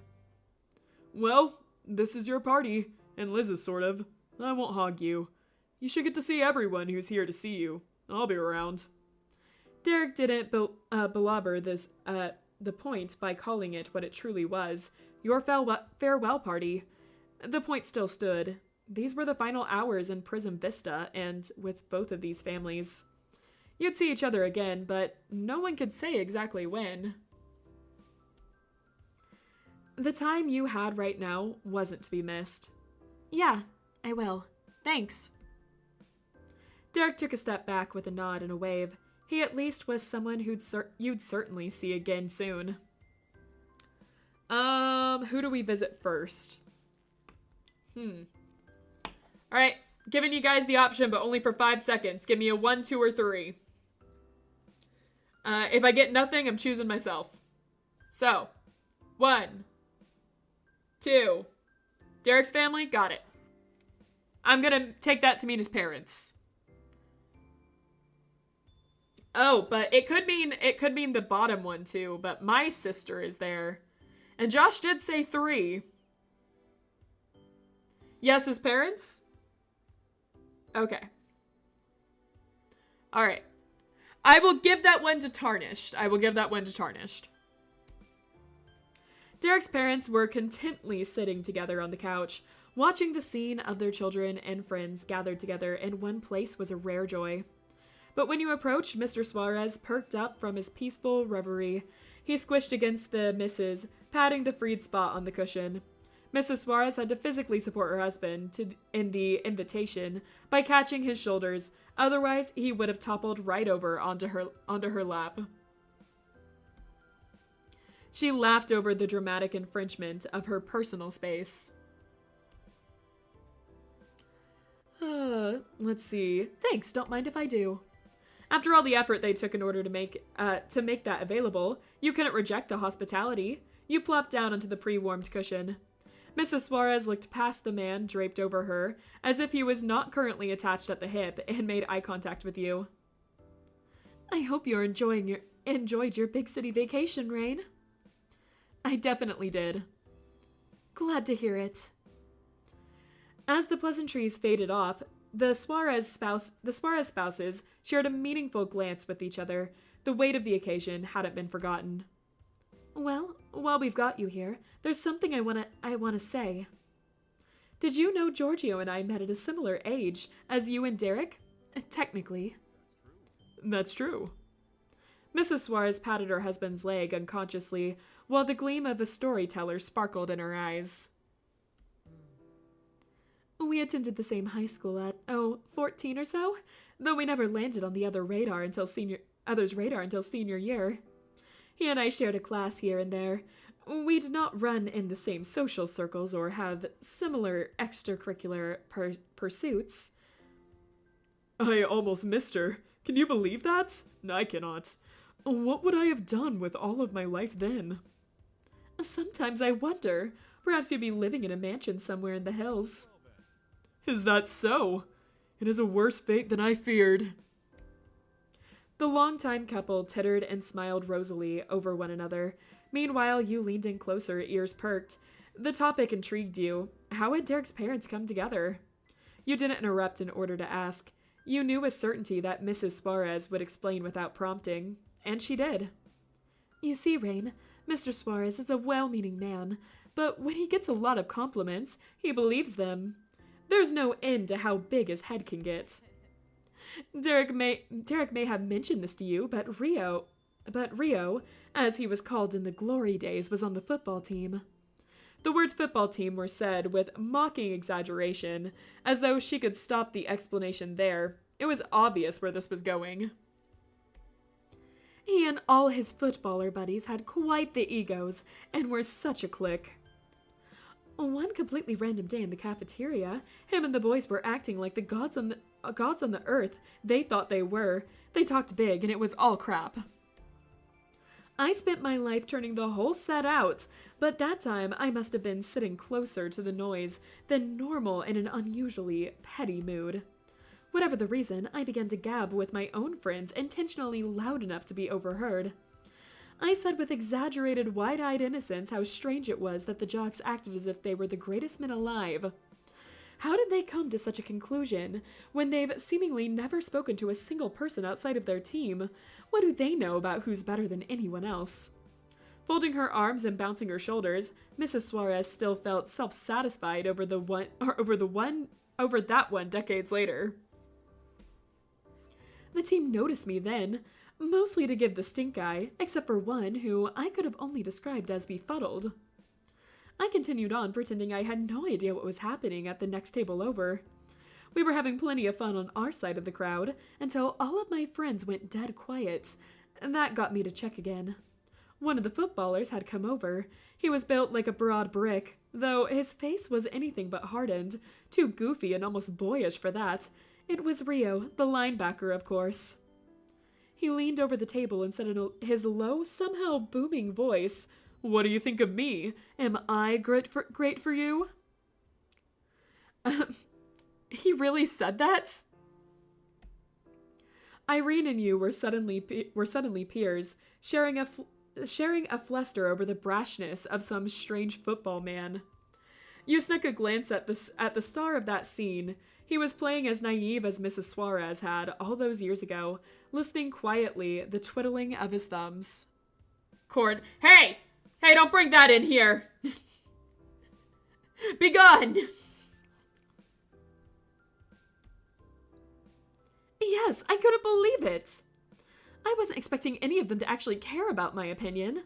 Well, this is your party, and Liz's sort of. I won't hog you. You should get to see everyone who's here to see you. I'll be around.
Derek didn't belabor the point by calling it what it truly was, your farewell party. The point still stood. These were the final hours in Prism Vista, and with both of these families. You'd see each other again, but no one could say exactly when. The time you had right now wasn't to be missed. Yeah, I will. Thanks. Derek took a step back with a nod and a wave. He at least was someone you'd certainly see again soon.
Who do we visit first? Alright, giving you guys the option, but only for 5 seconds. Give me a 1, 2, or 3. If I get nothing, I'm choosing myself. So, 1, 2. Derek's family, got it. I'm gonna take that to mean his parents. Oh, but it could mean the bottom one too, but my sister is there. And Josh did say 3. Yes, his parents? Okay. Alright. I will give that one to Tarnished.
Derek's parents were contently sitting together on the couch. Watching the scene of their children and friends gathered together in one place was a rare joy. But when you approached, Mr. Suarez perked up from his peaceful reverie. He squished against the missus, patting the freed spot on the cushion. Mrs. Suarez had to physically support her husband in the invitation by catching his shoulders, otherwise he would have toppled right over onto her lap. She laughed over the dramatic infringement of her personal space. Let's see. Thanks, don't mind if I do. After all the effort they took in order to make that available, you couldn't reject the hospitality. You plopped down onto the pre-warmed cushion. Mrs. Suarez looked past the man draped over her, as if he was not currently attached at the hip, and made eye contact with you. I hope you enjoyed your big city vacation, Rain. I definitely did. Glad to hear it. As the pleasantries faded off, the Suarez spouses shared a meaningful glance with each other. The weight of the occasion hadn't been forgotten. Well, while we've got you here, there's something I wanna say. Did you know Giorgio and I met at a similar age as you and Derek? Technically.
That's true.
Mrs. Suarez patted her husband's leg unconsciously, while the gleam of a storyteller sparkled in her eyes. We attended the same high school at, 14 or so, though we never landed on the other radar until others' radar until senior year. He and I shared a class here and there. We did not run in the same social circles or have similar extracurricular pursuits.
I almost missed her. Can you believe that? I cannot. What would I have done with all of my life then?
Sometimes I wonder. Perhaps you'd be living in a mansion somewhere in the hills.
Is that so? It is a worse fate than I feared.
The longtime couple tittered and smiled rosily over one another. Meanwhile, you leaned in closer, ears perked. The topic intrigued you. How had Derek's parents come together? You didn't interrupt in order to ask. You knew with certainty that Mrs. Suarez would explain without prompting. And she did. You see, Rain, Mr. Suarez is a well-meaning man, but when he gets a lot of compliments, he believes them. There's no end to how big his head can get. Derek may have mentioned this to you, but Rio, as he was called in the glory days, was on the football team. The words football team were said with mocking exaggeration, as though she could stop the explanation there. It was obvious where this was going. He and all his footballer buddies had quite the egos, and were such a clique. One completely random day in the cafeteria, him and the boys were acting like the gods on the earth they thought they were. They talked big, and it was all crap. I spent my life turning the whole set out, but that time I must have been sitting closer to the noise than normal in an unusually petty mood. Whatever the reason, I began to gab with my own friends intentionally loud enough to be overheard. I said with exaggerated wide-eyed innocence how strange it was that the jocks acted as if they were the greatest men alive. How did they come to such a conclusion when they've seemingly never spoken to a single person outside of their team? What do they know about who's better than anyone else? Folding her arms and bouncing her shoulders, Mrs. Suarez still felt self-satisfied over that one decades later. The team noticed me then, mostly to give the stink eye, except for one who I could have only described as befuddled. I continued on, pretending I had no idea what was happening at the next table over. We were having plenty of fun on our side of the crowd, until all of my friends went dead quiet, and that got me to check again. One of the footballers had come over. He was built like a broad brick, though his face was anything but hardened, too goofy and almost boyish for that. It was Rio, the linebacker, of course. He leaned over the table and said in his low, somehow booming voice, "What do you think of me? Am I great for you?" He really said that? Irene and you were suddenly peers, sharing a fluster over the brashness of some strange football man. You snuck a glance at the star of that scene. He was playing as naive as Mrs. Suarez had all those years ago, listening quietly, the twiddling of his thumbs. Corn, hey, don't bring that in here. Be gone. Yes, I couldn't believe it. I wasn't expecting any of them to actually care about my opinion.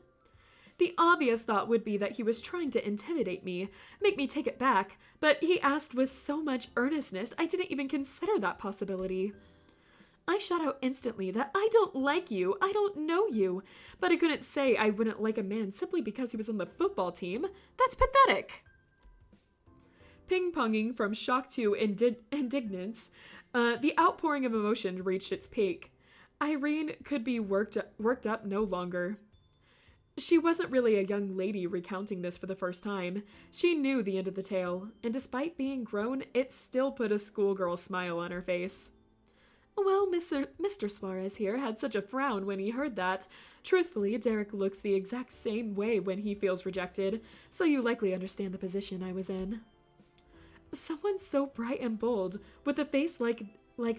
The obvious thought would be that he was trying to intimidate me, make me take it back, but he asked with so much earnestness I didn't even consider that possibility. I shot out instantly that I don't like you, I don't know you, but I couldn't say I wouldn't like a man simply because he was on the football team. That's pathetic. Ping-ponging from shock to indignance, the outpouring of emotion reached its peak. Irene could be worked up no longer. She wasn't really a young lady recounting this for the first time. She knew the end of the tale, and despite being grown, it still put a schoolgirl smile on her face. Well, Mr. Suarez here had such a frown when he heard that. Truthfully, Derek looks the exact same way when he feels rejected, so you likely understand the position I was in. Someone so bright and bold, with a face like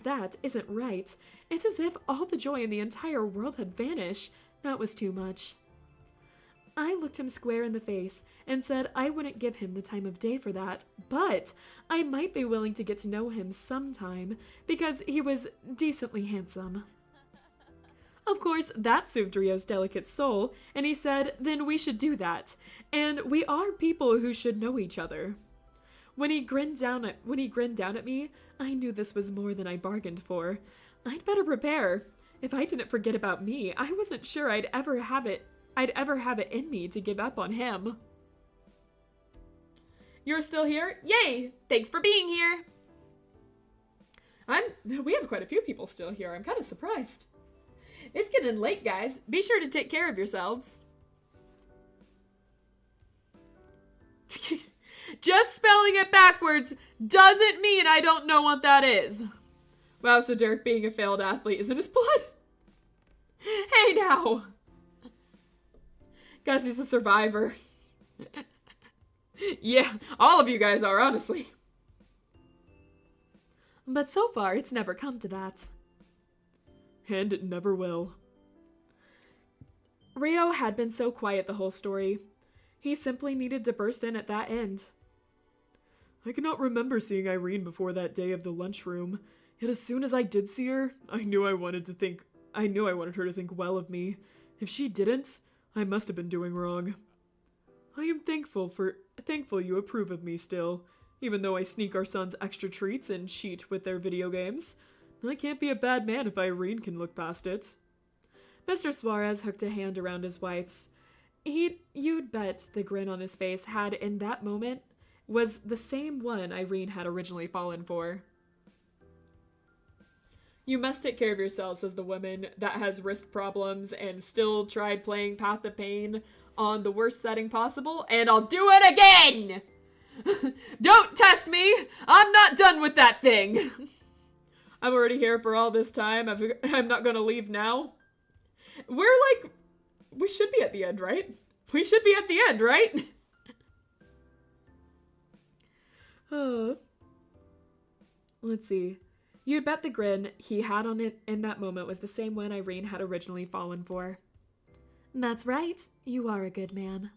that, isn't right. It's as if all the joy in the entire world had vanished. That was too much. I looked him square in the face and said I wouldn't give him the time of day for that, but I might be willing to get to know him sometime because he was decently handsome. Of course, that soothed Rio's delicate soul, and he said, then we should do that, and we are people who should know each other. When he grinned down at me, I knew this was more than I bargained for. I'd better prepare. If I didn't forget about me, I wasn't sure I'd ever have it in me to give up on him.
You're still here? Yay! Thanks for being here. We have quite a few people still here. I'm kind of surprised. It's getting late, guys. Be sure to take care of yourselves. Just spelling it backwards doesn't mean I don't know what that is. Wow, so Derek being a failed athlete is in his blood? Hey now! Guys, he's a survivor. Yeah, all of you guys are, honestly.
But so far, it's never come to that.
And it never will.
Rio had been so quiet the whole story. He simply needed to burst in at that end.
I cannot remember seeing Irene before that day of the lunchroom, yet as soon as I did see her, I knew I wanted her to think well of me. If she didn't, I must have been doing wrong. I am thankful you approve of me still, even though I sneak our sons extra treats and cheat with their video games. I can't be a bad man if Irene can look past it.
Mr. Suarez hooked a hand around his wife's. You'd bet the grin on his face had in that moment was the same one Irene had originally fallen for.
You must take care of yourself, says the woman that has wrist problems and still tried playing Path of Pain on the worst setting possible, and I'll do it again! Don't test me! I'm not done with that thing! I'm already here for all this time. I'm not gonna leave now. We should be at the end, right? We should be at the end, right?
Let's see. You'd bet the grin he had on it in that moment was the same one Irene had originally fallen for. That's right. You are a good man.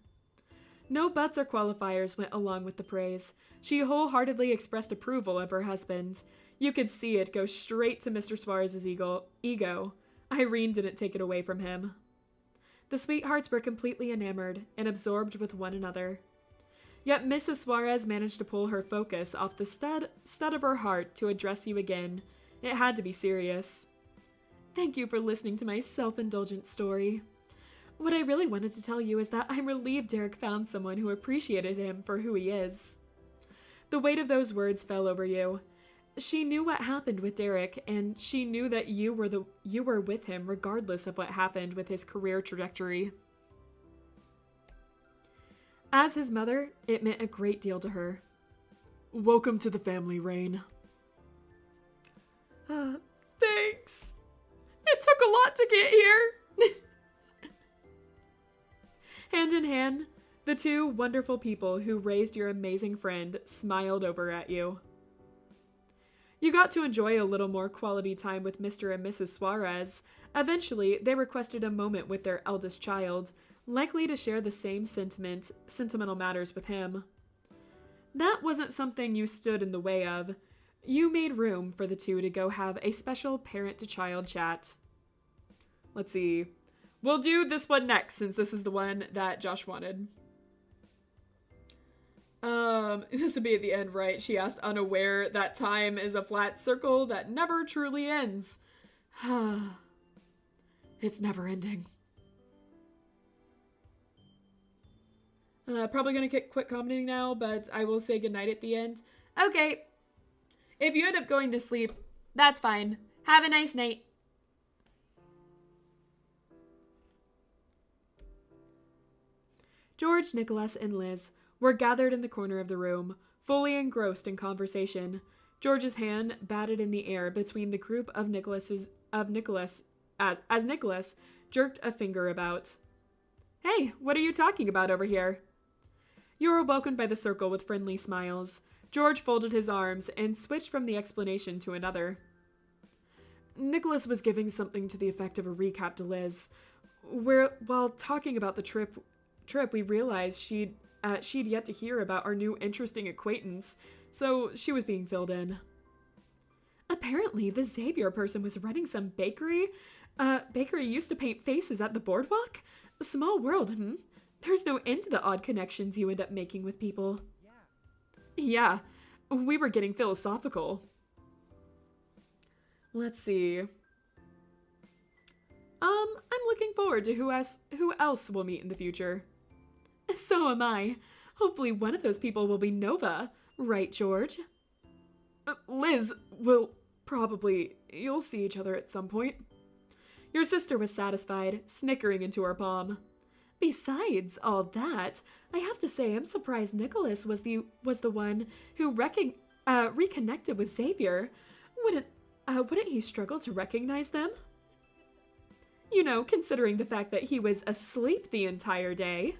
No buts or qualifiers went along with the praise. She wholeheartedly expressed approval of her husband. You could see it go straight to Mr. Suarez's ego. Irene didn't take it away from him. The sweethearts were completely enamored and absorbed with one another. Yet Mrs. Suarez managed to pull her focus off the stud of her heart to address you again. It had to be serious. Thank you for listening to my self-indulgent story. What I really wanted to tell you is that I'm relieved Derek found someone who appreciated him for who he is. The weight of those words fell over you. She knew what happened with Derek, and she knew that you were with him regardless of what happened with his career trajectory. As his mother, it meant a great deal to her.
Welcome to the family, Rain.
Thanks. It took a lot to get here.
Hand in hand, the two wonderful people who raised your amazing friend smiled over at you. You got to enjoy a little more quality time with Mr. and Mrs. Suarez. Eventually, they requested a moment with their eldest child, likely to share the same sentimental matters with him. That wasn't something you stood in the way of. You made room for the two to go have a special parent-to-child chat.
Let's see. We'll do this one next, since this is the one that Josh wanted. This would be at the end, right? She asked, unaware that time is a flat circle that never truly ends.
It's never ending.
Probably gonna quit commenting now, but I will say goodnight at the end. Okay. If you end up going to sleep, that's fine. Have a nice night.
George, Nicholas, and Liz were gathered in the corner of the room, fully engrossed in conversation. George's hand batted in the air between the group of Nicholas as Nicholas jerked a finger about.
Hey, what are you talking about over here?
You were welcomed by the circle with friendly smiles. George folded his arms and switched from the explanation to another. Nicholas was giving something to the effect of a recap to Liz. While talking about the trip, we realized she'd yet to hear about our new interesting acquaintance, so she was being filled in. Apparently, the Xavier person was running some bakery. Bakery used to paint faces at the boardwalk? A small world, There's no end to the odd connections you end up making with people. Yeah, we were getting philosophical. Let's see. I'm looking forward to who else we'll meet in the future. So am I. Hopefully one of those people will be Nova. Right, George?
Liz, you'll see each other at some point.
Your sister was satisfied, snickering into her palm. Besides all that, I have to say I'm surprised Nicholas was the one who reconnected with Xavier. Wouldn't he struggle to recognize them? You know, considering the fact that he was asleep the entire day.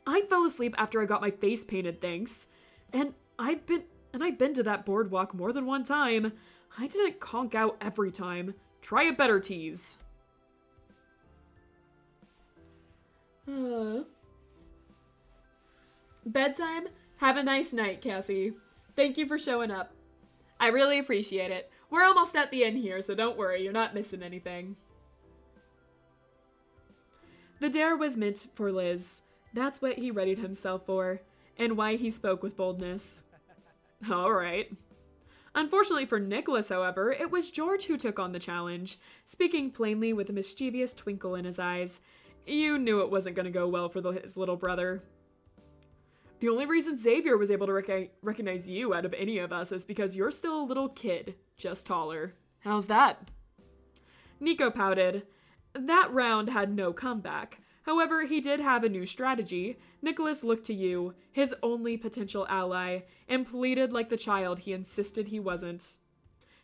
I fell asleep after I got my face painted, thanks. And I've been to that boardwalk more than one time. I didn't conk out every time. Try a better tease.
Bedtime? Have a nice night, Cassie. Thank you for showing up. I really appreciate it. We're almost at the end here, so don't worry, you're not missing anything.
The dare was meant for Liz. That's what he readied himself for, and why he spoke with boldness.
All right.
Unfortunately for Nicholas, however, it was George who took on the challenge, speaking plainly with a mischievous twinkle in his eyes. You knew it wasn't going to go well for his little brother.
The only reason Xavier was able to recognize you out of any of us is because you're still a little kid, just taller. How's that?
Nico pouted. That round had no comeback. However, he did have a new strategy. Nicholas looked to you, his only potential ally, and pleaded like the child he insisted he wasn't.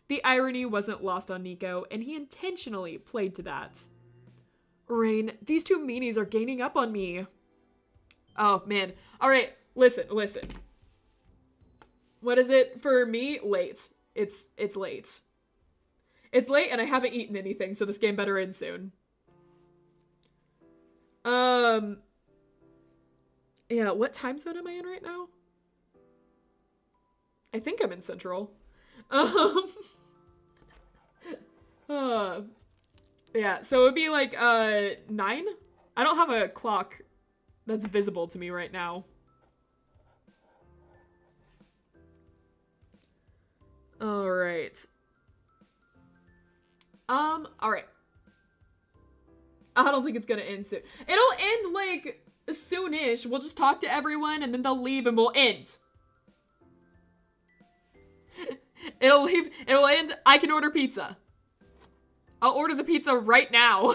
The irony wasn't lost on Nico, and he intentionally played to that.
Rain, these two meanies are gaining up on me.
Oh, man. All right, listen. What is it for me? Late. It's late. It's late and I haven't eaten anything, so this game better end soon. Yeah, what time zone am I in right now? I think I'm in Central. Yeah, so it would be like, 9? I don't have a clock that's visible to me right now. Alright. Alright. I don't think it's gonna end soon. It'll end, like, soonish. We'll just talk to everyone, and then they'll leave, and we'll end. It'll end. I can order pizza. I'll order the pizza right now.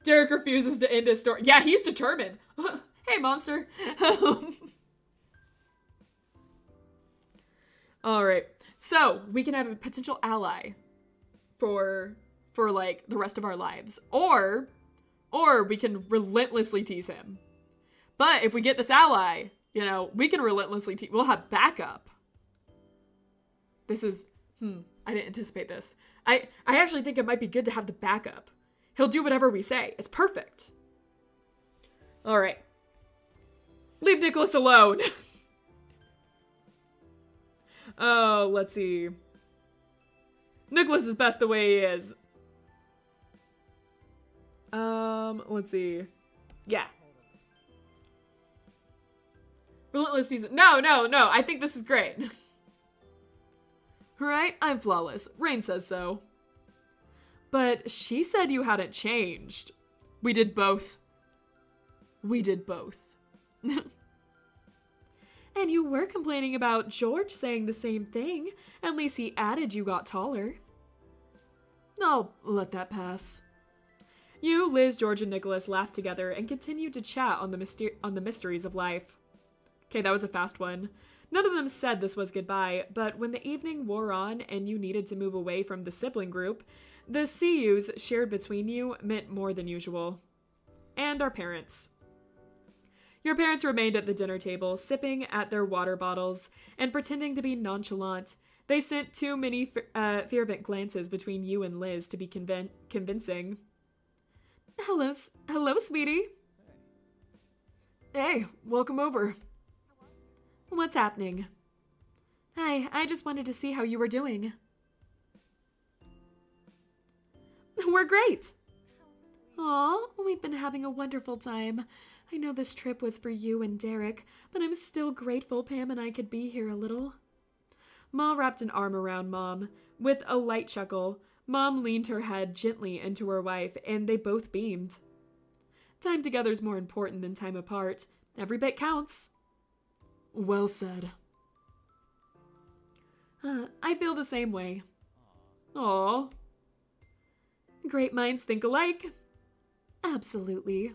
Derek refuses to end his story. Yeah, he's determined. Hey, monster. Alright. So, we can have a potential ally for like, the rest of our lives. Or we can relentlessly tease him. But if we get this ally, you know, we can relentlessly tease. We'll have backup. This is, I didn't anticipate this. I actually think it might be good to have the backup. He'll do whatever we say. It's perfect. All right. Leave Nicholas alone. Oh, let's see. Nicholas is best the way he is. Let's see. Yeah. Relentless season. No. I think this is great.
Right? I'm flawless. Rain says so.
But she said you hadn't changed.
We did both.
And you were complaining about George saying the same thing. At least he added you got taller.
I'll let that pass.
You, Liz, George, and Nicholas laughed together and continued to chat on the mysteries of life. Okay, that was a fast one. None of them said this was goodbye, but when the evening wore on and you needed to move away from the sibling group, the see yous shared between you meant more than usual. And our parents. Your parents remained at the dinner table, sipping at their water bottles and pretending to be nonchalant. They sent too many fervent glances between you and Liz to be convincing. Hello, sweetie.
Hey, welcome over.
What's happening? Hi, I just wanted to see how you were doing. We're great. Aw, we've been having a wonderful time. I know this trip was for you and Derek, but I'm still grateful Pam and I could be here a little. Ma wrapped an arm around Mom. With a light chuckle, Mom leaned her head gently into her wife, and they both beamed. Time together's more important than time apart. Every bit counts.
Well said.
I feel the same way. Aw. Great minds think alike. Absolutely.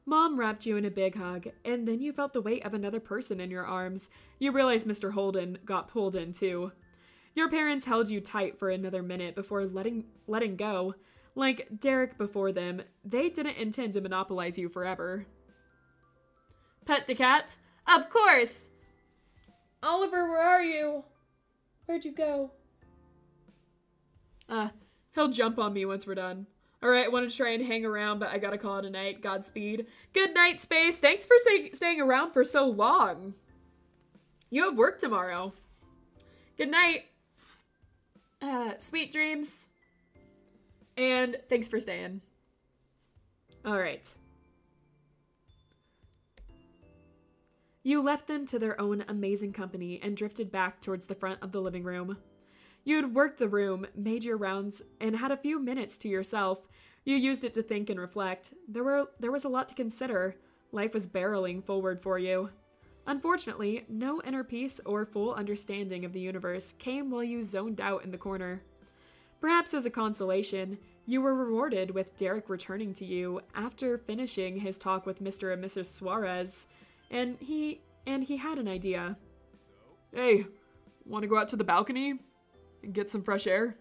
Mom wrapped you in a big hug, and then you felt the weight of another person in your arms. You realized Mr. Holden got pulled in too. Your parents held you tight for another minute before letting go. Like Derek before them, they didn't intend to monopolize you forever.
Pet the cat? Of course! Oliver, where are you? Where'd you go?
He'll jump on me once we're done. Alright, I want to try and hang around, but I gotta call it a night. Godspeed. Good night, Space. Thanks for staying around for so long. You have work tomorrow. Good night.
Sweet dreams.
And thanks for staying.
Alright. You left them to their own amazing company and drifted back towards the front of the living room. You had worked the room, made your rounds, and had a few minutes to yourself. You used it to think and reflect. There was a lot to consider. Life was barreling forward for you. Unfortunately, no inner peace or full understanding of the universe came while you zoned out in the corner. Perhaps as a consolation, you were rewarded with Derek returning to you after finishing his talk with Mr. and Mrs. Suarez, and he had an idea.
Hey, want to go out to the balcony and get some fresh air?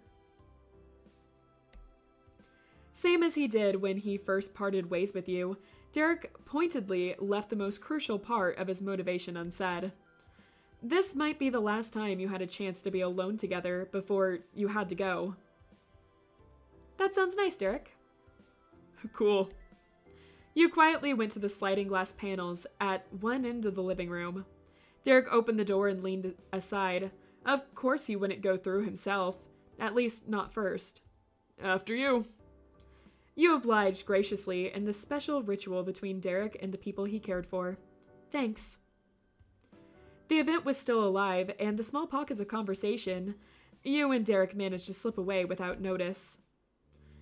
Same as he did when he first parted ways with you, Derek pointedly left the most crucial part of his motivation unsaid. This might be the last time you had a chance to be alone together before you had to go. That sounds nice, Derek.
Cool.
You quietly went to the sliding glass panels at one end of the living room. Derek opened the door and leaned aside. Of course he wouldn't go through himself, at least not first.
After you.
You obliged graciously in the special ritual between Derek and the people he cared for. Thanks. The event was still alive, and the small pockets of conversation, you and Derek managed to slip away without notice.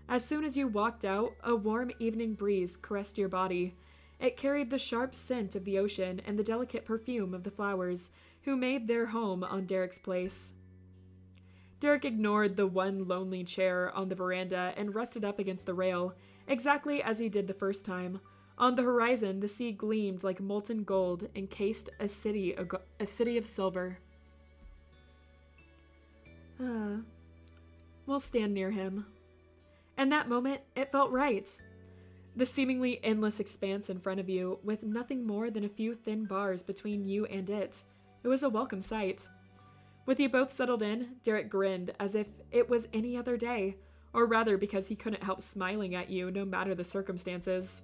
As soon as you walked out, a warm evening breeze caressed your body. It carried the sharp scent of the ocean and the delicate perfume of the flowers who made their home on Derek's place. Derek ignored the one lonely chair on the veranda and rested up against the rail, exactly as he did the first time. On the horizon, the sea gleamed like molten gold, encased a city of silver. We'll stand near him. And that moment, it felt right. The seemingly endless expanse in front of you, with nothing more than a few thin bars between you and it. It was a welcome sight. With you both settled in, Derek grinned as if it was any other day, or rather because he couldn't help smiling at you no matter the circumstances.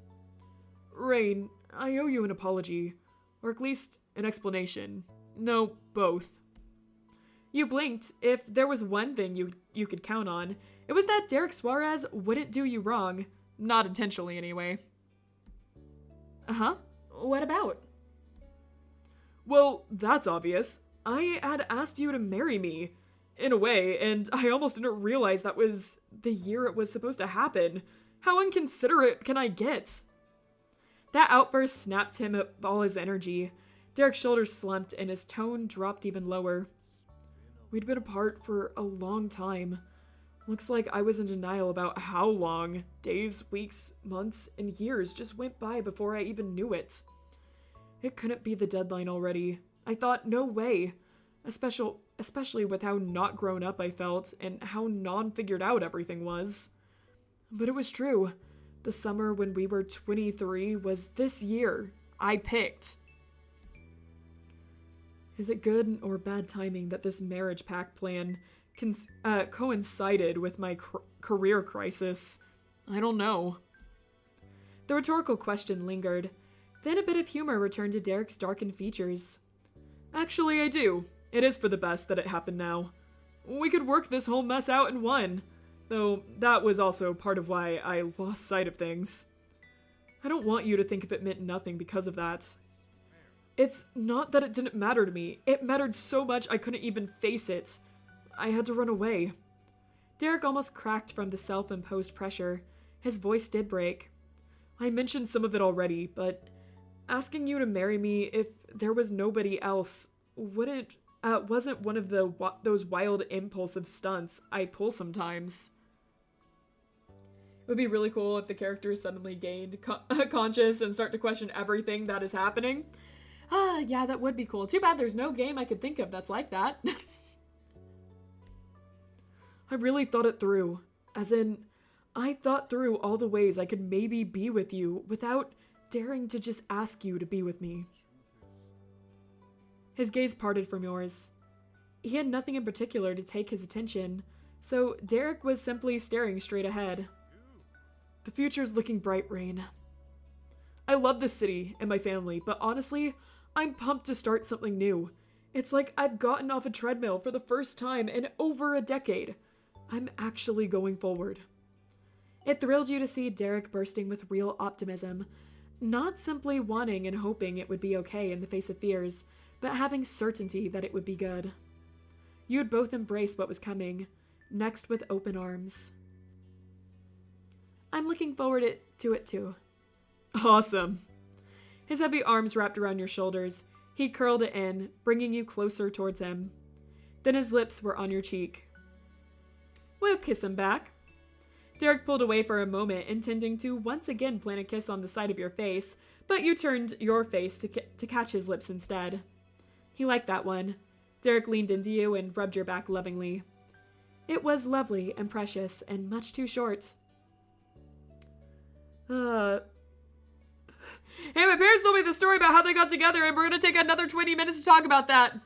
Rain, I owe you an apology, or at least an explanation. No, both.
You blinked. If there was one thing you could count on, it was that Derek Suarez wouldn't do you wrong.
Not intentionally, anyway.
Uh-huh. What about?
Well, that's obvious. I had asked you to marry me, in a way, and I almost didn't realize that was the year it was supposed to happen. How inconsiderate can I get?
That outburst snapped him of all his energy. Derek's shoulders slumped and his tone dropped even lower.
We'd been apart for a long time. Looks like I was in denial about how long. Days, weeks, months, and years just went by before I even knew it. It couldn't be the deadline already. I thought, no way. Especially with how not grown up I felt and how non-figured out everything was. But it was true. The summer when we were 23 was this year. I picked. Is it good or bad timing that this marriage pact plan coincided with my career crisis? I don't know.
The rhetorical question lingered. Then a bit of humor returned to Derek's darkened features.
Actually, I do. It is for the best that it happened now. We could work this whole mess out in one. Though that was also part of why I lost sight of things. I don't want you to think if it meant nothing because of that. It's not that it didn't matter to me. It mattered so much I couldn't even face it. I had to run away.
Derek almost cracked from the self-imposed pressure. His voice did break.
I mentioned some of it already, but asking you to marry me if there was nobody else wasn't one of those wild impulsive stunts I pull sometimes.
It would be really cool if the characters suddenly gained conscious and start to question everything that is happening. Yeah, that would be cool. Too bad there's no game I could think of that's like that.
I really thought it through. As in, I thought through all the ways I could maybe be with you without daring to just ask you to be with me.
His gaze parted from yours. He had nothing in particular to take his attention, so Derek was simply staring straight ahead.
The future's looking bright, Rain. I love this city and my family, but honestly, I'm pumped to start something new. It's like I've gotten off a treadmill for the first time in over a decade. I'm actually going forward.
It thrilled you to see Derek bursting with real optimism, not simply wanting and hoping it would be okay in the face of fears, but having certainty that it would be good. You'd both embrace what was coming, next with open arms. I'm looking forward to it too.
Awesome.
His heavy arms wrapped around your shoulders. He curled it in, bringing you closer towards him. Then his lips were on your cheek. We'll kiss him back. Derek pulled away for a moment, intending to once again plant a kiss on the side of your face, but you turned your face to catch his lips instead. He liked that one. Derek leaned into you and rubbed your back lovingly. It was lovely and precious and much too short.
Hey, my parents told me the story about how they got together, and we're gonna take another 20 minutes to talk about that.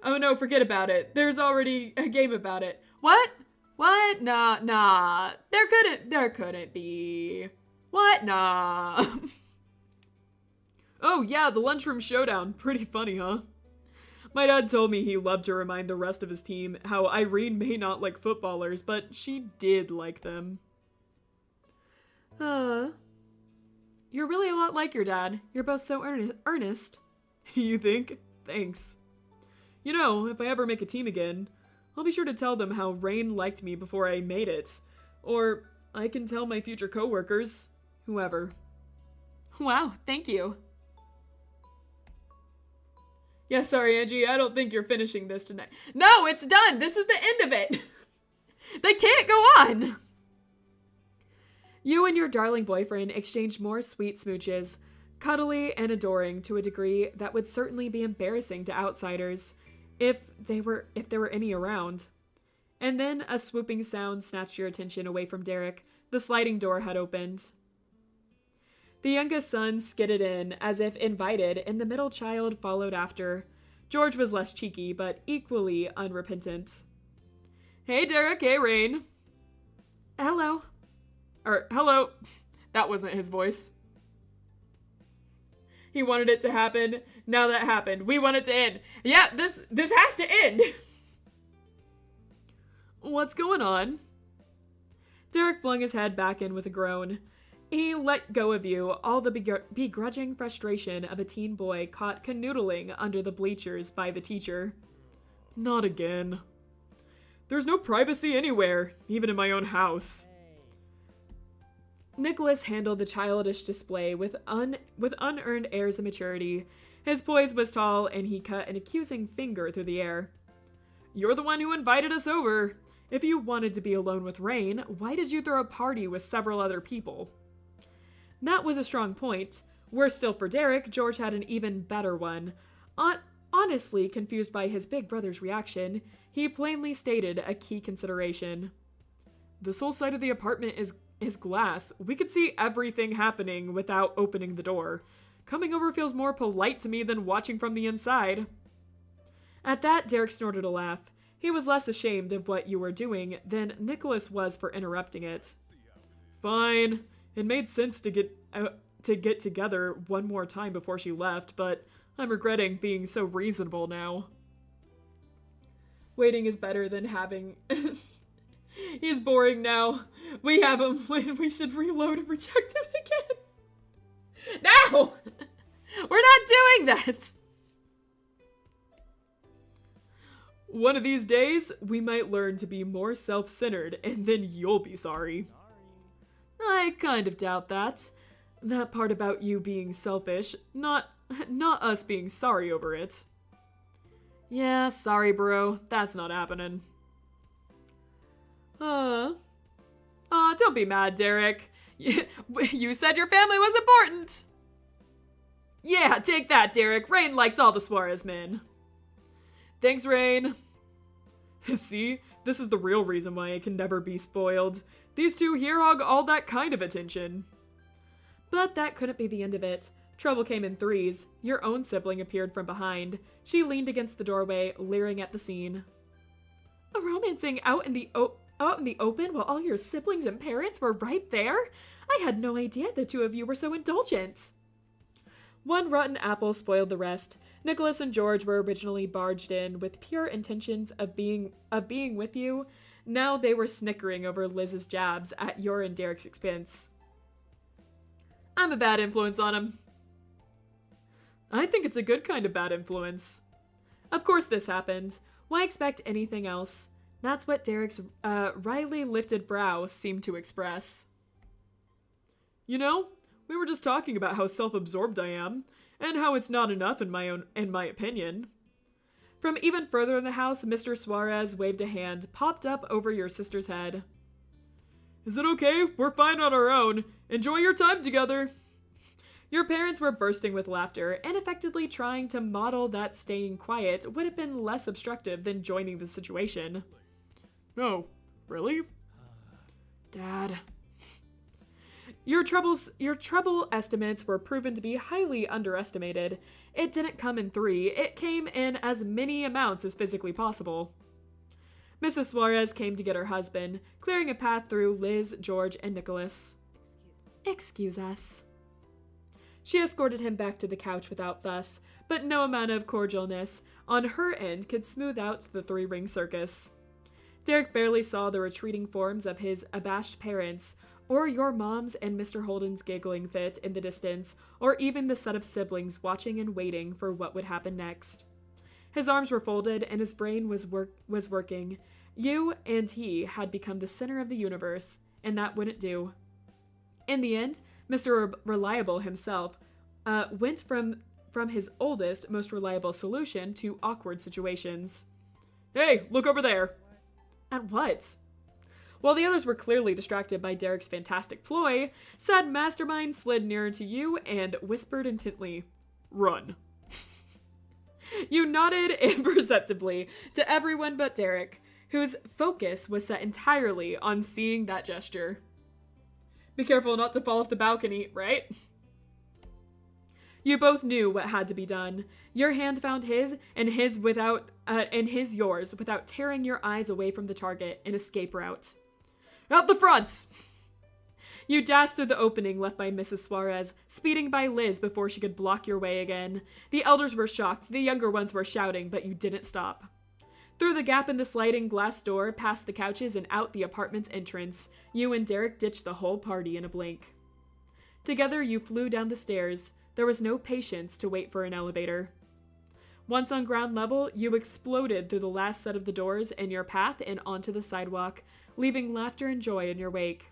Oh no, forget about it. There's already a game about it. What? What? Nah. There couldn't be. What? Nah.
Oh yeah, the lunchroom showdown. Pretty funny, huh? My dad told me he loved to remind the rest of his team how Irene may not like footballers, but she did like them.
You're really a lot like your dad. You're both so earnest.
You think? Thanks. You know, if I ever make a team again, I'll be sure to tell them how Rain liked me before I made it. Or I can tell my future coworkers. Whoever.
Wow, thank you. Yeah, sorry, Angie, I don't think you're finishing this tonight. No, it's done! This is the end of it! They can't go on!
You and your darling boyfriend exchanged more sweet smooches, cuddly and adoring to a degree that would certainly be embarrassing to outsiders, if there were any around. And then a swooping sound snatched your attention away from Derek. The sliding door had opened. The youngest son skidded in, as if invited, and the middle child followed after. George was less cheeky, but equally unrepentant.
Hey, Derek. Hey, Rain.
Hello.
Hello. That wasn't his voice. He wanted it to happen. Now that happened. We want it to end. Yeah, this has to end.
What's going on?
Derek flung his head back in with a groan. He let go of you, all the begrudging frustration of a teen boy caught canoodling under the bleachers by the teacher.
Not again. There's no privacy anywhere, even in my own house.
Nicholas handled the childish display with unearned airs of maturity. His poise was tall, and he cut an accusing finger through the air.
You're the one who invited us over. If you wanted to be alone with Rain, why did you throw a party with several other people?
That was a strong point. Worse still for Derek, George had an even better one. Honestly confused by his big brother's reaction, he plainly stated a key consideration.
This whole side of the apartment is glass. We could see everything happening without opening the door. Coming over feels more polite to me than watching from the inside.
At that, Derek snorted a laugh. He was less ashamed of what you were doing than Nicholas was for interrupting it.
Fine. It made sense to get together one more time before she left, but I'm regretting being so reasonable now.
Waiting is better than having... He's boring now. We have him when we should reload and reject him again. Now! We're not doing that!
One of these days, we might learn to be more self-centered, and then you'll be sorry. I kind of doubt that. That part about you being selfish, not us being sorry over it. Yeah, sorry, bro. That's not happening. Don't be mad, Derek. You said your family was important. Yeah, take that, Derek. Rain likes all the Suarez men. Thanks, Rain. See, this is the real reason why I can never be spoiled. These two here hog all that kind of attention. But that couldn't be the end of it. Trouble came in threes. Your own sibling appeared from behind. She leaned against the doorway, leering at the scene. Romancing out in the open while all your siblings and parents were right there? I had no idea the two of you were so indulgent. One rotten apple spoiled the rest. Nicholas and George were originally barged in with pure intentions of being with you. Now they were snickering over Liz's jabs at your and Derek's expense. I'm a bad influence on him. I think it's a good kind of bad influence. Of course this happened. Why expect anything else? That's what Derek's wryly lifted brow seemed to express. You know, we were just talking about how self-absorbed I am, and how it's not enough in my opinion. From even further in the house, Mr. Suarez waved a hand, popped up over your sister's head. Is it okay? We're fine on our own. Enjoy your time together. Your parents were bursting with laughter, and effectively trying to model that staying quiet would have been less obstructive than joining the situation. Oh, really? Dad. Your trouble estimates were proven to be highly underestimated. It didn't come in 3, it came in as many amounts as physically possible. Mrs. Suarez came to get her husband, clearing a path through Liz, George, and Nicholas. Excuse us. She escorted him back to the couch without fuss, but no amount of cordialness on her end could smooth out the 3-ring circus. Derek barely saw the retreating forms of his abashed parents, or your mom's and Mr. Holden's giggling fit in the distance, or even the set of siblings watching and waiting for what would happen next. His arms were folded and his brain was working. You and he had become the center of the universe, and that wouldn't do. In the end, Mr. Reliable himself went from his oldest, most reliable solution to awkward situations. Hey, look over there! At what? While the others were clearly distracted by Derek's fantastic ploy, said Mastermind slid nearer to you and whispered intently, Run. You nodded imperceptibly to everyone but Derek, whose focus was set entirely on seeing that gesture. Be careful not to fall off the balcony, right? You both knew what had to be done. Your hand found his, and his yours, without tearing your eyes away from the target, an escape route. Out the front! You dashed through the opening left by Mrs. Suarez, speeding by Liz before she could block your way again. The elders were shocked, the younger ones were shouting, but you didn't stop. Through the gap in the sliding glass door, past the couches and out the apartment's entrance, you and Derek ditched the whole party in a blink. Together you flew down the stairs. There was no patience to wait for an elevator. Once on ground level, you exploded through the last set of the doors in your path and onto the sidewalk, leaving laughter and joy in your wake.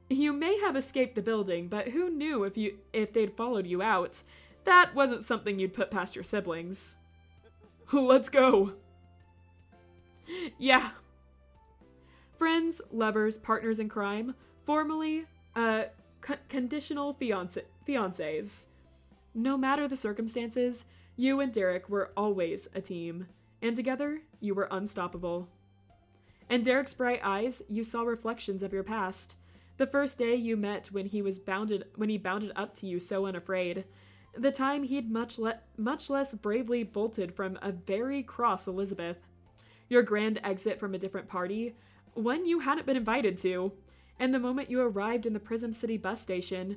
You may have escaped the building, but who knew if they'd followed you out? That wasn't something you'd put past your siblings. Let's go. Yeah. Friends, lovers, partners in crime, formerly conditional fiancés. No matter the circumstances, you and Derek were always a team, and together you were unstoppable. In Derek's bright eyes, you saw reflections of your past. The first day you met when he bounded up to you so unafraid. The time he'd much less bravely bolted from a very cross Elizabeth. Your grand exit from a different party, one you hadn't been invited to, and the moment you arrived in the Prism City bus station,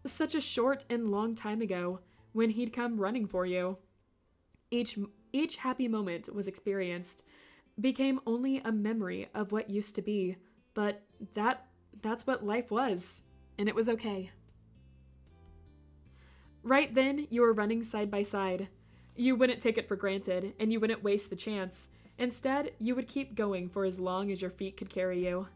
such a short and long time ago, when he'd come running for you. Each happy moment was experienced, became only a memory of what used to be, but that's what life was, and it was okay.
Right then, you were running side by side. You wouldn't take it for granted, and you wouldn't waste the chance. Instead, you would keep going for as long as your feet could carry you.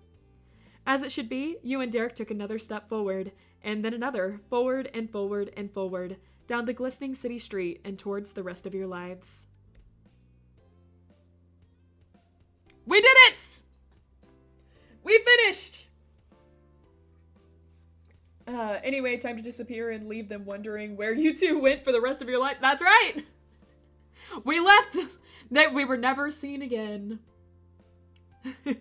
As it should be, you and Derek took another step forward, and then another, forward and forward and forward, down the glistening city street and towards the rest of your lives.
We did it! We finished! Anyway, time to disappear and leave them wondering where you two went for the rest of your lives. That's right! We left! That we were never seen again. The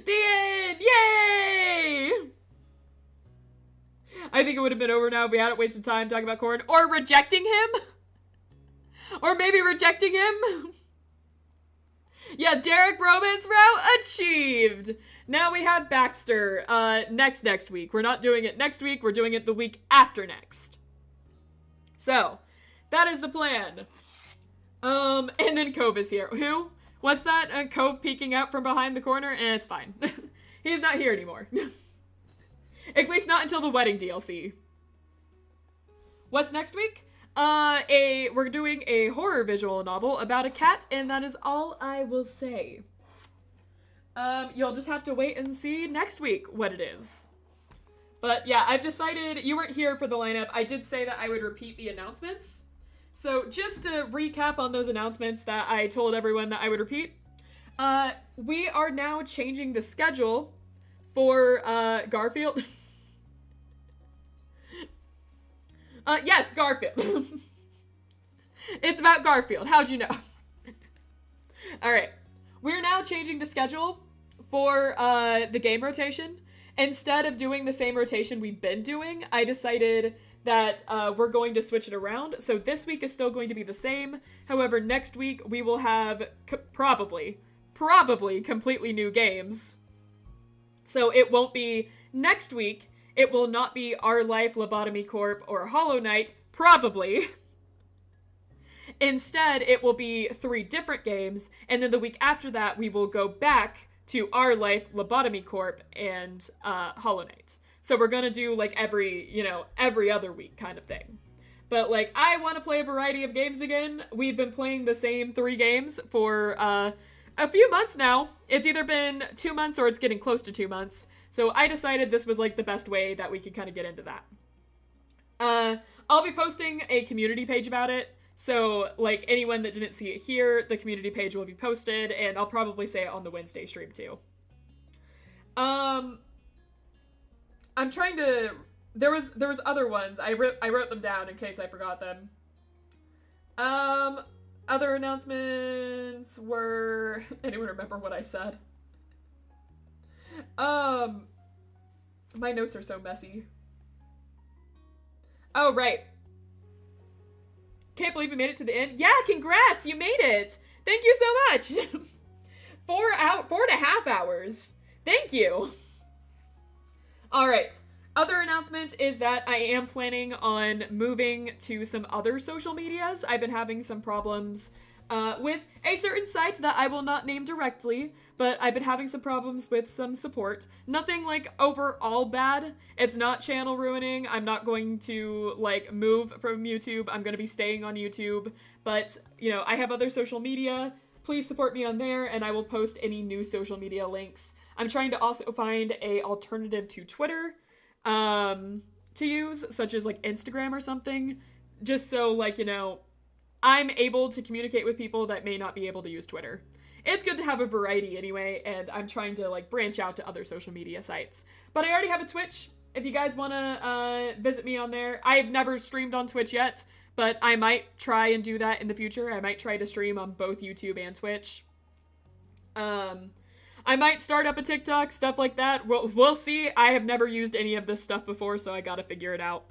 end! Yay! I think it would have been over now if we hadn't wasted time talking about Corin. Or rejecting him? Or maybe rejecting him? Yeah, Derek romance route achieved. Now we have Baxter next week. We're not doing it next week. We're doing it the week after next. So, that is the plan. And then Cove is here. Who? What's that? Cove peeking out from behind the corner? It's fine. He's not here anymore. At least not until the wedding DLC. What's next week? We're doing a horror visual novel about a cat, and that is all I will say. You'll just have to wait and see next week what it is. But yeah, I've decided, you weren't here for the lineup. I did say that I would repeat the announcements. So just to recap on those announcements that I told everyone that I would repeat, we are now changing the schedule for Garfield. Yes, Garfield. It's about Garfield. How'd you know? All right. We're now changing the schedule for the game rotation. Instead of doing the same rotation we've been doing, I decided that we're going to switch it around. So this week is still going to be the same. However, next week we will have probably completely new games. So it won't be next week. It will not be Our Life, Lobotomy Corp, or Hollow Knight, probably. Instead, it will be 3 different games, and then the week after that, we will go back to Our Life, Lobotomy Corp, and Hollow Knight. So we're gonna do, like, every other week kind of thing. But, like, I want to play a variety of games again. We've been playing the same 3 games for a few months now. It's either been 2 months or it's getting close to 2 months. So I decided this was, like, the best way that we could kind of get into that. I'll be posting a community page about it. So, like, anyone that didn't see it here, the community page will be posted, and I'll probably say it on the Wednesday stream, too. I'm trying to... There was other ones. I wrote them down in case I forgot them. Other announcements were... Anyone remember what I said? My notes are so messy. Oh, right. Can't believe you made it to the end. Yeah, congrats! You made it! Thank you so much! 4.5 hours. Thank you. Alright. Other announcement is that I am planning on moving to some other social medias. I've been having some problems with a certain site that I will not name directly, but I've been having some problems with some support. Nothing, like, overall bad. It's not channel ruining. I'm not going to, like, move from YouTube. I'm going to be staying on YouTube. But, you know, I have other social media. Please support me on there, and I will post any new social media links. I'm trying to also find a alternative to Twitter to use, such as, like, Instagram or something. Just so, like, you know, I'm able to communicate with people that may not be able to use Twitter. It's good to have a variety anyway, and I'm trying to, like, branch out to other social media sites. But I already have a Twitch, if you guys want to visit me on there. I've never streamed on Twitch yet, but I might try and do that in the future. I might try to stream on both YouTube and Twitch. I might start up a TikTok, stuff like that. We'll see. I have never used any of this stuff before, so I gotta figure it out.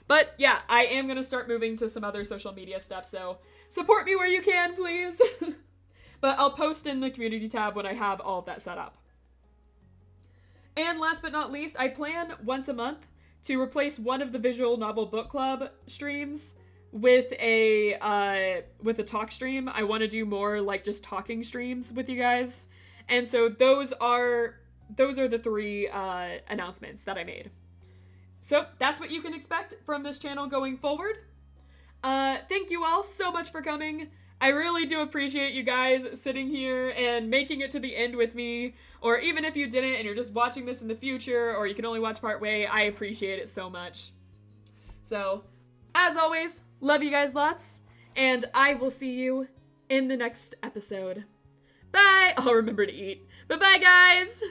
But yeah, I am going to start moving to some other social media stuff, so support me where you can, please. But I'll post in the community tab when I have all of that set up. And last but not least, I plan once a month to replace one of the visual novel book club streams with a talk stream. I want to do more, like, just talking streams with you guys. And so those are the 3 announcements that I made. So that's what you can expect from this channel going forward. Thank you all so much for coming. I really do appreciate you guys sitting here and making it to the end with me, or even if you didn't and you're just watching this in the future, or you can only watch part way, I appreciate it so much. So, as always, love you guys lots, and I will see you in the next episode. Bye! I'll remember to eat. But bye, guys!